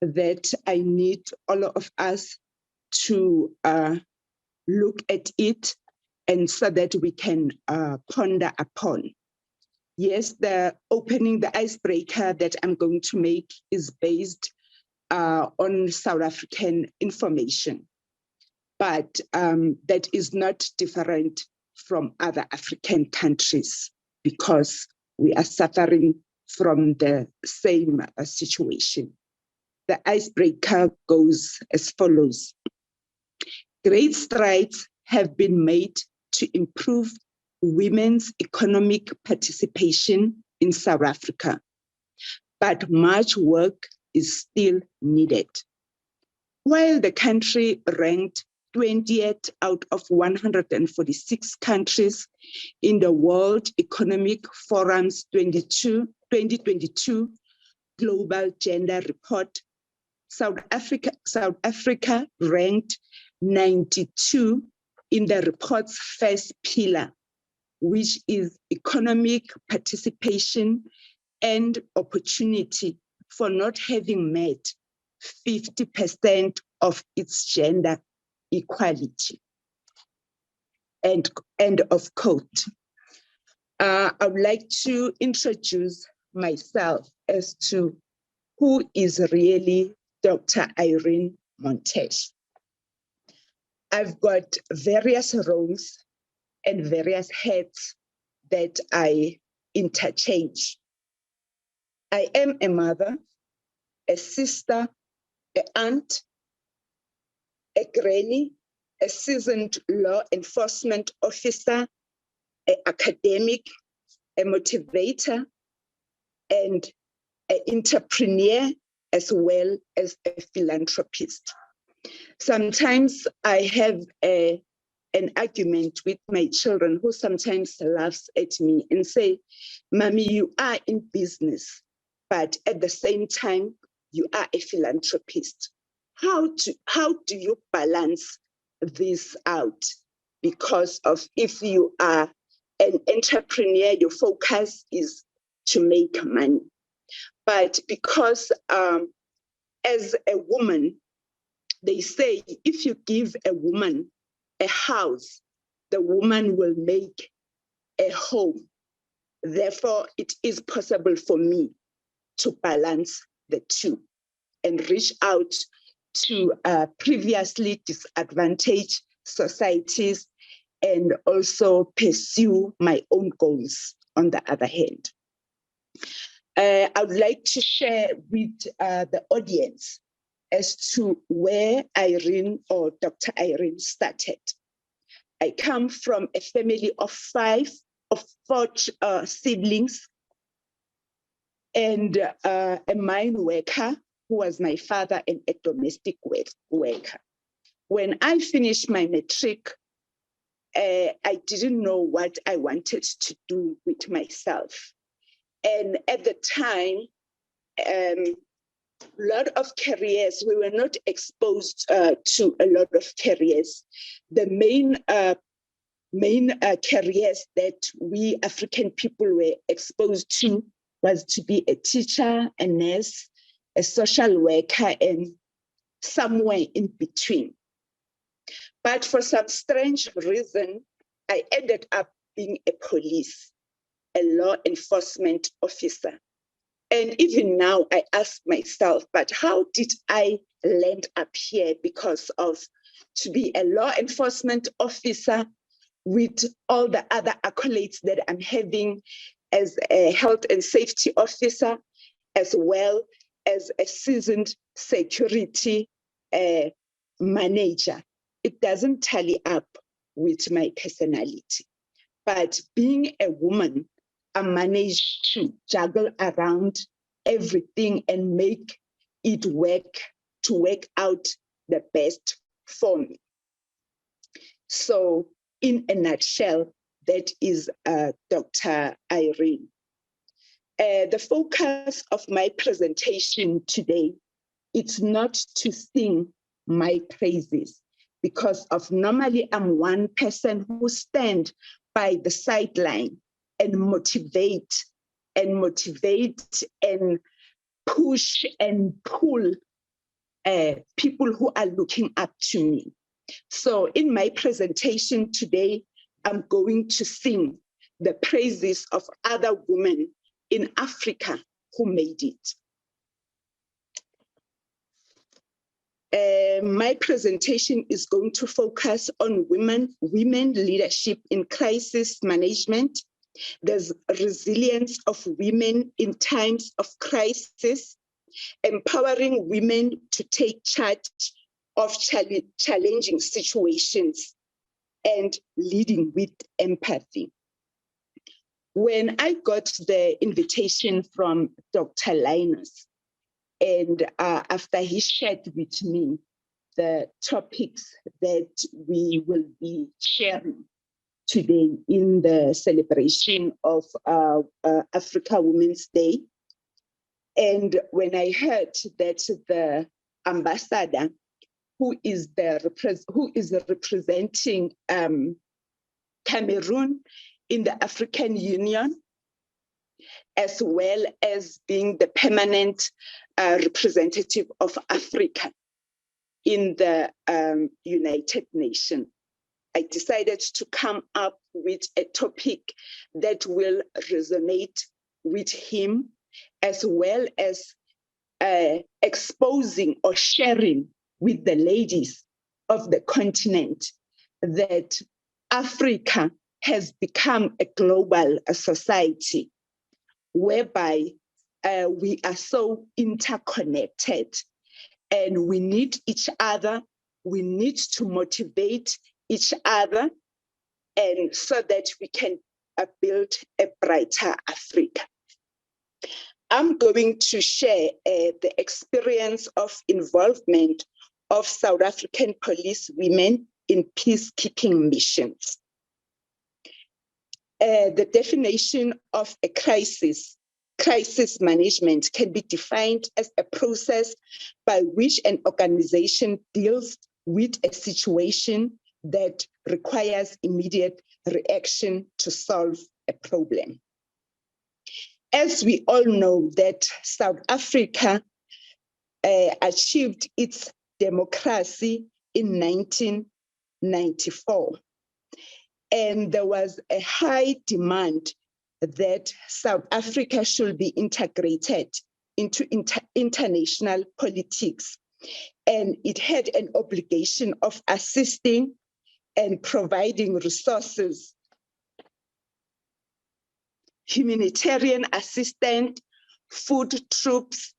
that I need all of us to look at it and so that we can ponder upon. Yes, the icebreaker that I'm going to make is based on South African information, but that is not different from other African countries because we are suffering from the same situation. The icebreaker goes as follows. Great strides have been made to improve women's economic participation in South Africa, but much work is still needed. While the country ranked 20th out of 146 countries in the World Economic Forum's 2022 Global Gender Report, South Africa ranked 92 in the report's first pillar, which is economic participation and opportunity, for not having met 50% of its gender equality. End of quote. I would like to introduce myself as to who is really Dr. Irene Montesh. I've got various roles and various hats that I interchange. I am a mother, a sister, an aunt, a granny, a seasoned law enforcement officer, an academic, a motivator, and an entrepreneur, as well as a philanthropist. Sometimes I have an argument with my children who sometimes laughs at me and say, "Mommy, you are in business, but at the same time, you are a philanthropist. How do you balance this out? Because of if you are an entrepreneur, your focus is to make money. But because as a woman, they say if you give a woman a house, the woman will make a home. Therefore, it is possible for me to balance the two and reach out to previously disadvantaged societies and also pursue my own goals on the other hand. I would like to share with the audience as to where Irene or Dr. Irene started. I come from a family of four siblings and a mine worker who was my father and a domestic worker. When I finished my matric I didn't know what I wanted to do with myself. And at the time, a lot of careers, we were not exposed to a lot of careers. The main careers that we African people were exposed to was to be a teacher, a nurse, a social worker, and somewhere in between. But for some strange reason, I ended up being a police, a law enforcement officer. And even now I ask myself, but how did I land up here? Because of to be a law enforcement officer with all the other accolades that I'm having as a health and safety officer, as well as a seasoned security manager. It doesn't tally up with my personality. But being a woman, I managed to juggle around everything and make it work to work out the best for me. So in a nutshell, that is Dr. Irene. The focus of my presentation today, it's not to sing my praises, because of normally I'm one person who stand by the sideline and motivate and push and pull people who are looking up to me. So in my presentation today, I'm going to sing the praises of other women in Africa who made it. My presentation is going to focus on women leadership in crisis management. There's resilience of women in times of crisis, empowering women to take charge of challenging situations, and leading with empathy. When I got the invitation from Dr. Linus, and after he shared with me the topics that we will be sharing today in the celebration of Africa Women's Day, and when I heard that the ambassador who is representing Cameroon in the African Union, as well as being the permanent representative of Africa in the United Nations, I decided to come up with a topic that will resonate with him, as well as exposing or sharing with the ladies of the continent that Africa has become a global society, whereby we are so interconnected and we need each other. We need to motivate each other, and so that we can build a brighter Africa. I'm going to share the experience of involvement of South African police women in peacekeeping missions. The definition of a crisis management can be defined as a process by which an organization deals with a situation that requires immediate reaction to solve a problem. As we all know that South Africa achieved its democracy in 1994. And there was a high demand that South Africa should be integrated into international politics. And it had an obligation of assisting and providing resources, humanitarian assistance, food troops,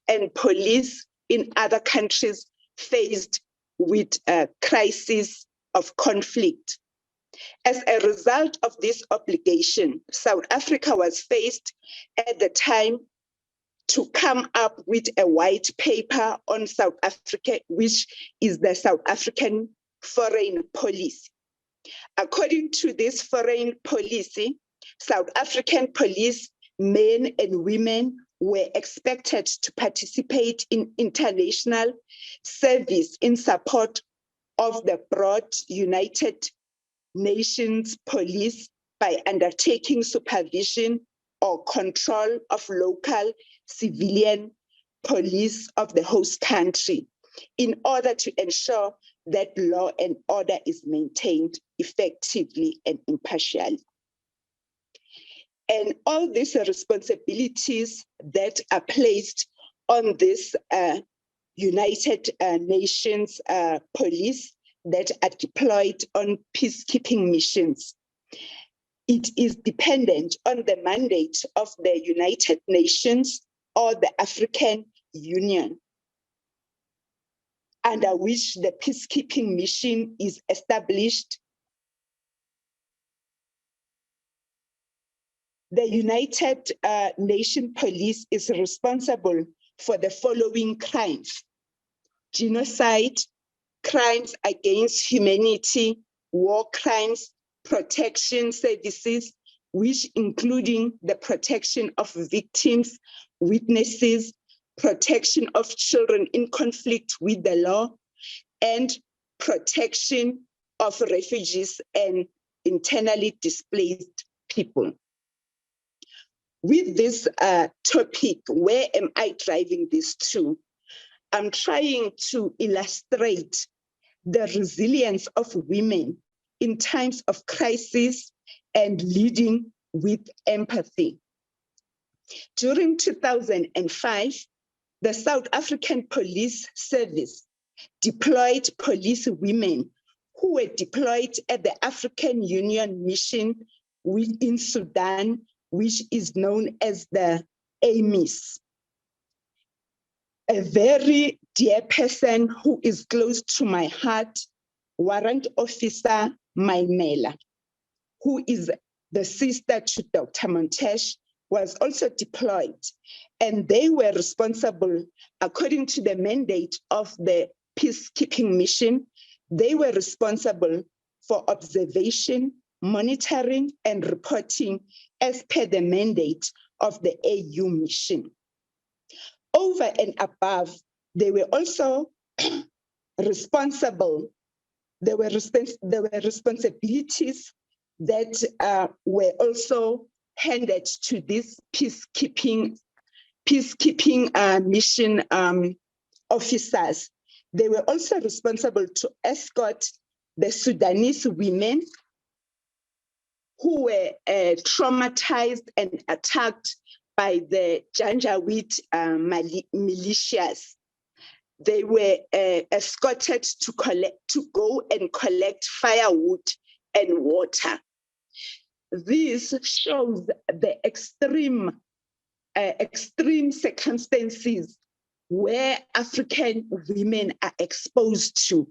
and police in other countries faced with a crisis of conflict. As a result of this obligation, South Africa was faced at the time to come up with a white paper on South Africa, which is the South African foreign policy. According to this foreign policy, South African police men and women were expected to participate in international service in support of the broad United Nations police by undertaking supervision or control of local civilian police of the host country in order to ensure that law and order is maintained effectively and impartially. And all these responsibilities that are placed on this United Nations police that are deployed on peacekeeping missions, it is dependent on the mandate of the United Nations or the African Union, under which the peacekeeping mission is established. The United Nations Police is responsible for the following crimes: genocide, crimes against humanity, war crimes, protection services, which including the protection of victims, witnesses, protection of children in conflict with the law, and protection of refugees and internally displaced people. With this topic, where am I driving this to? I'm trying to illustrate the resilience of women in times of crisis and leading with empathy. During 2005, the South African Police Service deployed police women who were deployed at the African Union mission in Sudan, which is known as the AMIS. A very dear person who is close to my heart, Warrant Officer Maimela, who is the sister to Dr. Montesh, was also deployed. And they were responsible, according to the mandate of the peacekeeping mission, they were responsible for observation, monitoring, and reporting as per the mandate of the AU mission. Over and above, they were also responsible. There were responsibilities that were also handed to these peacekeeping mission officers. They were also responsible to escort the Sudanese women who were traumatized and attacked by the Janjaweed militias. They were escorted to go and collect firewood and water. This shows the extreme circumstances where African women are exposed to,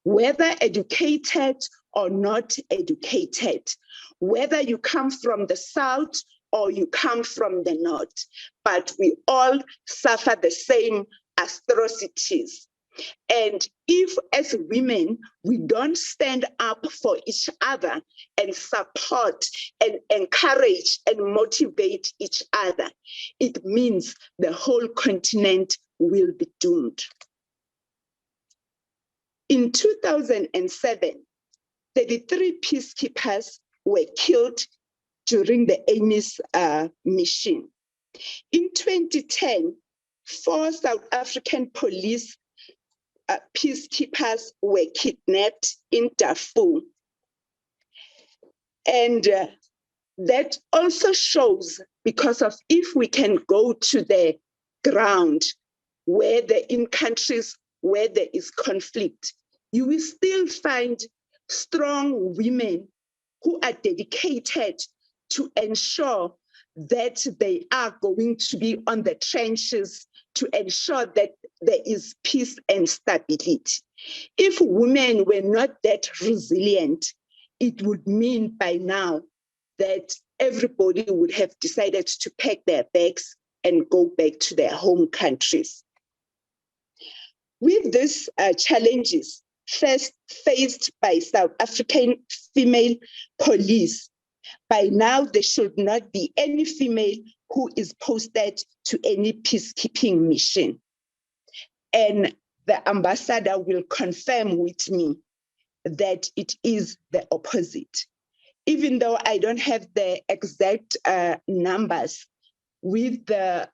whether educated or not educated, whether you come from the South or you come from the North, but we all suffer the same atrocities. And if as women, we don't stand up for each other and support and encourage and motivate each other, it means the whole continent will be doomed. In 2007, 33 peacekeepers were killed during the AMIS mission. In 2010, 4 South African police peacekeepers were kidnapped in Darfur. And that also shows, because of if we can go to the ground where in countries where there is conflict, you will still find strong women who are dedicated to ensure that they are going to be on the trenches to ensure that there is peace and stability. If women were not that resilient, it would mean by now that everybody would have decided to pack their bags and go back to their home countries. With these challenges, first faced by South African female police. By now, there should not be any female who is posted to any peacekeeping mission. And the ambassador will confirm with me that it is the opposite. Even though I don't have the exact numbers with the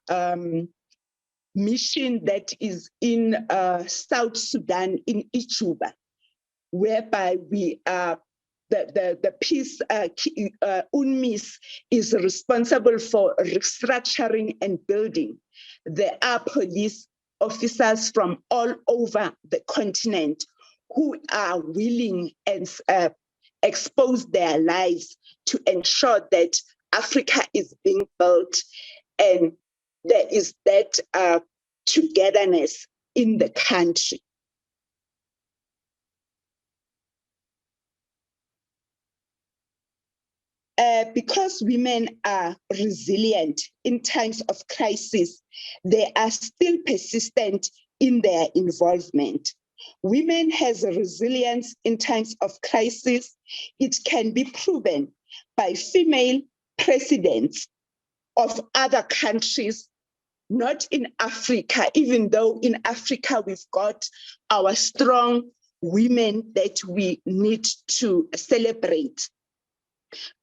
mission that is in South Sudan, in Ewumbue, whereby we are the peace UNMISS is responsible for restructuring and building. There are police officers from all over the continent who are willing and expose their lives to ensure that Africa is being built and there is that togetherness in the country. Because women are resilient in times of crisis, they are still persistent in their involvement. Women has resilience in times of crisis. It can be proven by female presidents of other countries, not in Africa, even though in Africa we've got our strong women that we need to celebrate.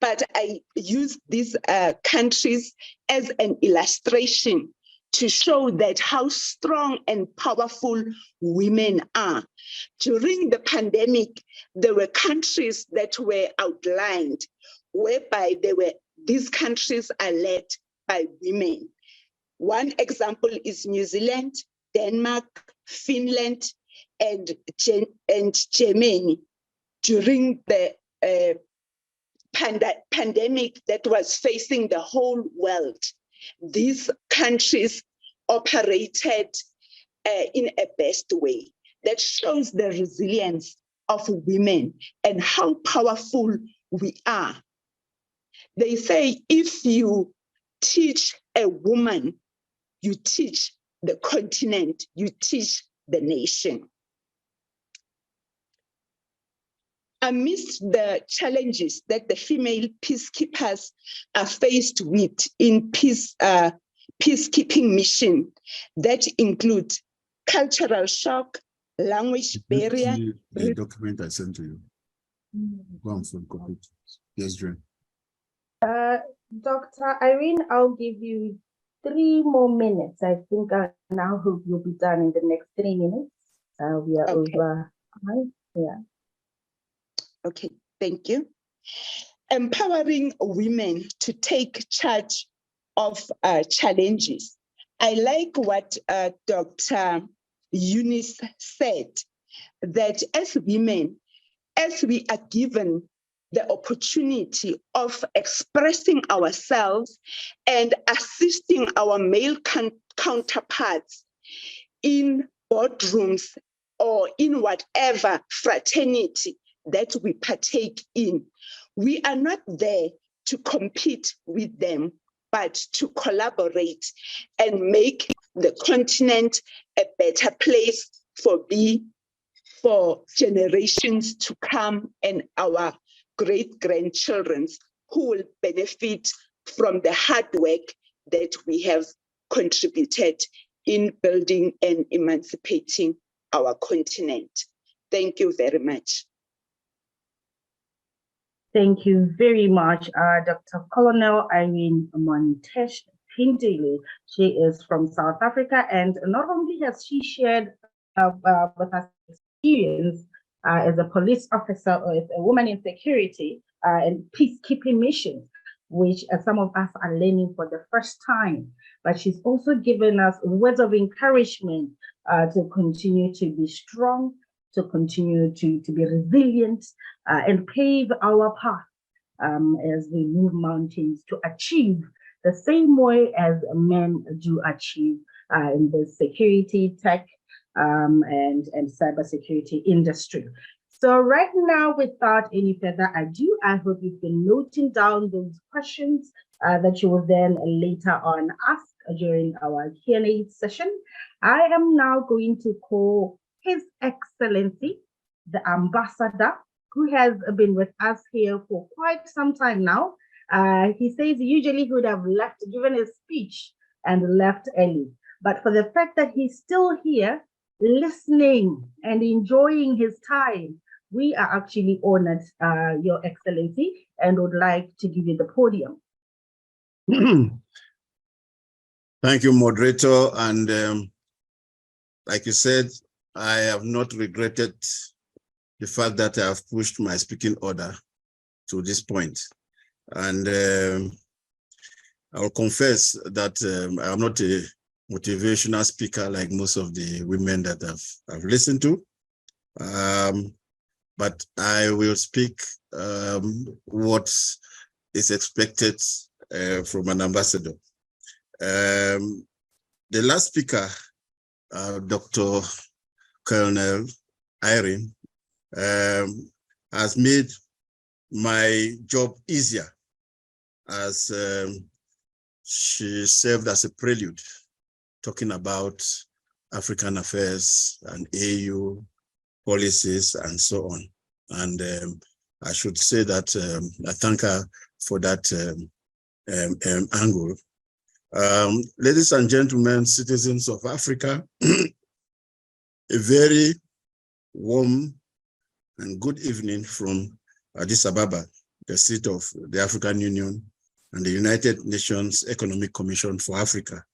But I use these countries as an illustration to show that how strong and powerful women are. During the pandemic, there were countries that were outlined, whereby these countries are led by women. One example is New Zealand, Denmark, Finland, and Germany. During the pandemic that was facing the whole world, these countries operated in a best way. That shows the resilience of women and how powerful we are. They say if you teach a woman, you teach the continent, you teach the nation. Amidst the challenges that the female peacekeepers are faced with in peacekeeping mission, that include cultural shock, language barrier. The document I sent to you. Go on, copy it. Yes, Jane. Dr. Irene, I'll give you 3 more minutes. I think I now hope you'll be done in the next 3 minutes. We are Okay. over. Yeah. Okay, thank you. Empowering women to take charge of challenges. I like what Dr. Eunice said, that as women, as we are given the opportunity of expressing ourselves and assisting our male counterparts in boardrooms or in whatever fraternity that we partake in, we are not there to compete with them, but to collaborate and make the continent a better place for generations to come and our great-grandchildren who will benefit from the hard work that we have contributed in building and emancipating our continent. Thank you very much. Thank you very much, Dr. Colonel Irene Montesh Pindili. She is from South Africa, and not only has she shared with us experience as a police officer or as a woman in security and peacekeeping missions, which some of us are learning for the first time, but she's also given us words of encouragement to continue to be strong, to continue to be resilient and pave our path as we move mountains to achieve the same way as men do achieve in the security, tech, and cybersecurity industry. So right now, without any further ado, I hope you've been noting down those questions that you will then later on ask during our Q&A session. I am now going to call His Excellency, the ambassador, who has been with us here for quite some time now. He says usually he would have left, given his speech and left early. But for the fact that he's still here, listening and enjoying his time, we are actually honored, Your Excellency, and would like to give you the podium. Thank you, moderator. And like you said, I have not regretted the fact that I have pushed my speaking order to this point. And I'll confess that I'm not a motivational speaker like most of the women that I've listened to. But I will speak what is expected from an ambassador. The last speaker, Dr. Colonel Irene, has made my job easier, as she served as a prelude, talking about African affairs and AU policies and so on. And I should say that I thank her for that angle. Ladies and gentlemen, citizens of Africa, a very warm and good evening from Addis Ababa, the seat of the African Union and the United Nations Economic Commission for Africa,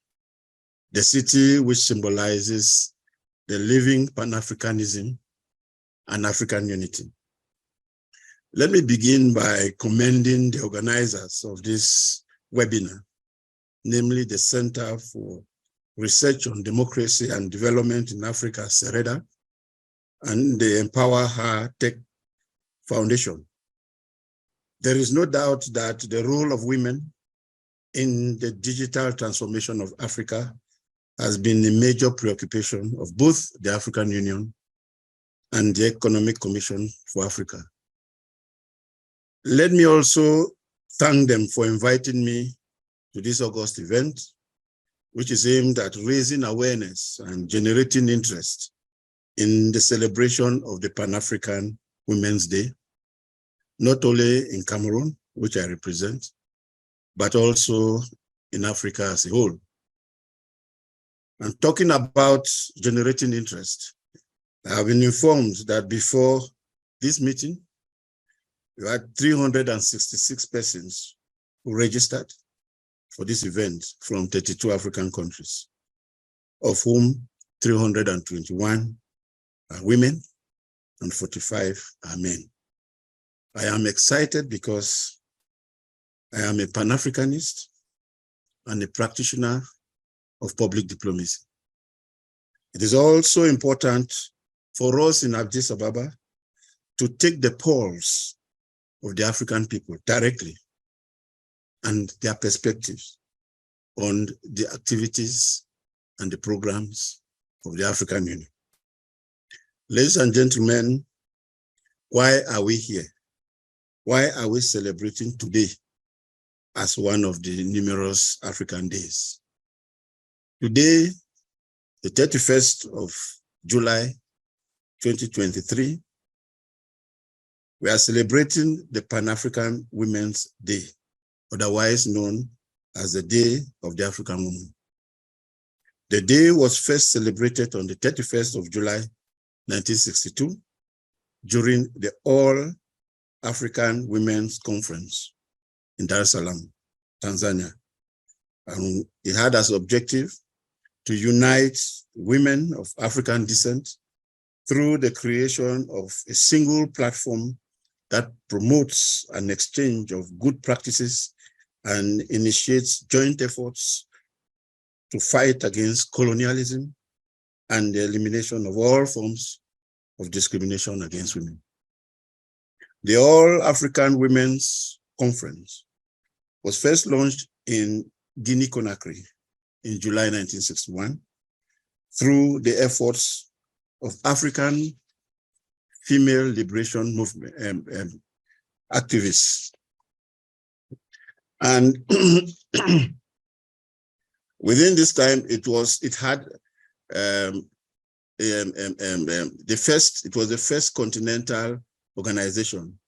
the city which symbolizes the living Pan-Africanism and African unity. Let me begin by commending the organizers of this webinar, namely the Center for Research on Democracy and Development in Africa, CEREDDA, and the EmpowerHer Tech Foundation. There is no doubt that the role of women in the digital transformation of Africa has been a major preoccupation of both the African Union and the Economic Commission for Africa. Let me also thank them for inviting me to this August event, which is aimed at raising awareness and generating interest in the celebration of the Pan-African Women's Day, not only in Cameroon, which I represent, but also in Africa as a whole. And talking about generating interest, I have been informed that before this meeting, we had 366 persons who registered for this event from 32 African countries, of whom 321 are women and 45 are men. I am excited because I am a Pan-Africanist and a practitioner of public diplomacy. It is also important for us in Addis Ababa to take the pulse of the African people directly and their perspectives on the activities and the programs of the African Union. Ladies and gentlemen, why are we here? Why are we celebrating today as one of the numerous African days? Today, the 31st of July, 2023, we are celebrating the Pan-African Women's Day, otherwise known as the Day of the African Woman. The day was first celebrated on the 31st of July, 1962, during the All-African Women's Conference in Dar es Salaam, Tanzania. And it had as objective to unite women of African descent through the creation of a single platform that promotes an exchange of good practices and initiates joint efforts to fight against colonialism and the elimination of all forms of discrimination against women. The All-African Women's Conference was first launched in Guinea-Conakry in July 1961 through the efforts of African female liberation movement activists. And within this time, it had it was the first continental organization,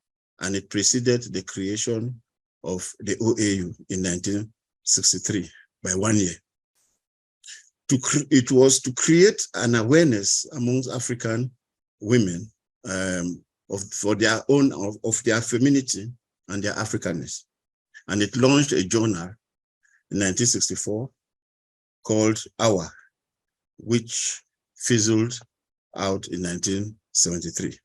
and it preceded the creation of the OAU in 1963 by 1 year. It was to create an awareness amongst African women of their femininity and their Africanness. And it launched a journal in 1964 called Hour, which fizzled out in 1973.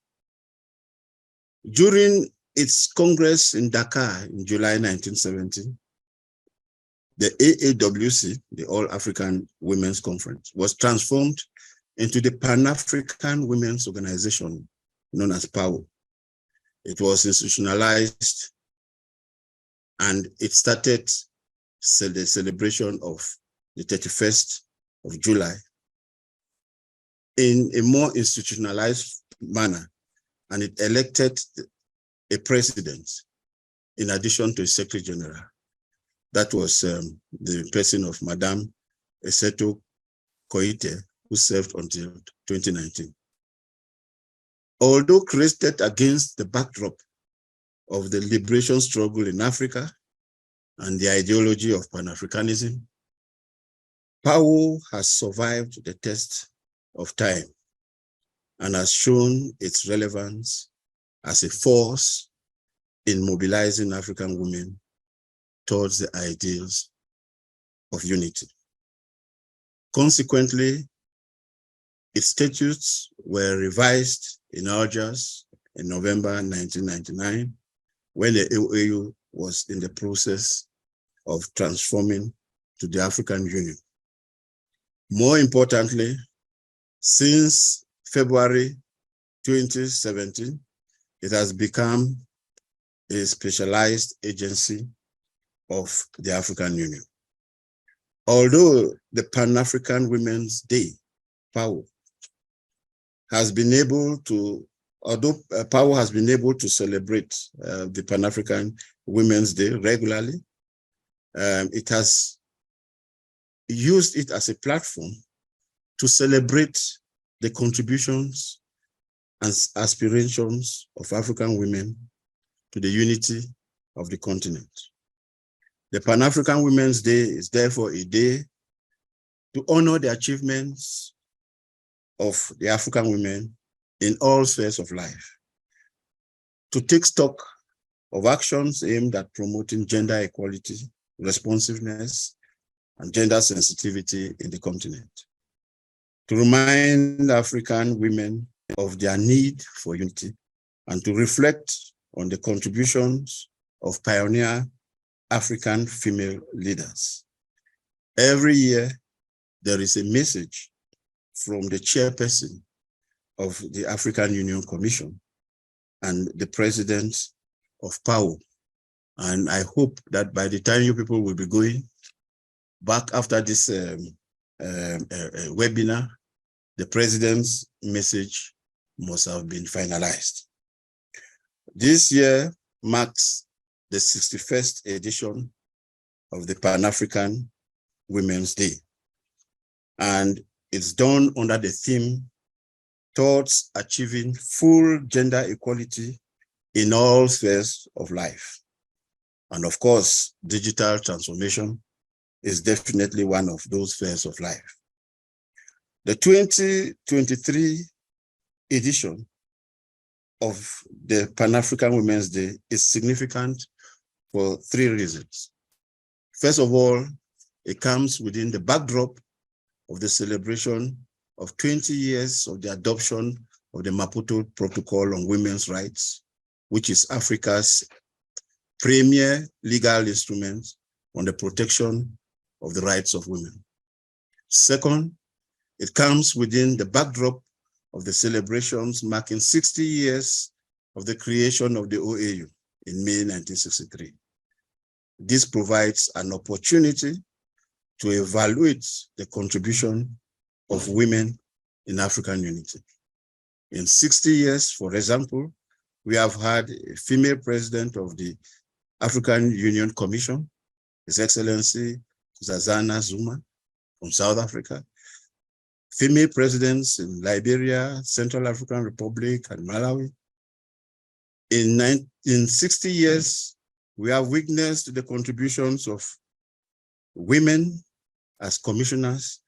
During its Congress in Dakar in July 1970, the AAWC, the All African Women's Conference, was transformed into the Pan-African Women's Organization, known as PAWO. It was institutionalized, and it started the celebration of the 31st of July in a more institutionalized manner, and it elected a president in addition to a secretary general. That was the person of Madame Eseto Koite, who served until 2019. Although created against the backdrop of the liberation struggle in Africa and the ideology of Pan-Africanism, PAWO has survived the test of time and has shown its relevance as a force in mobilizing African women towards the ideals of unity. Consequently, its statutes were revised in Algiers in November 1999, when the AU was in the process of transforming to the African Union. More importantly, since February 2017, it has become a specialized agency of the African Union. Although the Pan-African Women's Day, PAWO, has been able to celebrate the Pan-African Women's Day regularly, it has used it as a platform to celebrate the contributions and aspirations of African women to the unity of the continent. The Pan-African Women's Day is therefore a day to honor the achievements of the African women in all spheres of life, to take stock of actions aimed at promoting gender equality, responsiveness, and gender sensitivity in the continent, to remind African women of their need for unity, and to reflect on the contributions of pioneer African female leaders. Every year, there is a message from the chairperson of the African Union Commission and the president of PAWO. And I hope that by the time you people will be going back after this webinar, the president's message must have been finalized. This year marks the 61st edition of the Pan-African Women's Day. And it's done under the theme towards achieving full gender equality in all spheres of life. And of course, digital transformation is definitely one of those spheres of life. The 2023 edition of the Pan-African Women's Day is significant for 3 reasons. First of all, it comes within the backdrop of the celebration of 20 years of the adoption of the Maputo Protocol on Women's Rights, which is Africa's premier legal instrument on the protection of the rights of women. Second, it comes within the backdrop of the celebrations marking 60 years of the creation of the OAU in May 1963. This provides an opportunity to evaluate the contribution of women in African unity. In 60 years, for example, we have had a female president of the African Union Commission, His Excellency Zazana Zuma from South Africa, female presidents in Liberia, Central African Republic, and Malawi. In 60 years, we have witnessed the contributions of women as commissioners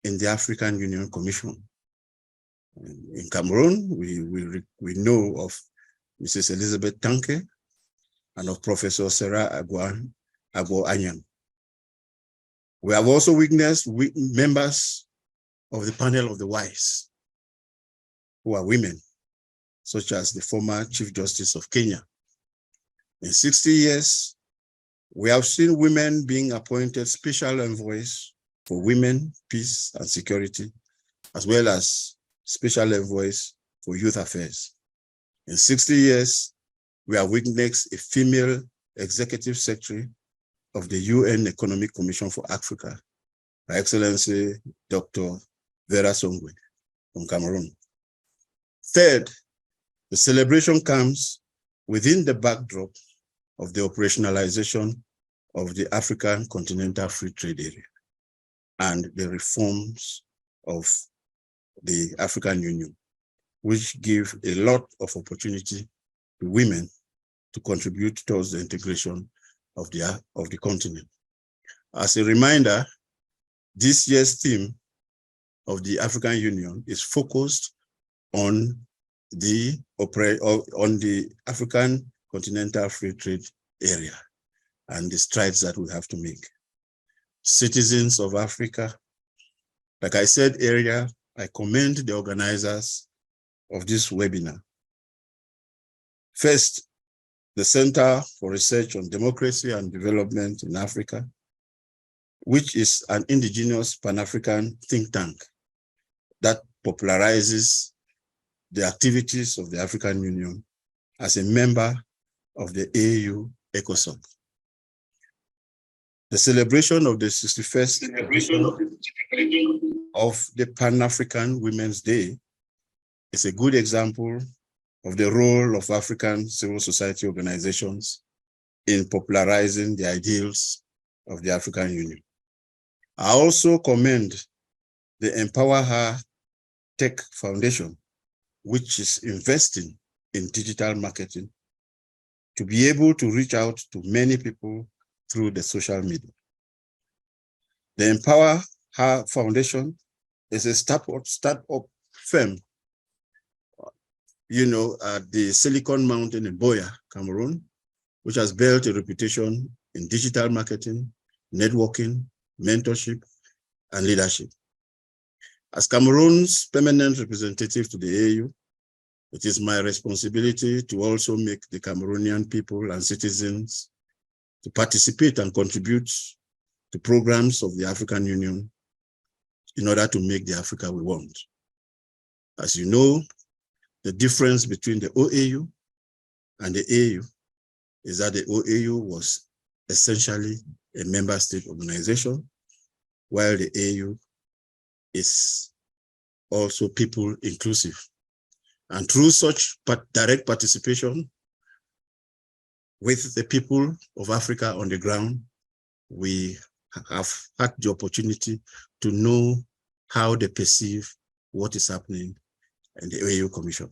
in the African Union Commission. In Cameroon, we know of Mrs. Elizabeth Tanke and of Professor Sarah Agbo-Anyang. We have also witnessed members of the panel of the wise, who are women, such as the former Chief Justice of Kenya. In 60 years, we have seen women being appointed special envoys for women, peace, and security, as well as special envoys for youth affairs. In 60 years, we have witnessed a female executive secretary of the UN Economic Commission for Africa, Her Excellency Dr. Vera Songwe from Cameroon. Third, the celebration comes within the backdrop of the operationalization of the African Continental Free Trade Area and the reforms of the African Union, which give a lot of opportunity to women to contribute towards the integration of the continent. As a reminder, this year's theme of the African Union is focused on the African Continental Free Trade Area and the strides that we have to make. Citizens of Africa, like I said earlier, I commend the organizers of this webinar. First, the Center for Research on Democracy and Development in Africa, which is an indigenous Pan-African think tank that popularizes the activities of the African Union as a member of the AU ECOSOC. The celebration of the 61st of the Pan-African Women's Day is a good example of the role of African civil society organizations in popularizing the ideals of the African Union. I also commend the EmpowerHer Tech Foundation, which is investing in digital marketing to be able to reach out to many people through the social media. The EmpowerHer Foundation is a startup firm, at the Silicon Mountain in Buea, Cameroon, which has built a reputation in digital marketing, networking, mentorship, and leadership. As Cameroon's permanent representative to the AU, it is my responsibility to also make the Cameroonian people and citizens to participate and contribute to programs of the African Union in order to make the Africa we want. As you know, the difference between the OAU and the AU is that the OAU was essentially a member state organization, while the AU is also people inclusive. And through such direct participation with the people of Africa on the ground, we have had the opportunity to know how they perceive what is happening in the AU Commission.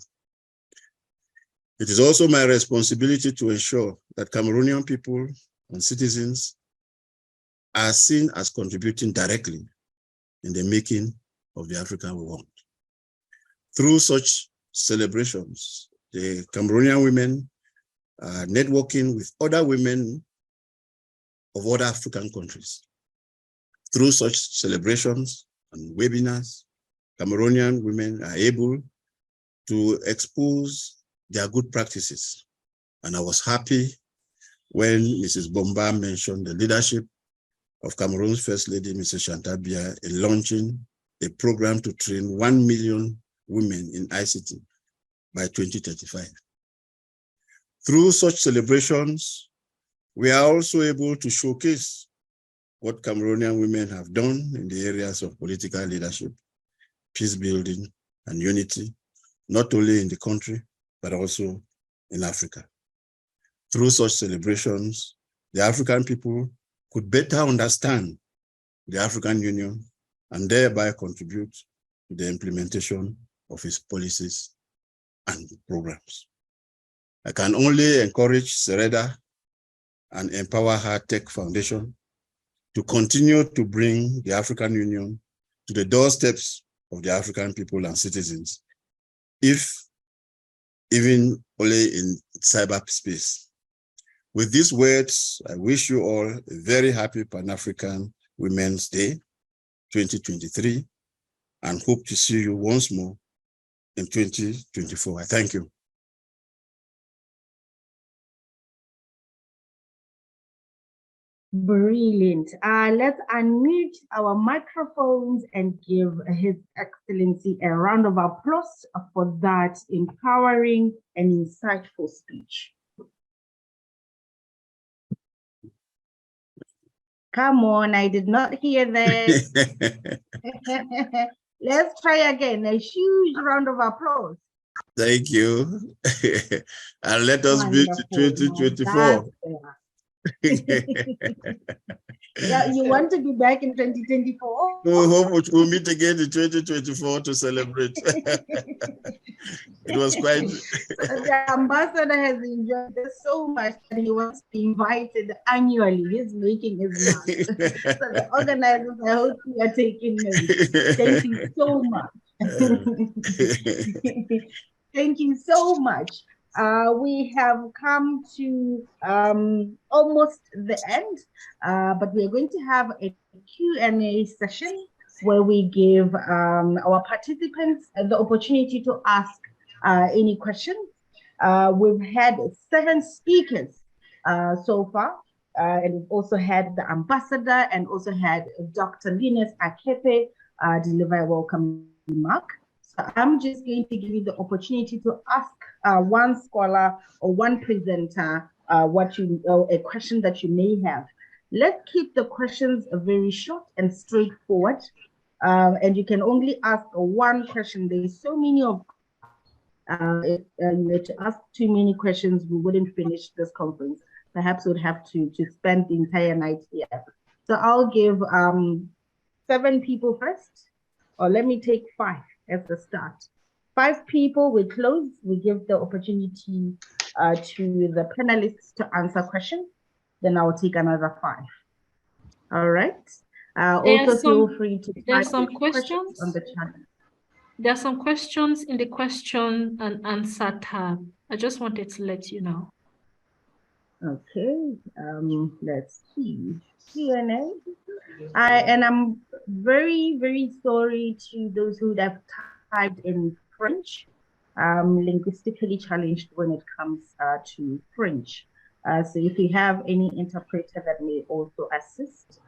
It is also my responsibility to ensure that Cameroonian people and citizens are seen as contributing directly in the making of the Africa we want. Through such celebrations, the Cameroonian women are networking with other women of other African countries. Through such celebrations and webinars, Cameroonian women are able to expose their good practices. And I was happy when Mrs. Bomba mentioned the leadership of Cameroon's First Lady, Mrs. Chantal Biya, in launching a program to train 1 million women in ICT by 2035. Through such celebrations, we are also able to showcase what Cameroonian women have done in the areas of political leadership, peace building, and unity, not only in the country, but also in Africa. Through such celebrations, the African people could better understand the African Union and thereby contribute to the implementation of its policies and programs. I can only encourage CEREDDA and EmpowerHer Tech Foundation to continue to bring the African Union to the doorsteps of the African people and citizens, if even only in cyberspace. With these words, I wish you all a very happy Pan-African Women's Day 2023, and hope to see you once more in 2024. I thank you. Brilliant. Let's unmute our microphones and give His Excellency a round of applause for that empowering and insightful speech. Come on, I did not hear that. Let's try again. A huge round of applause. Thank you. And let us be to 2024. Yeah, you want to be back in 2024? We'll meet again in 2024 to celebrate. It was quite. The ambassador has enjoyed this so much that he wants to be invited annually. He's making his mark. So the organizers, I hope you are taking notes. Thank you so much. Thank you so much. We have come to almost the end, but we are going to have a Q&A session where we give our participants the opportunity to ask any questions. We've had 7 speakers so far, and we've also had the ambassador and also had Dr. Linus Akepe deliver a welcome remark. So I'm just going to give you the opportunity to ask one scholar or one presenter a question that you may have. Let's keep the questions very short and straightforward. And you can only ask one question. There's so many of if you were to ask too many questions, we wouldn't finish this conference. Perhaps we'd have to spend the entire night here. So I'll give 7 people first, or let me take 5 as the start. 5 people, we close. We give the opportunity to the panelists to answer questions. Then I'll take another 5. All right. Also feel free to type some questions on the chat. There are some questions in the question and answer tab. I just wanted to let you know. Okay, let's see. Q&A. And I'm very, very sorry to those who have typed in French. Linguistically challenged when it comes to French. So if you have any interpreter that may also assist,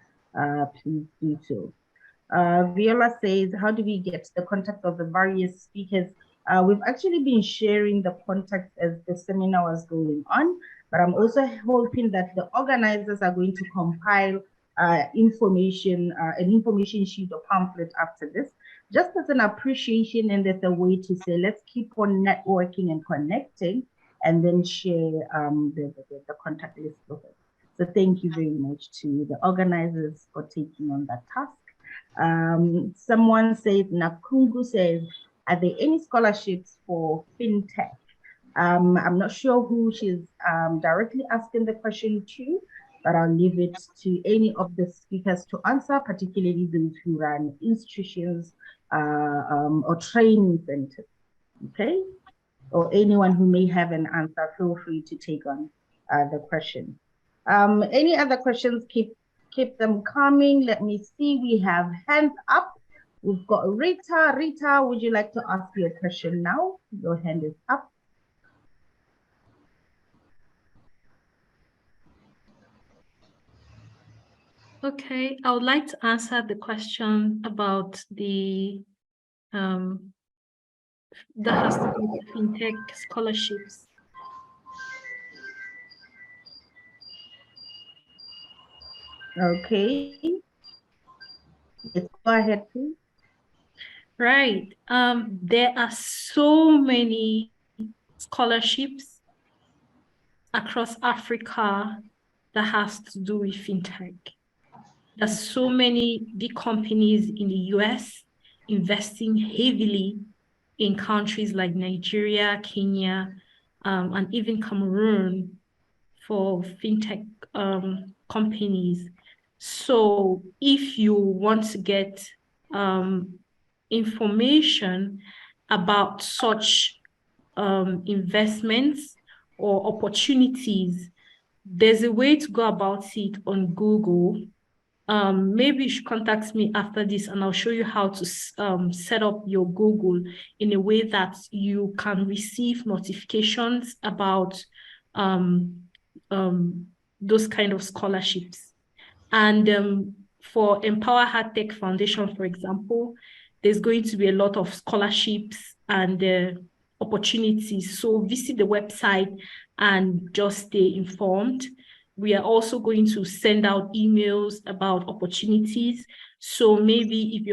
please do so. Viola says, how do we get the contact of the various speakers? We've actually been sharing the contacts as the seminar was going on, but I'm also hoping that the organizers are going to compile an information sheet or pamphlet after this, just as an appreciation and as a way to say, let's keep on networking and connecting, and then share the contact list with us. So thank you very much to the organizers for taking on that task. Someone says, Nakungu says, are there any scholarships for fintech? I'm not sure who she's directly asking the question to, but I'll leave it to any of the speakers to answer, particularly those who run institutions or training centers, okay? Or anyone who may have an answer, feel free to take on the question. Any other questions, keep them coming. Let me see, we have hands up. We've got Rita. Rita, would you like to ask your question now? Your hand is up. Okay, I would like to answer the question about the that has to do with fintech scholarships. Okay. Let's go ahead, please. Right. There are so many scholarships across Africa that has to do with fintech. There's so many big companies in the US, investing heavily in countries like Nigeria, Kenya, and even Cameroon for fintech companies. So if you want to get information about such investments or opportunities, there's a way to go about it on Google. Maybe you should contact me after this and I'll show you how to set up your Google in a way that you can receive notifications about those kind of scholarships. And for EmpowerHer Tech Foundation, for example, there's going to be a lot of scholarships and opportunities. So visit the website and just stay informed. We are also going to send out emails about opportunities. So maybe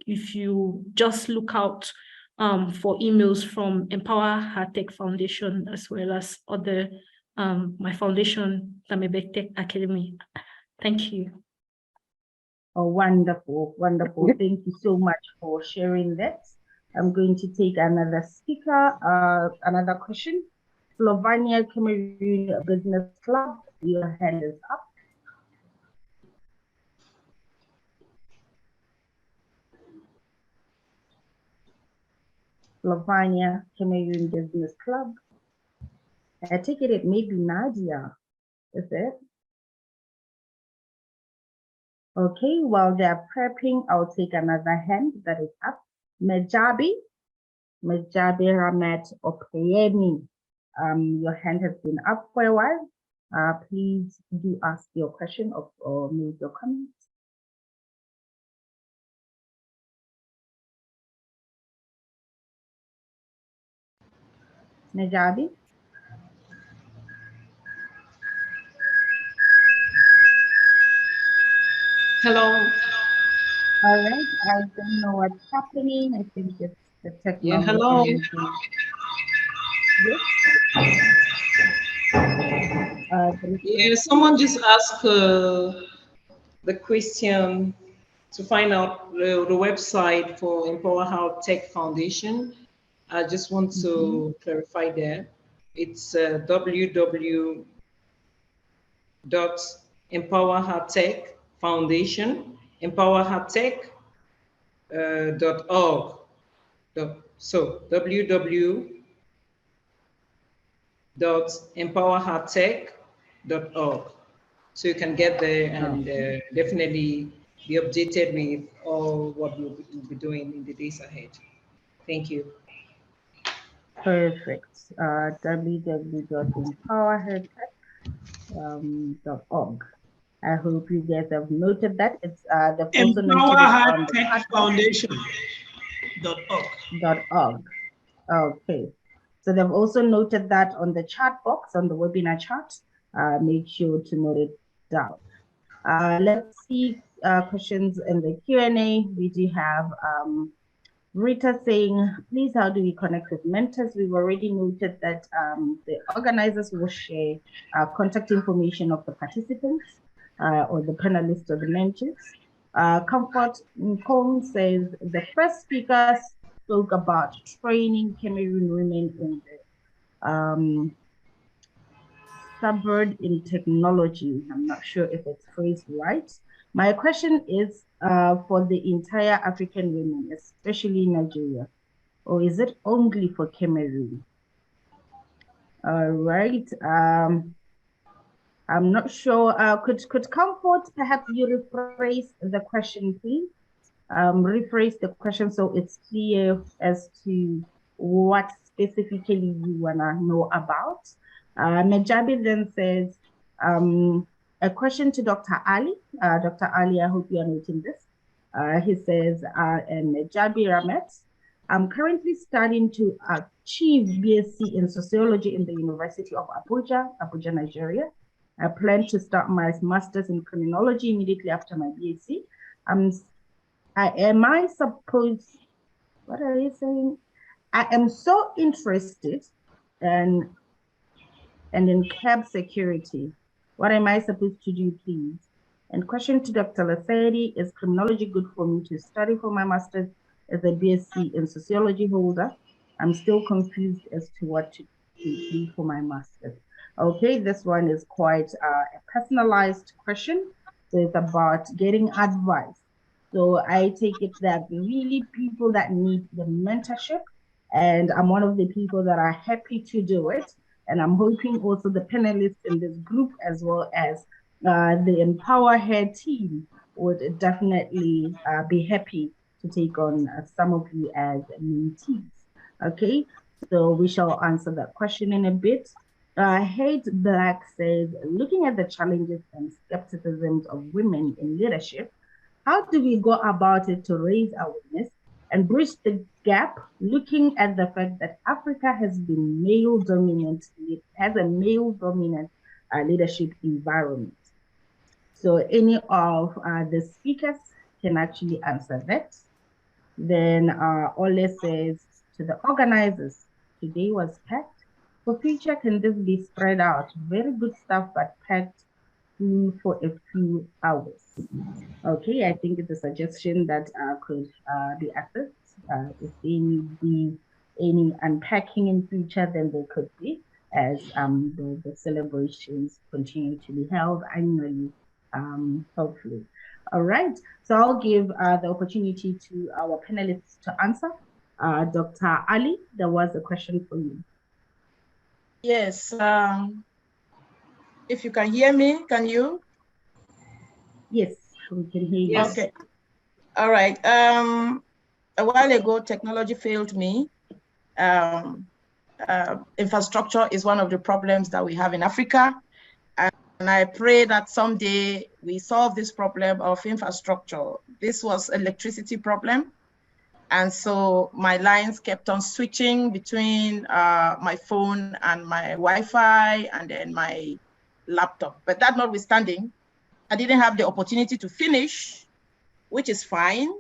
if you just look out for emails from EmpowerHer Tech Foundation, as well as other my foundation, Tamebe Tech Academy. Thank you. Oh, wonderful, wonderful. Thank you so much for sharing that. I'm going to take another speaker, another question. Slovenia Cameroon Business Club, your hand is up. Slovenia Cameroon Business Club. I take it may be Nadia, is it? Okay, while they're prepping, I'll take another hand that is up. Mejabi Ramet Opeyemi. Your hand has been up for a while. Please do ask your question or make your comment. Mejabi. Hello. All right, I don't know what's happening. I think it's the technology. Yeah, hello. Yes. Yeah, someone just asked the question to find out the website for EmpowerHer Tech Foundation. I just want to clarify that. It's www.EmpowerHer Tech Foundation, EmpowerHerTech.org. So www.EmpowerHerTech.org. So you can get there and definitely be updated with all what we'll be doing in the days ahead. Thank you. Perfect. www.EmpowerHerTech.org. I hope you guys have noted that. It's the EmpowerHer Tech Foundation.org. Okay. So they've also noted that on the chat box, on the webinar chat. Make sure to note it down. Let's see questions in the Q&A. We do have Rita saying, please, how do we connect with mentors? We've already noted that the organizers will share contact information of the participants or the panelists or the mentors. Comfort Nkong says, the first speaker spoke about training Cameroon women in the suburb in technology. I'm not sure if it's phrased right. My question is for the entire African women, especially Nigeria, or is it only for Cameroon? All right. I'm not sure. Could Comfort perhaps you rephrase the question, please? Rephrase the question so it's clear as to what specifically you wanna know about. Najabi then says, a question to Dr. Ali. Dr. Ali, I hope you are noting this. He says, and Najabi Ramet, I'm currently studying to achieve BSc in sociology in the University of Abuja, Nigeria. I plan to start my master's in criminology immediately after my BSc. Am I supposed, what are you saying? I am so interested in cab security. What am I supposed to do, please? And question to Dr. Laseri, is criminology good for me to study for my master's? as a BSc in sociology holder. I'm still confused as to what to do for my master's. Okay, this one is quite a personalized question. So it's about getting advice. So I take it that really people that need the mentorship, and I'm one of the people that are happy to do it. And I'm hoping also the panelists in this group, as well as the EmpowerHer team, would definitely be happy to take on some of you as mentees. Okay, so we shall answer that question in a bit. Hate Black says, looking at the challenges and skepticisms of women in leadership, how do we go about it to raise awareness and bridge the gap, looking at the fact that Africa has been male-dominant, it has a male-dominant leadership environment? So any of the speakers can actually answer that. Then Ole says, to the organizers, today was packed. For future, can this be spread out? Very good stuff, but packed for a few hours. Okay, I think it's a suggestion that could be assessed. If they need be any unpacking in future, then they could be, as the celebrations continue to be held annually, hopefully. All right, so I'll give the opportunity to our panelists to answer. Dr. Ali, there was a question for you. Yes, if you can hear me, can you? Yes, we can hear you. Yes. Okay, all right. A while ago, technology failed me. Infrastructure is one of the problems that we have in Africa. And I pray that someday we solve this problem of infrastructure. This was an electricity problem. And so my lines kept on switching between my phone and my Wi-Fi and then my laptop. But that notwithstanding, I didn't have the opportunity to finish, which is fine.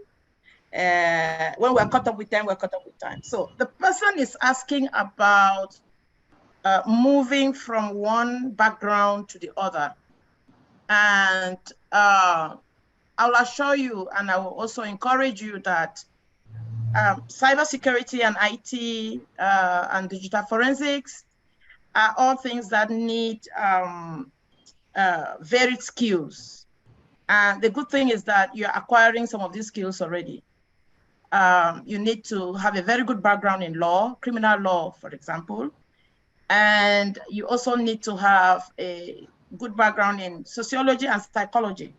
When we're caught up with time, we're caught up with time. So the person is asking about moving from one background to the other. And I'll assure you, and I will also encourage you that cybersecurity and IT and digital forensics are all things that need varied skills. And the good thing is that you're acquiring some of these skills already. You need to have a very good background in law, criminal law, for example. And you also need to have a good background in sociology and psychology.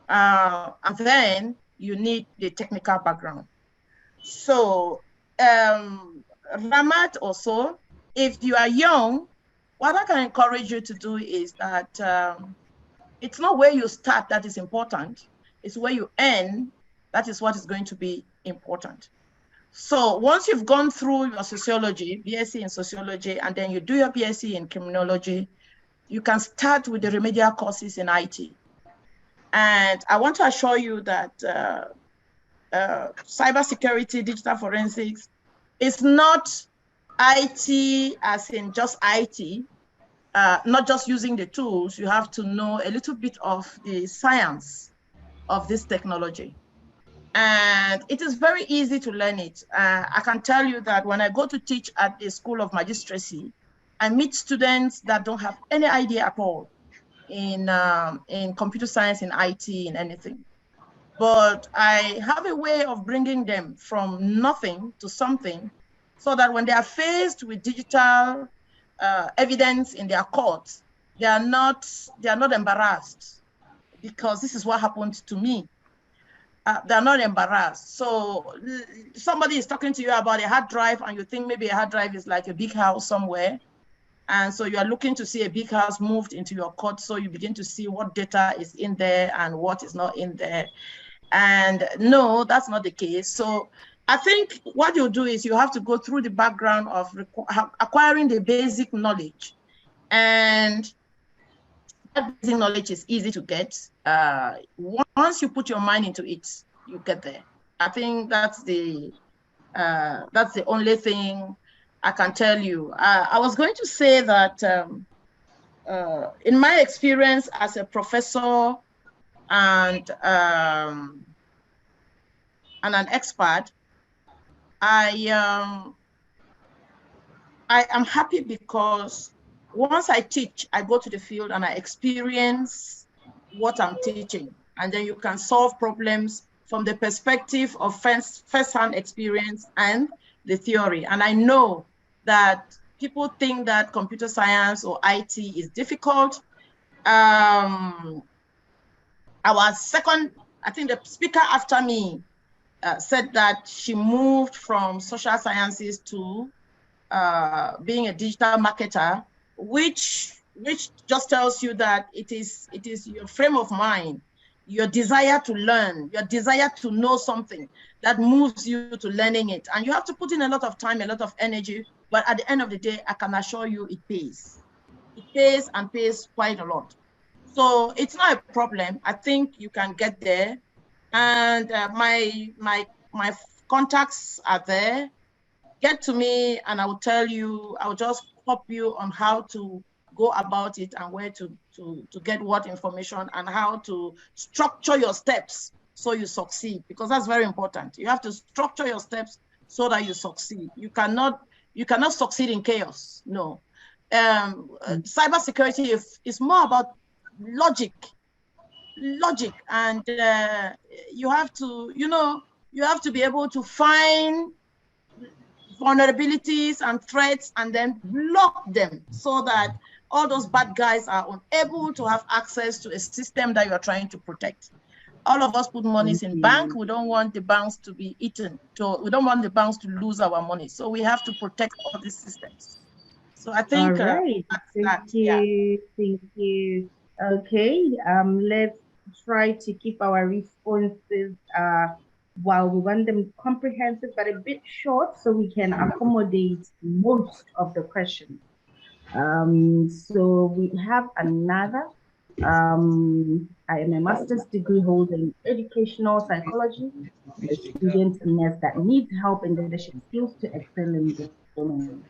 And then you need the technical background. So Ramat also, if you are young, what I can encourage you to do is that it's not where you start that is important, it's where you end that is what is going to be important. So once you've gone through your sociology, BSc in sociology, and then you do your BSc in criminology, you can start with the remedial courses in IT. And I want to assure you that cybersecurity, digital forensics is not IT as in just IT, not just using the tools. You have to know a little bit of the science of this technology. And it is very easy to learn it. I can tell you that when I go to teach at the School of Magistracy, I meet students that don't have any idea at all in computer science, in IT, in anything. But I have a way of bringing them from nothing to something so that when they are faced with digital evidence in their courts, they are not embarrassed, because this is what happened to me. They're not embarrassed. So somebody is talking to you about a hard drive and you think maybe a hard drive is like a big house somewhere. And so you are looking to see a big house moved into your court. So you begin to see what data is in there and what is not in there. And no, that's not the case. So I think what you do is you have to go through the background of acquiring the basic knowledge. And that basic knowledge is easy to get. Once you put your mind into it, you get there. I think that's the only thing I can tell you. I was going to say that in my experience as a professor and and an expert, I am happy because once I teach, I go to the field and I experience what I'm teaching. And then you can solve problems from the perspective of first-hand experience and the theory. And I know that people think that computer science or IT is difficult. Our second, I think the speaker after me said that she moved from social sciences to being a digital marketer, which just tells you that it is your frame of mind, your desire to learn, your desire to know something that moves you to learning it. And you have to put in a lot of time, a lot of energy, but at the end of the day, I can assure you it pays. It pays and pays quite a lot. So it's not a problem. I think you can get there. And my contacts are there. Get to me and I will tell you, I'll just help you on how to go about it and where to get what information and how to structure your steps so you succeed, because that's very important. You have to structure your steps so that you succeed. You cannot succeed in chaos, no. Cybersecurity is more about logic, and you have to, you have to be able to find vulnerabilities and threats and then block them so that all those bad guys are unable to have access to a system that you're trying to protect. All of us put monies in bank. We don't want the banks to be eaten. So we don't want the banks to lose our money. So we have to protect all these systems. So I think all right. Thank you. Thank you. Okay. Let's try to keep our responses while we want them comprehensive but a bit short so we can accommodate most of the questions. So we have another. I am a master's degree holder in educational psychology, a student nurse that needs help in leadership skills to excel in this domain.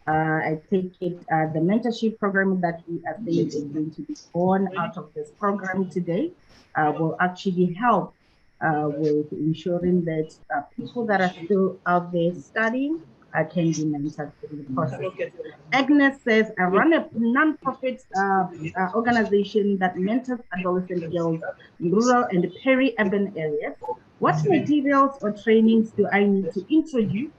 I take it the mentorship program that we are saying is going to be born out of this program today will actually help with ensuring that people that are still out there studying can be mentored in the process. Agnes says, I run a non-profit organization that mentors adolescent girls in rural and peri-urban areas. What materials or trainings do I need to introduce?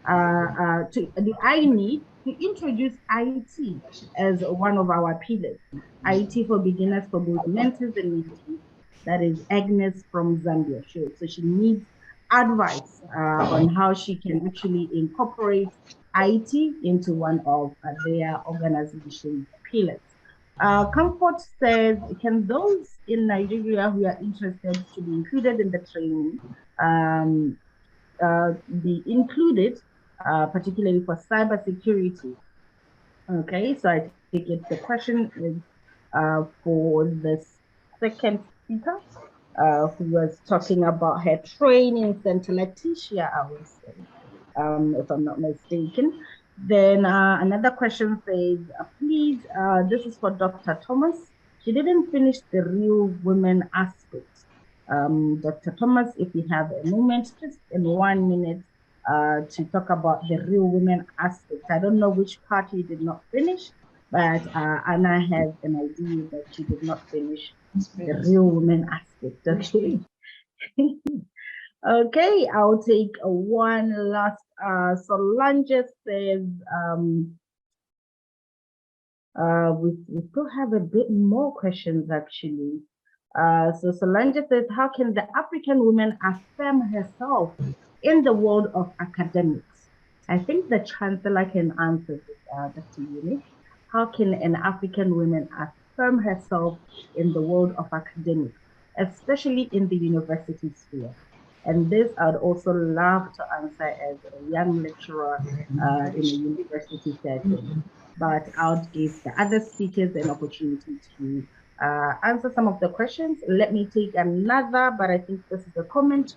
Do I need to introduce IT as one of our pillars? IT for beginners for both mentors and mentors. That is Agnes from Zambia. So she needs advice on how she can actually incorporate IT into one of their organization pillars. Comfort says, can those in Nigeria who are interested to be included in the training be included, particularly for cybersecurity? Okay, so I think the question is for the second speaker, who was talking about her training center, Letitia, I would say, if I'm not mistaken. Then another question says, please, this is for Dr. Thomas. She didn't finish the real women aspect. Dr. Thomas, if you have a moment, just in 1 minute, to talk about the real women aspect. I don't know which part you did not finish, but Anna has an idea that she did not finish the real women aspect. Okay. Okay, I'll take one last. Solange says, we still have a bit more questions actually. So Solange says, how can the African woman affirm herself in the world of academics? I think the Chancellor can answer this, Dr. Yuni. How can an African woman affirm herself in the world of academics, especially in the university sphere? And this I'd also love to answer as a young lecturer in a university setting. But I'll give the other speakers an opportunity to answer some of the questions. Let me take another, but I think this is a comment.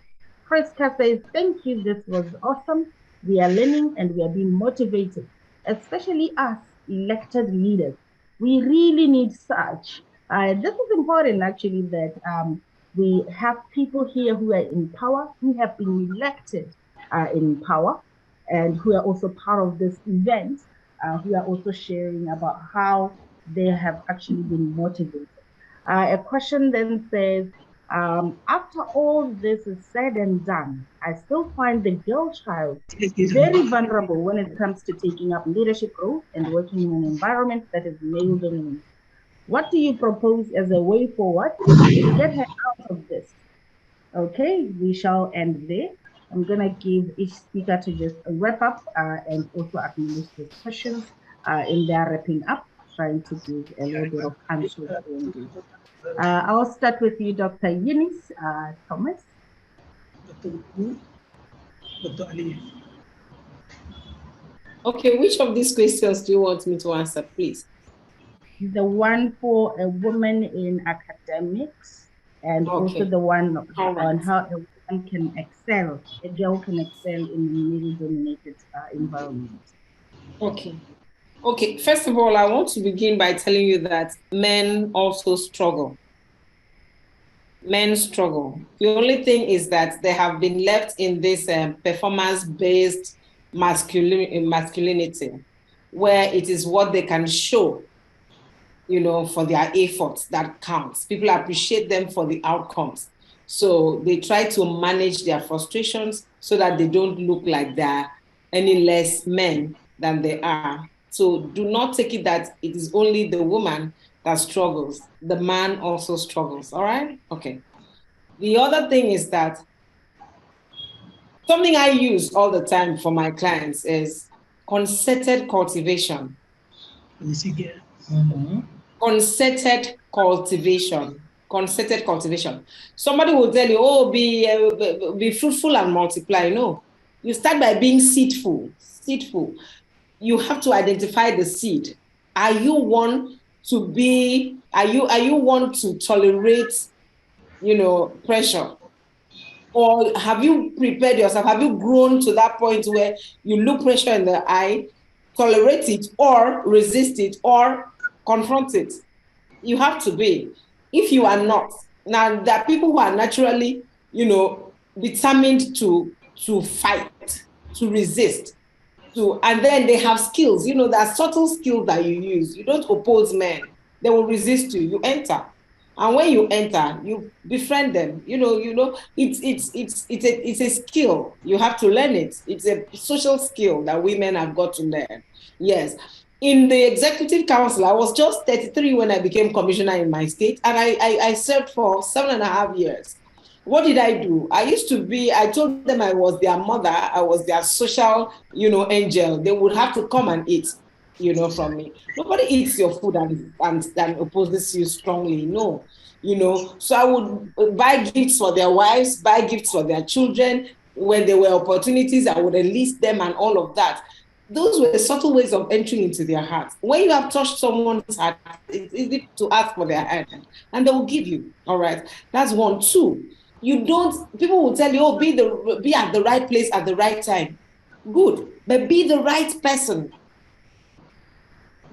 Priska says, thank you, this was awesome. We are learning and we are being motivated, especially us elected leaders. We really need such. This is important actually that We have people here who are in power, who have been elected in power, and who are also part of this event, who are also sharing about how they have actually been motivated. A question then says, after all this is said and done, I still find the girl child very vulnerable when it comes to taking up leadership roles and working in an environment that is male dominated. What do you propose as a way forward to get her out of this? Okay, we shall end there. I'm going to give each speaker to just wrap up and also acknowledge the questions in their wrapping up, trying to give a little bit of answers to engage. I'll start with you, Dr. Eunice Thomas. Dr. Ali. Okay, which of these questions do you want me to answer, please? The one for a woman in academics, and also the one on how a woman can excel, a girl can excel in a male-dominated environment. Okay. Okay, first of all, I want to begin by telling you that men also struggle. Men struggle. The only thing is that they have been left in this performance-based masculinity, where it is what they can show, you know, for their efforts that counts. People appreciate them for the outcomes. So they try to manage their frustrations so that they don't look like they're any less men than they are. So do not take it that it is only the woman that struggles. The man also struggles, all right? Okay. The other thing is that something I use all the time for my clients is concerted cultivation. Mm-hmm. Concerted cultivation. Concerted cultivation. Somebody will tell you, oh, be fruitful and multiply. No, you start by being seedful. Seedful. You have to identify the seed. Are you one to be? Are you one to tolerate, you know, pressure? Or have you prepared yourself? Have you grown to that point where you look pressure in the eye, tolerate it, or resist it, or confront it? You have to be. If you are not, now there are people who are naturally, you know, determined to fight, to resist, and then they have skills. You know, there are subtle skills that you use. You don't oppose men; they will resist you. You enter, and when you enter, you befriend them. You know, it's a skill. You have to learn it. It's a social skill that women have got to learn. Yes. In the executive council, I was just 33 when I became commissioner in my state, and I served for 7.5 years. What did I do? I told them I was their mother, I was their social, you know, angel. They would have to come and eat, you know, from me. Nobody eats your food and opposes you strongly, no. You know, so I would buy gifts for their wives, buy gifts for their children. When there were opportunities, I would enlist them and all of that. Those were subtle ways of entering into their heart. When you have touched someone's heart, it's easy to ask for their hand, and they will give you. All right, that's one. Two, you don't. People will tell you, "Oh, be at the right place at the right time." Good, but be the right person.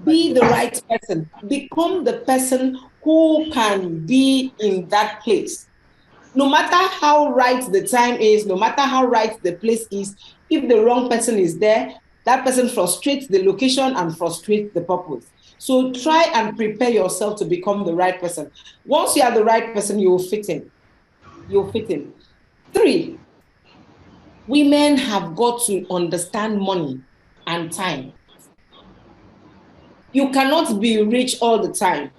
Be the right person. Become the person who can be in that place. No matter how right the time is, no matter how right the place is, if the wrong person is there, that person frustrates the location and frustrates the purpose. So try and prepare yourself to become the right person. Once you are the right person, you will fit in. You'll fit in. 3, women have got to understand money and time. You cannot be rich all the time.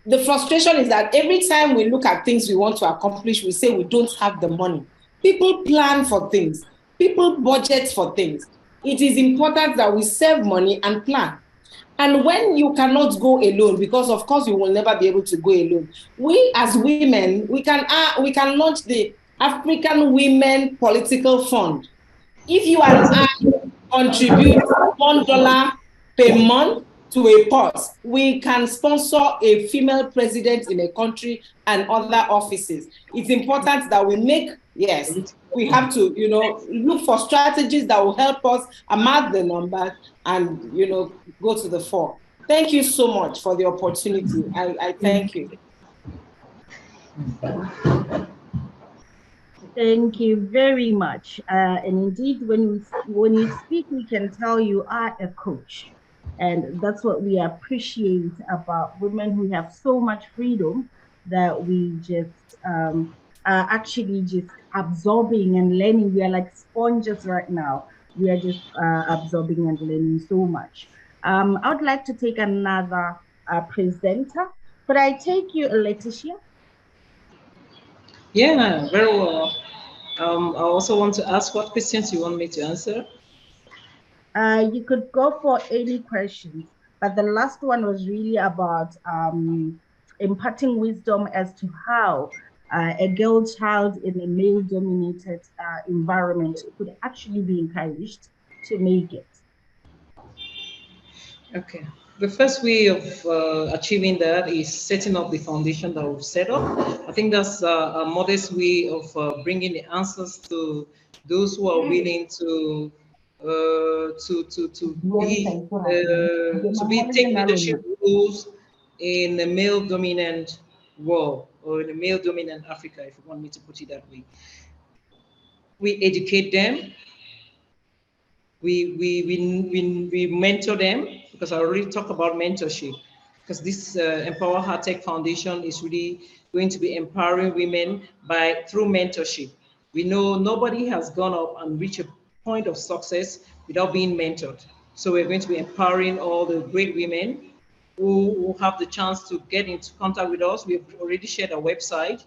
The frustration is that every time we look at things we want to accomplish, we say we don't have the money. People plan for things. People budget for things. It is important that we save money and plan. And when you cannot go alone, because of course you will never be able to go alone, we as women, we can launch the African Women Political Fund. If you and I contribute $1 per month to a cause, we can sponsor a female president in a country and other offices. It's important that we make, yes, we have to, you know, look for strategies that will help us amass the numbers and, you know, go to the fore. Thank you so much for the opportunity. I thank you. Thank you very much. And indeed, when you speak, we can tell you are a coach. And that's what we appreciate about women who have so much freedom that we just are actually just absorbing and learning. We are like sponges right now. We are just absorbing and learning so much. I would like to take another presenter. Could I take you, Letitia? Yeah, very well. I also want to ask what questions you want me to answer. You could go for any questions, but the last one was really about imparting wisdom as to how a girl child in a male-dominated environment could actually be encouraged to make it. Okay. The first way of achieving that is setting up the foundation that we've set up. I think that's a modest way of bringing the answers to those who are willing to take leadership roles in a male-dominant world or in a male-dominant Africa, if you want me to put it that way. We educate them. We mentor them, because I already talked about mentorship, because this EmpowerHer Tech Foundation is really going to be empowering women through mentorship. We know nobody has gone up and reached a point of success without being mentored. So we're going to be empowering all the great women who have the chance to get into contact with us. We've already shared our website.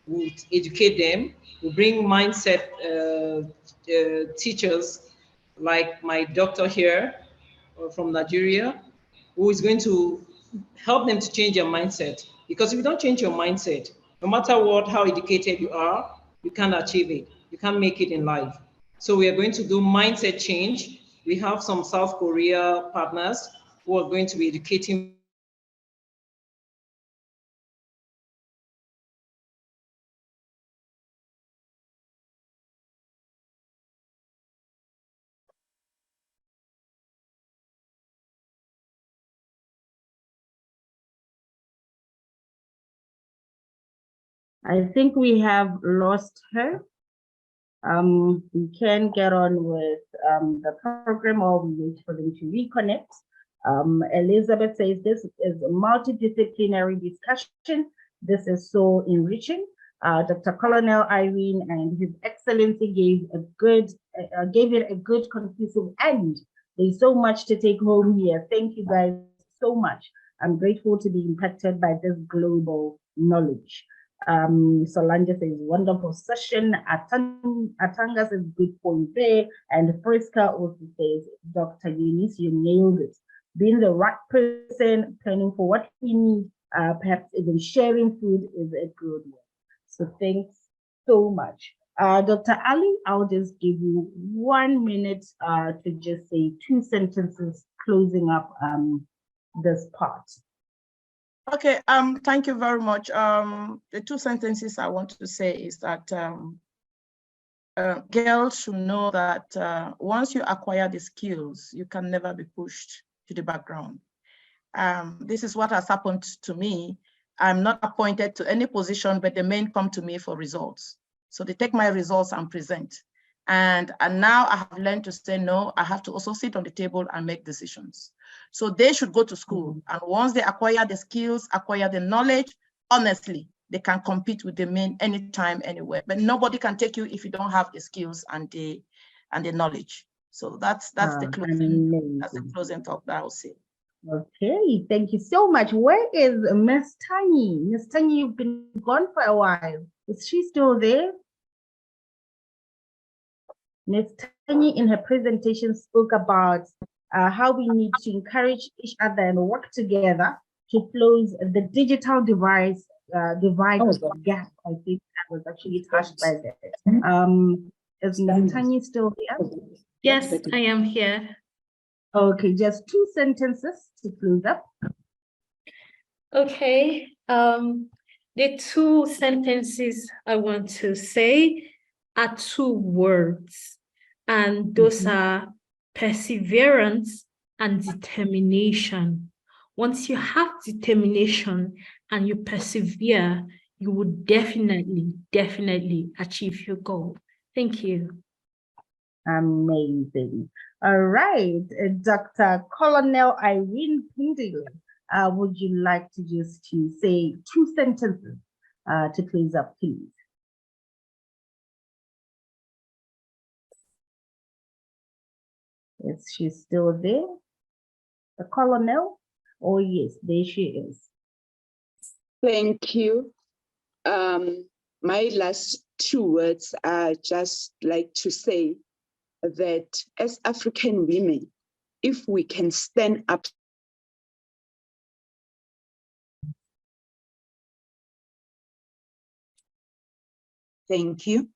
We'll educate them. We'll bring mindset teachers like my doctor here from Nigeria, who is going to help them to change their mindset. Because if you don't change your mindset, no matter how educated you are, you can't achieve it. You can't make it in life. So we are going to do mindset change. We have some South Korea partners who are going to be educating. I think we have lost her. We can get on with the program, or we wait for them to reconnect. Elizabeth says this is a multidisciplinary discussion. This is so enriching. Dr. Colonel Irene and His Excellency gave it a good conclusive end. There's so much to take home here. Thank you guys so much. I'm grateful to be impacted by this global knowledge. Solange says, wonderful session. Atanga says, good point there. And Friska also says, Dr. Eunice, you nailed it. Being the right person, planning for what we need, perhaps even sharing food is a good one. So thanks so much. Dr. Ali, I'll just give you 1 minute to just say 2 sentences closing up this part. Okay, thank you very much. The 2 sentences I want to say is that girls should know that once you acquire the skills, you can never be pushed to the background. This is what has happened to me. I'm not appointed to any position, but the men come to me for results. So they take my results and present. And now I have learned to say no. I have to also sit on the table and make decisions. So they should go to school. And once they acquire the skills, acquire the knowledge, honestly, they can compete with the men anytime, anywhere. But nobody can take you if you don't have the skills and the knowledge. So that's the closing talk that I'll say. Okay, thank you so much. Where is Miss Tani? Miss Tani, you've been gone for a while. Is she still there? Ms. Tani in her presentation spoke about how we need to encourage each other and work together to close the digital divide gap. I think that was actually touched by that. Is Ms. Tani still here? Yes, I am here. Okay, just 2 sentences to close up. Okay, the 2 sentences I want to say are 2 words. And those are perseverance and determination. Once you have determination and you persevere, you would definitely achieve your goal. Thank you. Amazing. All right, Dr. Colonel Irene Pindile, would you like to just say 2 sentences to close up, please? Is she still there? The Colonel? Oh, yes, there she is. Thank you. My last 2 words are just like to say that as African women, if we can stand up. Thank you.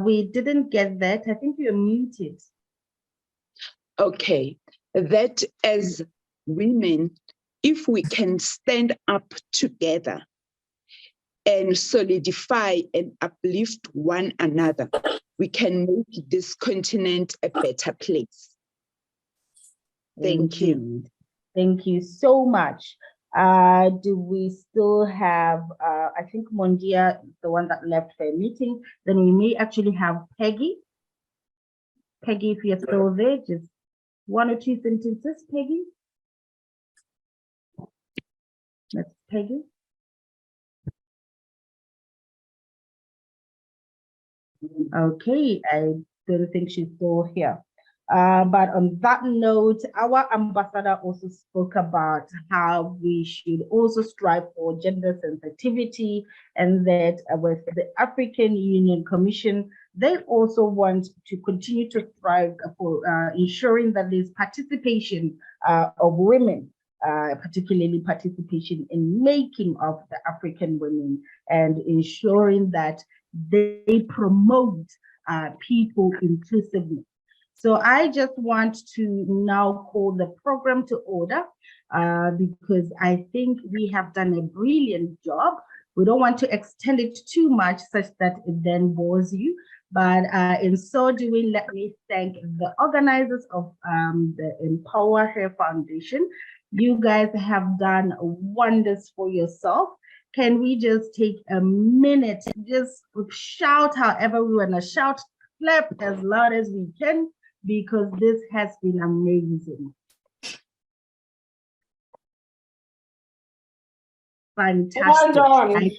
We didn't get that. I think you're muted. Okay, that as women, if we can stand up together and solidify and uplift one another, we can make this continent a better place. Thank you. Thank you so much. Do we still have, I think Mondia, the one that left for a meeting, then we may actually have Peggy. Peggy, if you're still there, just 1 or 2 sentences, Peggy. That's Peggy. Okay, I don't think she's still here. But on that note, our ambassador also spoke about how we should also strive for gender sensitivity, and that with the African Union Commission, they also want to continue to strive for ensuring that there's participation of women, particularly participation in making of the African women, and ensuring that they promote people inclusively. So I just want to now call the program to order because I think we have done a brilliant job. We don't want to extend it too much such that it then bores you. But in so doing, let me thank the organizers of the EmpowerHer Foundation. You guys have done wonders for yourself. Can we just take a minute, just shout however we want to shout, clap as loud as we can, because this has been amazing. Fantastic. Well done.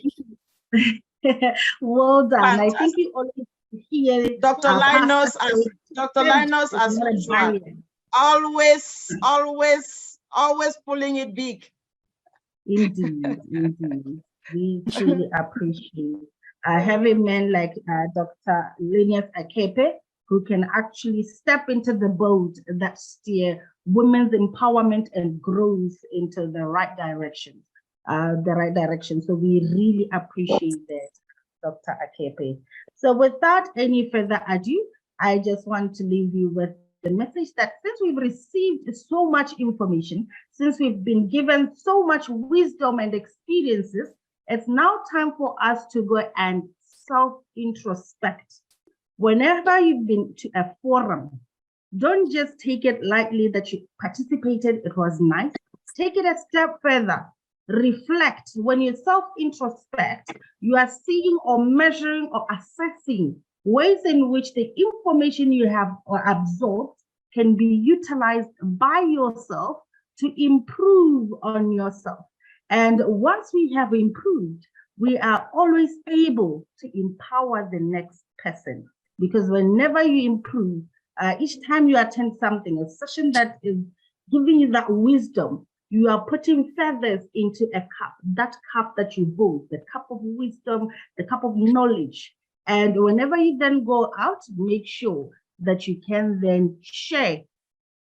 Well done. Fantastic. I think you always hear Dr. Linus as usual. Always pulling it big. Indeed, indeed. We truly appreciate having men like Dr. Linus Akepe, who can actually step into the boat that steer women's empowerment and growth into the right direction. So we really appreciate that, Dr. Akepe. So without any further ado, I just want to leave you with the message that since we've received so much information, since we've been given so much wisdom and experiences, it's now time for us to go and self-introspect. Whenever you've been to a forum, don't just take it lightly that you participated, it was nice. Take it a step further. Reflect. When you self-introspect, you are seeing or measuring or assessing ways in which the information you have absorbed can be utilized by yourself to improve on yourself. And once we have improved, we are always able to empower the next person. Because whenever you improve, each time you attend something, a session that is giving you that wisdom, you are putting feathers into a cup, that cup that you hold, the cup of wisdom, the cup of knowledge. And whenever you then go out, make sure that you can then share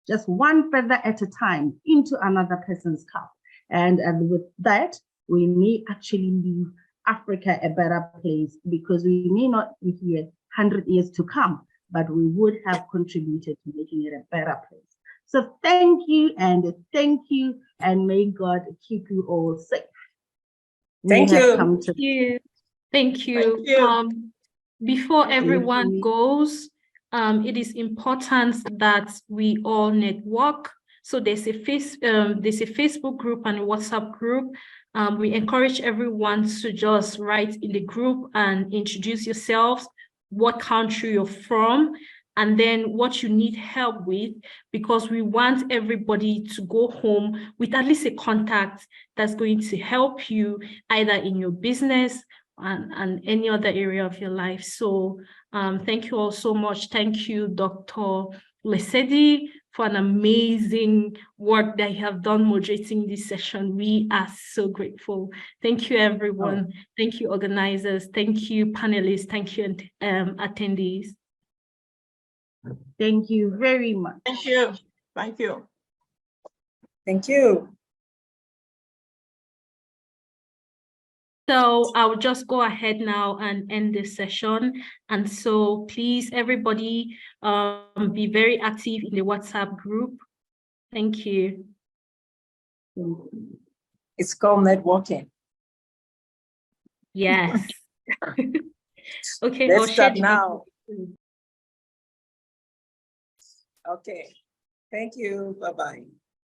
just one feather at a time into another person's cup. And with that, we may actually leave Africa a better place, because we may not be here 100 years to come, but we would have contributed to making it a better place. So thank you, and may God keep you all safe. Thank you. Thank you. Before everyone goes, it is important that we all network So there's a Facebook group and a WhatsApp group. We encourage everyone to just write in the group and introduce yourselves, what country you're from, and then what you need help with, because we want everybody to go home with at least a contact that's going to help you either in your business and any other area of your life. So thank you all so much. Thank you, Dr. Lesedi, for an amazing work that you have done moderating this session. We are so grateful. Thank you, everyone. Thank you, organizers. Thank you, panelists. Thank you, attendees. Thank you very much. Thank you. Thank you. Thank you. So I'll just go ahead now and end this session. And so please, everybody, be very active in the WhatsApp group. Thank you. It's called networking. Yes. Okay. Let's start now. Okay. Thank you. Bye-bye.